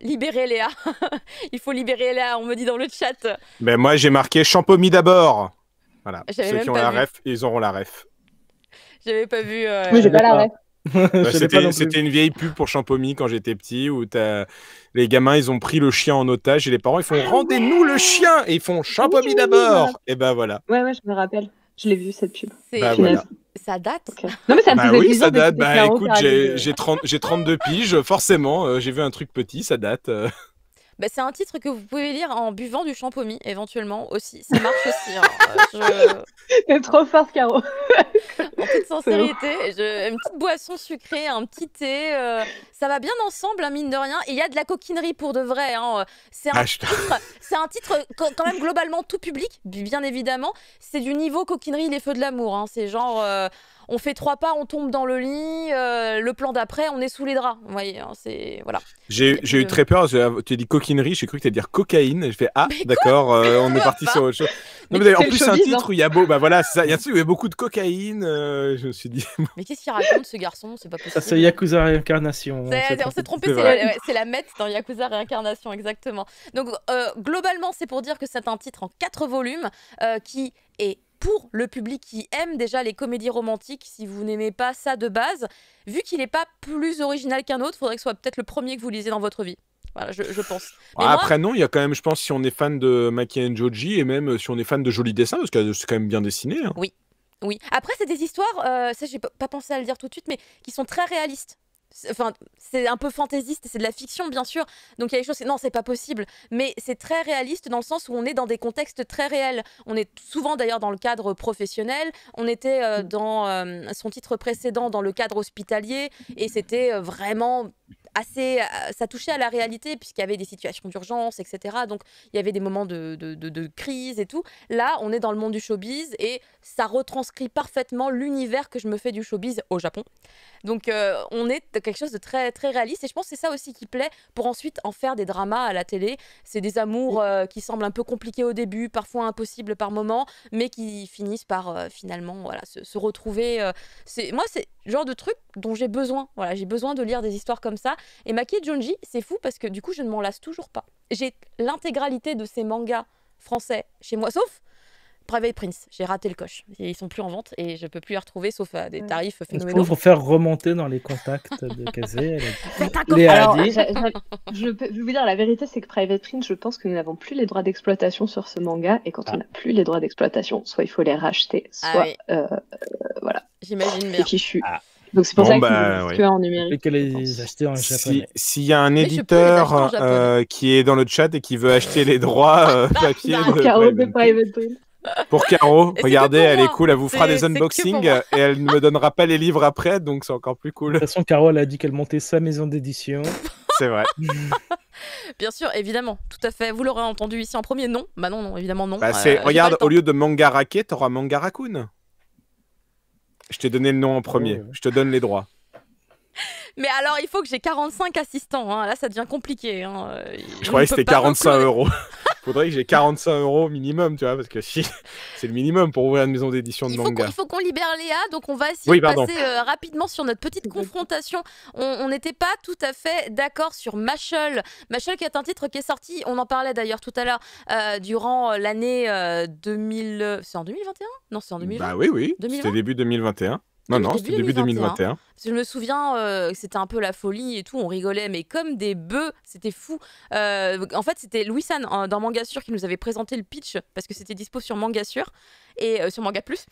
Libérer Léa. Il faut libérer Léa, on me dit dans le chat. Ben moi j'ai marqué Champomy d'abord. Voilà. Ceux qui ont la vu. ref, ils auront la ref. J'avais pas vu. Oui, j'ai pas la ref. C'était une vieille pub pour Champomy quand j'étais petit où les gamins ils ont pris le chien en otage et les parents ils font rendez-nous le chien et ils font Champomy d'abord. Et ben voilà. Ouais, je me rappelle. Je l'ai vu cette pub. Voilà. Ça date. Okay. Non mais ça me faisait oui, plaisir. Ça date. Écoute, j'ai 32 piges, forcément. J'ai vu un truc petit, ça date. C'est un titre que vous pouvez lire en buvant du champomy, éventuellement aussi. Ça marche aussi. Hein. T'es trop forte, Caro. En toute sincérité, une petite boisson sucrée, un petit thé, ça va bien ensemble, hein, mine de rien. Et il y a de la coquinerie pour de vrai. Hein. C'est un titre quand même globalement tout public, bien évidemment. C'est du niveau coquinerie, les feux de l'amour. Hein. C'est genre... on fait 3 pas, on tombe dans le lit, le plan d'après, on est sous les draps. Vous voyez, hein, c'est... Voilà. J'ai eu très peur, tu as dit coquinerie, j'ai cru que tu allais dire cocaïne. Je fais d'accord, on est parti sur autre chose. Non, mais en plus, c'est un titre où il y a il y a beaucoup de cocaïne. Je me suis dit... Mais qu'est-ce qu'il raconte, ce garçon? C'est pas possible. Ça, c'est Yakuza Réincarnation. On s'est trompé, c'est la Met dans Yakuza Réincarnation, exactement. Donc, globalement, c'est pour dire que c'est un titre en 4 volumes qui est pour le public qui aime déjà les comédies romantiques. Si vous n'aimez pas ça de base, vu qu'il n'est pas plus original qu'un autre, il faudrait que ce soit peut-être le premier que vous lisez dans votre vie. Voilà, je pense. Après, non, il y a quand même, je pense, si on est fan de Maki and Joji, et même si on est fan de jolis dessins, parce que c'est quand même bien dessiné. Hein. Oui. Après, c'est des histoires, ça, j'ai pas pensé à le dire tout de suite, mais qui sont très réalistes. Enfin, c'est un peu fantaisiste, c'est de la fiction bien sûr, donc il y a des choses, non c'est pas possible, mais c'est très réaliste dans le sens où on est dans des contextes très réels. On est souvent d'ailleurs dans le cadre professionnel, on était dans son titre précédent dans le cadre hospitalier, et c'était vraiment assez, ça touchait à la réalité puisqu'il y avait des situations d'urgence, etc. Donc il y avait des moments de crise et tout. Là, on est dans le monde du showbiz et ça retranscrit parfaitement l'univers que je me fais du showbiz au Japon. Donc on est quelque chose de très, très réaliste, et je pense que c'est ça aussi qui plaît pour ensuite en faire des dramas à la télé. C'est des amours qui semblent un peu compliqués au début, parfois impossibles par moments, mais qui finissent par finalement se retrouver. Moi, c'est le genre de truc dont j'ai besoin. Voilà, j'ai besoin de lire des histoires comme ça. Et Maki Junji, c'est fou parce que du coup, je ne m'en lasse toujours pas. J'ai l'intégralité de ces mangas français chez moi, sauf Private Prince, j'ai raté le coche. Ils sont plus en vente et je peux plus les retrouver sauf à des tarifs Est-ce phénoménaux. qu'on va faire remonter dans les contacts de Kazé? Alors, je vais vous dire, la vérité, c'est que Private Prince, je pense que nous n'avons plus les droits d'exploitation sur ce manga, et quand on n'a plus les droits d'exploitation, soit il faut les racheter, soit voilà. J'imagine bien. C'est fichu. Donc c'est pour ça que en numérique. Et qu'elle les acheter en japonais. S'il y a un éditeur qui est dans le chat et qui veut acheter les droits papier de Private Prince. Pour Caro, regardez, elle est cool, elle vous fera des unboxings et elle ne me donnera pas les livres après, donc c'est encore plus cool. De toute façon, Caro, elle a dit qu'elle montait sa maison d'édition. C'est vrai. Bien sûr, évidemment, tout à fait. Vous l'aurez entendu ici en premier, non. Bah non, évidemment non. Regarde, au lieu de Mangarake, t'auras Mangarakun. Je t'ai donné le nom en premier, je te donne les droits. Mais alors, il faut que j'ai 45 assistants, hein. Là ça devient compliqué. Hein. Je croyais que c'était 45 €. Faudrait que j'ai 45 € minimum, tu vois, parce que c'est le minimum pour ouvrir une maison d'édition de manga. Il faut qu'on libère Léa, donc on va essayer de passer rapidement sur notre petite confrontation. On n'était pas tout à fait d'accord sur Mashle. Mashle qui est un titre qui est sorti, on en parlait d'ailleurs tout à l'heure, durant l'année 2000... C'est en 2021 ? Non, c'est en 2020. Bah oui, c'était début 2021. Non, c'était début 2021. Parce que je me souviens, c'était un peu la folie et tout, on rigolait, mais comme des bœufs, c'était fou. En fait, c'était Louis-San dans Mangasure qui nous avait présenté le pitch, parce que c'était dispo sur Mangasure, et sur Manga Plus.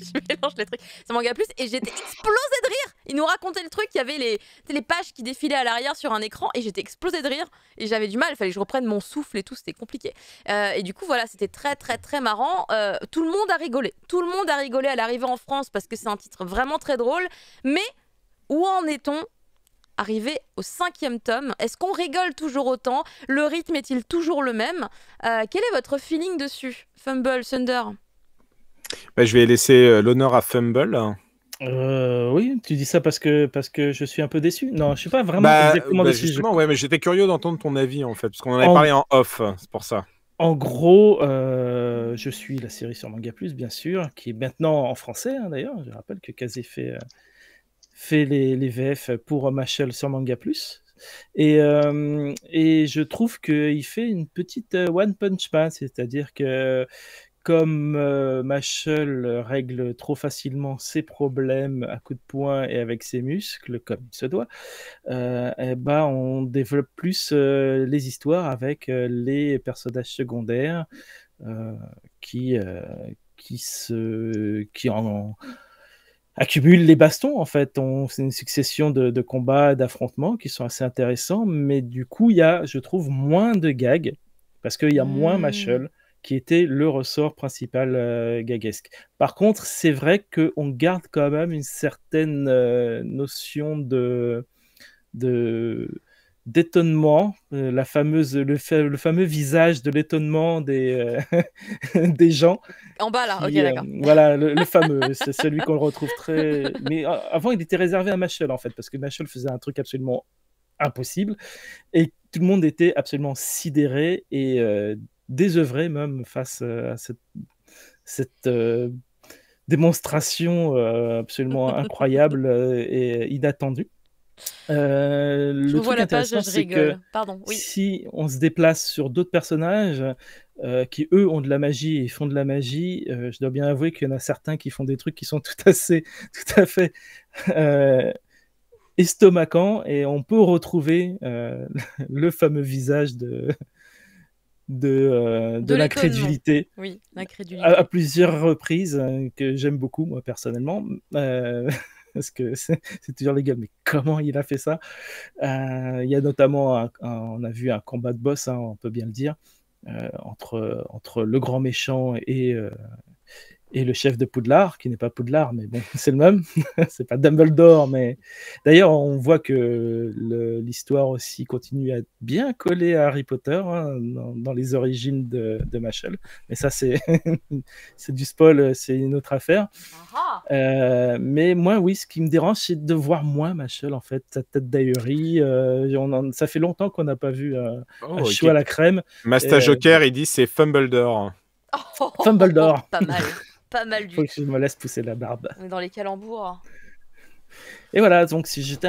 Je mélange les trucs. Sur Manga Plus, et j'étais explosée de rire. Il nous racontait le truc, il y avait les pages qui défilaient à l'arrière sur un écran, et j'étais explosée de rire, et j'avais du mal, il fallait que je reprenne mon souffle et tout, c'était compliqué. Et du coup, voilà, c'était très très très marrant. Tout le monde a rigolé. Tout le monde a rigolé à l'arrivée en France, parce que c'est un titre vraiment très drôle. Mais où en est-on arrivé au 5e tome? Est-ce qu'on rigole toujours autant? Le rythme est-il toujours le même? Quel est votre feeling dessus, Fumble, Thunder? Je vais laisser l'honneur à Fumble. Oui, tu dis ça parce que je suis un peu déçu. Non, je suis pas vraiment exactement déçu. Justement, mais j'étais curieux d'entendre ton avis en fait, parce qu'on en avait parlé en off, c'est pour ça. En gros, je suis la série sur Manga Plus, bien sûr, qui est maintenant en français, hein, d'ailleurs. Je rappelle que Kazé fait les VF pour Mashle sur Manga Plus. Et je trouve qu'il fait une petite One Punch Man, c'est-à-dire que comme Mashle règle trop facilement ses problèmes à coups de poing et avec ses muscles, comme il se doit, on développe plus les histoires avec les personnages secondaires qui en accumulent les bastons, en fait. C'est une succession de combats, d'affrontements qui sont assez intéressants, mais du coup, il y a, je trouve, moins de gags, parce qu'il y a moins Mashle, qui était le ressort principal gaguesque. Par contre, c'est vrai qu'on garde quand même une certaine notion d'étonnement, le fameux visage de l'étonnement des gens. En bas là, ok, d'accord. Voilà, le fameux, c'est celui qu'on retrouve très... Mais avant, il était réservé à Mashle, en fait, parce que Mashle faisait un truc absolument impossible, et tout le monde était absolument sidéré et désœuvré même face à cette démonstration absolument incroyable et inattendue. Le truc intéressant, c'est que si on se déplace sur d'autres personnages qui, eux, ont de la magie et font de la magie, je dois bien avouer qu'il y en a certains qui font des trucs qui sont tout à fait estomacants, et on peut retrouver le fameux visage de l'incrédulité, à plusieurs reprises, que j'aime beaucoup, moi, personnellement, parce que c'est toujours légal, mais comment il a fait ça? Il y a notamment, on a vu un combat de boss, hein, on peut bien le dire, entre le grand méchant et le chef de Poudlard, qui n'est pas Poudlard, mais bon, c'est le même. C'est pas Dumbledore, mais d'ailleurs, on voit que l'histoire aussi continue à bien coller à Harry Potter, hein, dans les origines de Mashle. Mais ça, c'est du spoil, c'est une autre affaire. Mais moi, oui, ce qui me dérange, c'est de voir moins Mashle, en fait, sa tête d'aillerie. Ça fait longtemps qu'on n'a pas vu un chou à la crème. Master Joker, il dit c'est Fumbledore. Fumbledore. Pas mal. Pas mal du tout. Faut que je me laisse pousser la barbe. On est dans les calembours. Et voilà, donc si j'étais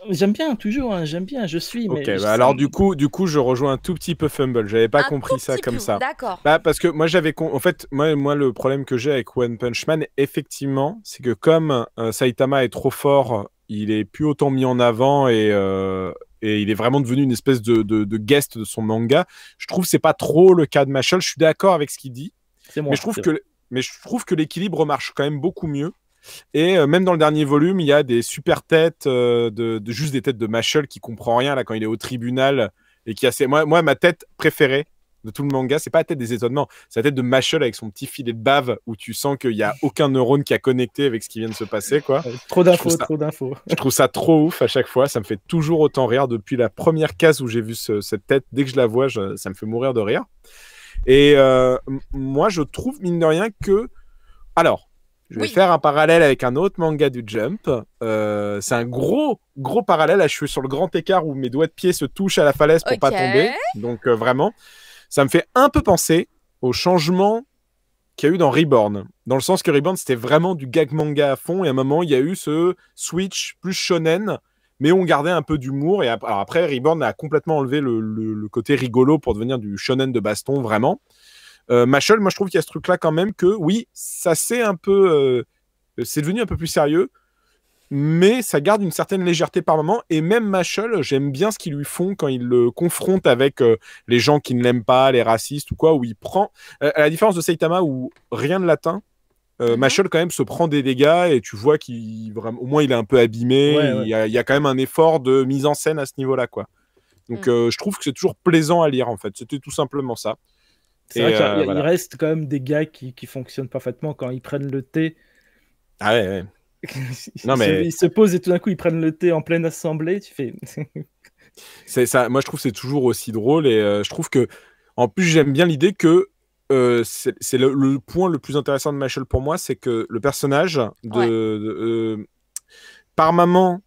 J'aime bien, toujours, hein, j'aime bien, je suis. Ok, Mais bah alors du coup, je rejoins un tout petit peu Fumble. J'avais pas compris ça comme ça. D'accord. Bah, parce que moi, en fait, moi, le problème que j'ai avec One Punch Man, effectivement, c'est que comme Saitama est trop fort, il est plus autant mis en avant et il est vraiment devenu une espèce de guest de son manga. Je trouve que c'est pas trop le cas de Mashle. Je suis d'accord avec ce qu'il dit, c'est moi. mais je trouve que l'équilibre marche quand même beaucoup mieux. Et même dans le dernier volume, il y a des super têtes, juste des têtes de Mashle qui comprend rien là quand il est au tribunal et qui a moi, ma tête préférée de tout le manga, c'est pas la tête des étonnements, c'est la tête de Mashle avec son petit filet de bave où tu sens qu'il y a aucun neurone qui a connecté avec ce qui vient de se passer, quoi. Trop d'infos. Je trouve ça trop ouf à chaque fois, ça me fait toujours autant rire depuis la première case où j'ai vu cette tête. Dès que je la vois, ça me fait mourir de rire. Et moi, je trouve mine de rien que, alors. Je vais faire un parallèle avec un autre manga du Jump. C'est un gros parallèle. Là, je suis sur le grand écart où mes doigts de pied se touchent à la falaise pour pas tomber. Donc vraiment, ça me fait un peu penser au changement qu'il y a eu dans Reborn. Dans le sens que Reborn, c'était vraiment du gag manga à fond. Et à un moment, il y a eu ce switch plus shonen, mais on gardait un peu d'humour. Et alors après, Reborn a complètement enlevé le côté rigolo pour devenir du shonen de baston, vraiment. Mashle, moi je trouve qu'il y a ce truc là quand même que oui, ça c'est un peu c'est devenu un peu plus sérieux, mais ça garde une certaine légèreté par moment. Et même Mashle, j'aime bien ce qu'ils lui font quand il le confronte avec les gens qui ne l'aiment pas, les racistes ou quoi, où il prend à la différence de Saitama où rien ne l'atteint. Mashle quand même se prend des dégâts et tu vois au moins il est un peu abîmé. Il y a quand même un effort de mise en scène à ce niveau là, quoi. Donc je trouve que c'est toujours plaisant à lire, en fait. C'était tout simplement ça. C'est vrai qu'il reste quand même des gars qui fonctionnent parfaitement quand ils prennent le thé. Ah ouais. Ils se posent et tout d'un coup ils prennent le thé en pleine assemblée. Tu fais. C'est ça. Moi je trouve que c'est toujours aussi drôle et je trouve que en plus j'aime bien l'idée que c'est le point le plus intéressant de Mashle pour moi, c'est que le personnage par moment.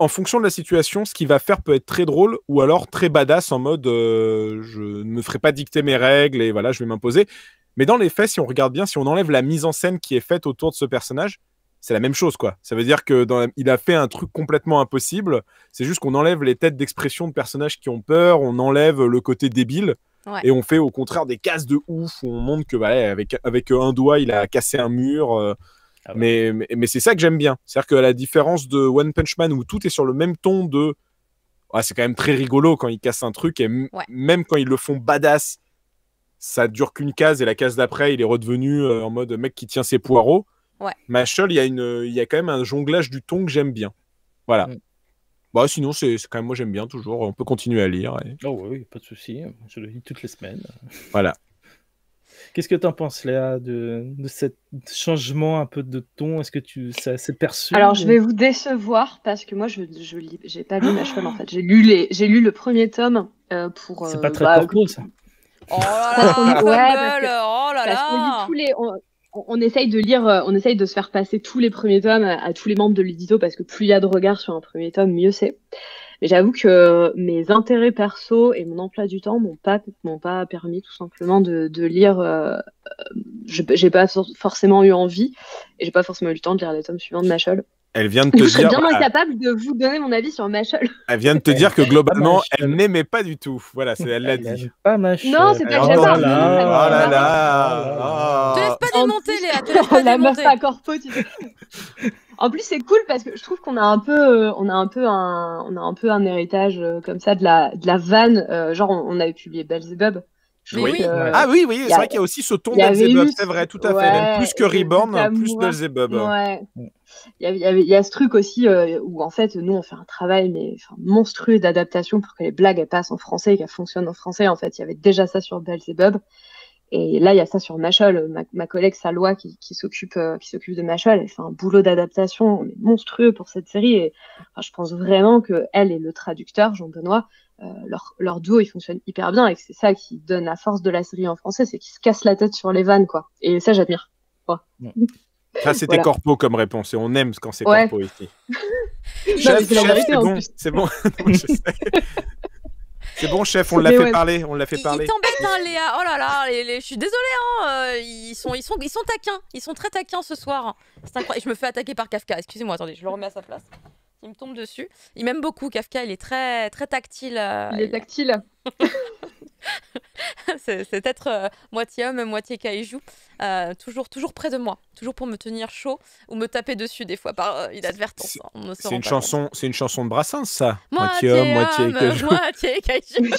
En fonction de la situation, ce qu'il va faire peut être très drôle ou alors très badass en mode je ne me ferai pas dicter mes règles et voilà, je vais m'imposer. Mais dans les faits, si on regarde bien, si on enlève la mise en scène qui est faite autour de ce personnage, c'est la même chose, quoi. Ça veut dire que il a fait un truc complètement impossible. C'est juste qu'on enlève les têtes d'expression de personnages qui ont peur, on enlève le côté débile et on fait au contraire des cases de ouf où on montre que avec un doigt, il a cassé un mur. Mais c'est ça que j'aime bien. C'est-à-dire qu'à la différence de One Punch Man où tout est sur le même ton de... c'est quand même très rigolo quand ils cassent un truc et même quand ils le font badass, ça dure qu'une case et la case d'après, il est redevenu en mode mec qui tient ses poireaux. Mashle, il y a quand même un jonglage du ton que j'aime bien. Voilà. Sinon, c'est quand même, moi j'aime bien toujours. On peut continuer à lire. Oh oui, pas de souci. Je le lis toutes les semaines. Voilà. Qu'est-ce que tu en penses, Léa, de ce changement un peu de ton? Est-ce que ça s'est perçu? Alors, je vais vous décevoir parce que moi, j'ai pas lu Mashle en fait. J'ai lu le premier tome pour. C'est pas très corpo, ça. Oh là là, parce que on essaye de lire, on essaye de se faire passer tous les premiers tomes à tous les membres de l'édito parce que plus il y a de regards sur un premier tome, mieux c'est. Mais j'avoue que mes intérêts perso et mon emploi du temps m'ont pas permis tout simplement de lire. J'ai pas forcément eu envie et j'ai pas forcément eu le temps de lire les tomes suivants de Mashle. Elle vient de te je serais dire. bien incapable de vous donner mon avis sur Mashle. Elle vient de te dire que globalement, elle n'aimait pas du tout. Voilà, elle l'a dit. Pas Mashle. Non, c'est pas que j'aime pas. Oh là là. Te laisse pas démonter, Léa. Te laisse pas la démonter. meuf pas corpo, tu sais. En plus, c'est cool parce que je trouve qu'on a un peu un héritage comme ça de la vanne. Genre, on avait publié Belzebub. Oui. Ah oui, c'est vrai qu'il y a aussi ce ton Belzebub, c'est vrai, tout à fait. Même plus que Reborn, plus Belzebub. Ouais. Il y a ce truc aussi où en fait, nous, on fait un travail monstrueux d'adaptation pour que les blagues elles passent en français et qu'elles fonctionnent en français. En fait, il y avait déjà ça sur Belzebub. Et là, il y a ça sur Mashle. Ma collègue Salwa qui s'occupe de Mashle, elle fait un boulot d'adaptation monstrueux pour cette série. Et je pense vraiment que elle et le traducteur Jean-Benoît, leur duo, il fonctionne hyper bien et que c'est ça qui donne la force de la série en français, c'est qu'ils se cassent la tête sur les vannes, quoi. Et ça, j'admire. Ça, c'était corpo comme réponse et on aime quand c'est corpo ici. Chef, c'est bon. C'est bon, chef, on l'a fait parler. Il t'embête, hein, Léa. Oh là là, je suis désolée. Ils sont taquins. Ils sont très taquins ce soir. C'est incroyable. Je me fais attaquer par Kafka. Excusez-moi, attendez, je le remets à sa place. qui me tombe dessus. Il m'aime beaucoup, Kafka, il est très, très tactile. Il est tactile. C'est peut-être moitié homme, moitié kaiju. Toujours près de moi, toujours pour me tenir chaud ou me taper dessus des fois par inadvertance. C'est une chanson de Brassens, ça. Moitié homme, moitié kaiju. Moitié kaiju.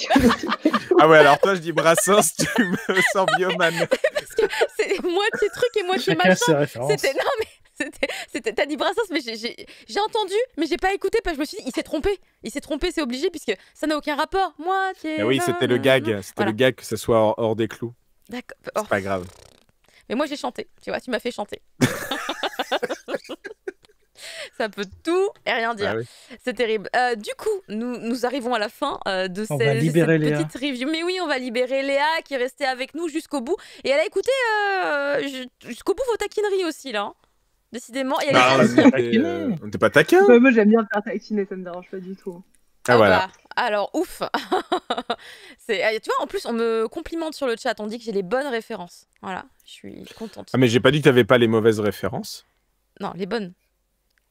Ah ouais, alors toi je dis Brassens, tu me sens Bioman. Parce que c'est moitié truc et moitié Chacun ses machin. références. T'as dit Brassens, mais j'ai entendu, mais j'ai pas écouté parce que je me suis dit, il s'est trompé. Il s'est trompé, c'est obligé, puisque ça n'a aucun rapport. Moitié. Ah oui, c'était le gag. C'était le gag que ça soit hors des clous. D'accord. C'est pas grave. Mais moi j'ai chanté, tu vois, tu m'as fait chanter. Ça peut tout et rien dire. Ah oui. C'est terrible. Du coup, nous arrivons à la fin de On va libérer cette Léa. petite review. Mais oui, on va libérer Léa qui est restée avec nous jusqu'au bout. Et elle a écouté jusqu'au bout vos taquineries aussi, là. Hein. Décidément. Et elle a... On n'était pas taquin. Moi j'aime bien faire taquiner, ça me dérange pas du tout. Ah voilà. Alors, ouf. Tu vois, en plus, on me complimente sur le chat. On dit que j'ai les bonnes références. Voilà, je suis contente. Ah mais j'ai pas dit que t'avais pas les mauvaises références. Non, les bonnes.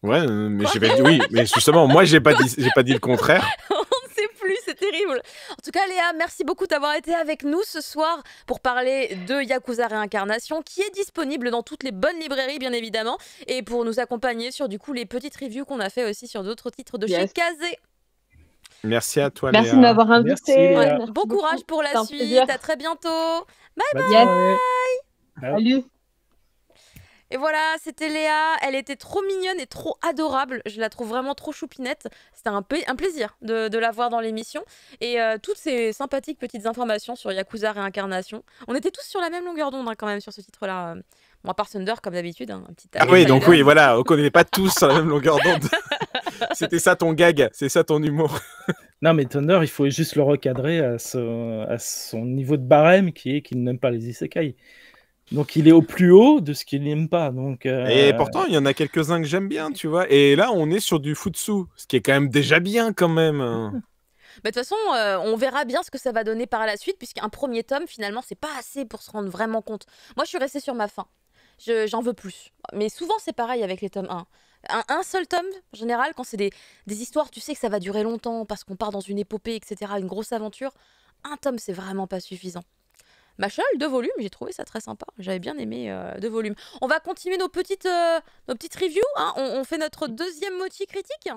Ouais, mais j'ai pas dit oui, mais justement, moi j'ai pas dit le contraire. On ne sait plus, c'est terrible. En tout cas, Léa, merci beaucoup d'avoir été avec nous ce soir pour parler de Yakuza Réincarnation, qui est disponible dans toutes les bonnes librairies, bien évidemment, et pour nous accompagner sur du coup les petites reviews qu'on a fait aussi sur d'autres titres de chez Kazé. Merci à toi, Léa. Merci de m'avoir invité. Merci, Léa. Ouais, bon courage pour la suite. À très bientôt. Bye Bonne soirée. Salut. Et voilà, c'était Léa. Elle était trop mignonne et trop adorable. Je la trouve vraiment trop choupinette. C'était un plaisir de la voir dans l'émission. Et toutes ces sympathiques petites informations sur Yakuza Réincarnation. On était tous sur la même longueur d'onde quand même sur ce titre-là. Bon, à part Thunder, comme d'habitude. Hein, un petit Ah oui, donc oui, voilà, on connaît pas tous sur la même longueur d'onde. C'était ça ton gag, c'est ça ton humour. Non, mais Thunder, il faut juste le recadrer à son niveau de barème qui est qu'il n'aime pas les isekai. Donc il est au plus haut de ce qu'il n'aime pas. Donc, Et pourtant, il y en a quelques-uns que j'aime bien, tu vois. Et là, on est sur du futsu, ce qui est quand même déjà bien, quand même. De toute façon, on verra bien ce que ça va donner par la suite, puisqu'un premier tome, finalement, c'est pas assez pour se rendre vraiment compte. Moi, je suis restée sur ma faim. J'en veux plus. Mais souvent, c'est pareil avec les tomes 1. Un seul tome, en général, quand c'est des histoires, tu sais que ça va durer longtemps, parce qu'on part dans une épopée, etc., une grosse aventure, un tome, c'est vraiment pas suffisant. Machol, 2 volumes, j'ai trouvé ça très sympa. J'avais bien aimé 2 volumes. On va continuer nos petites reviews. Hein. On fait notre deuxième motif critique.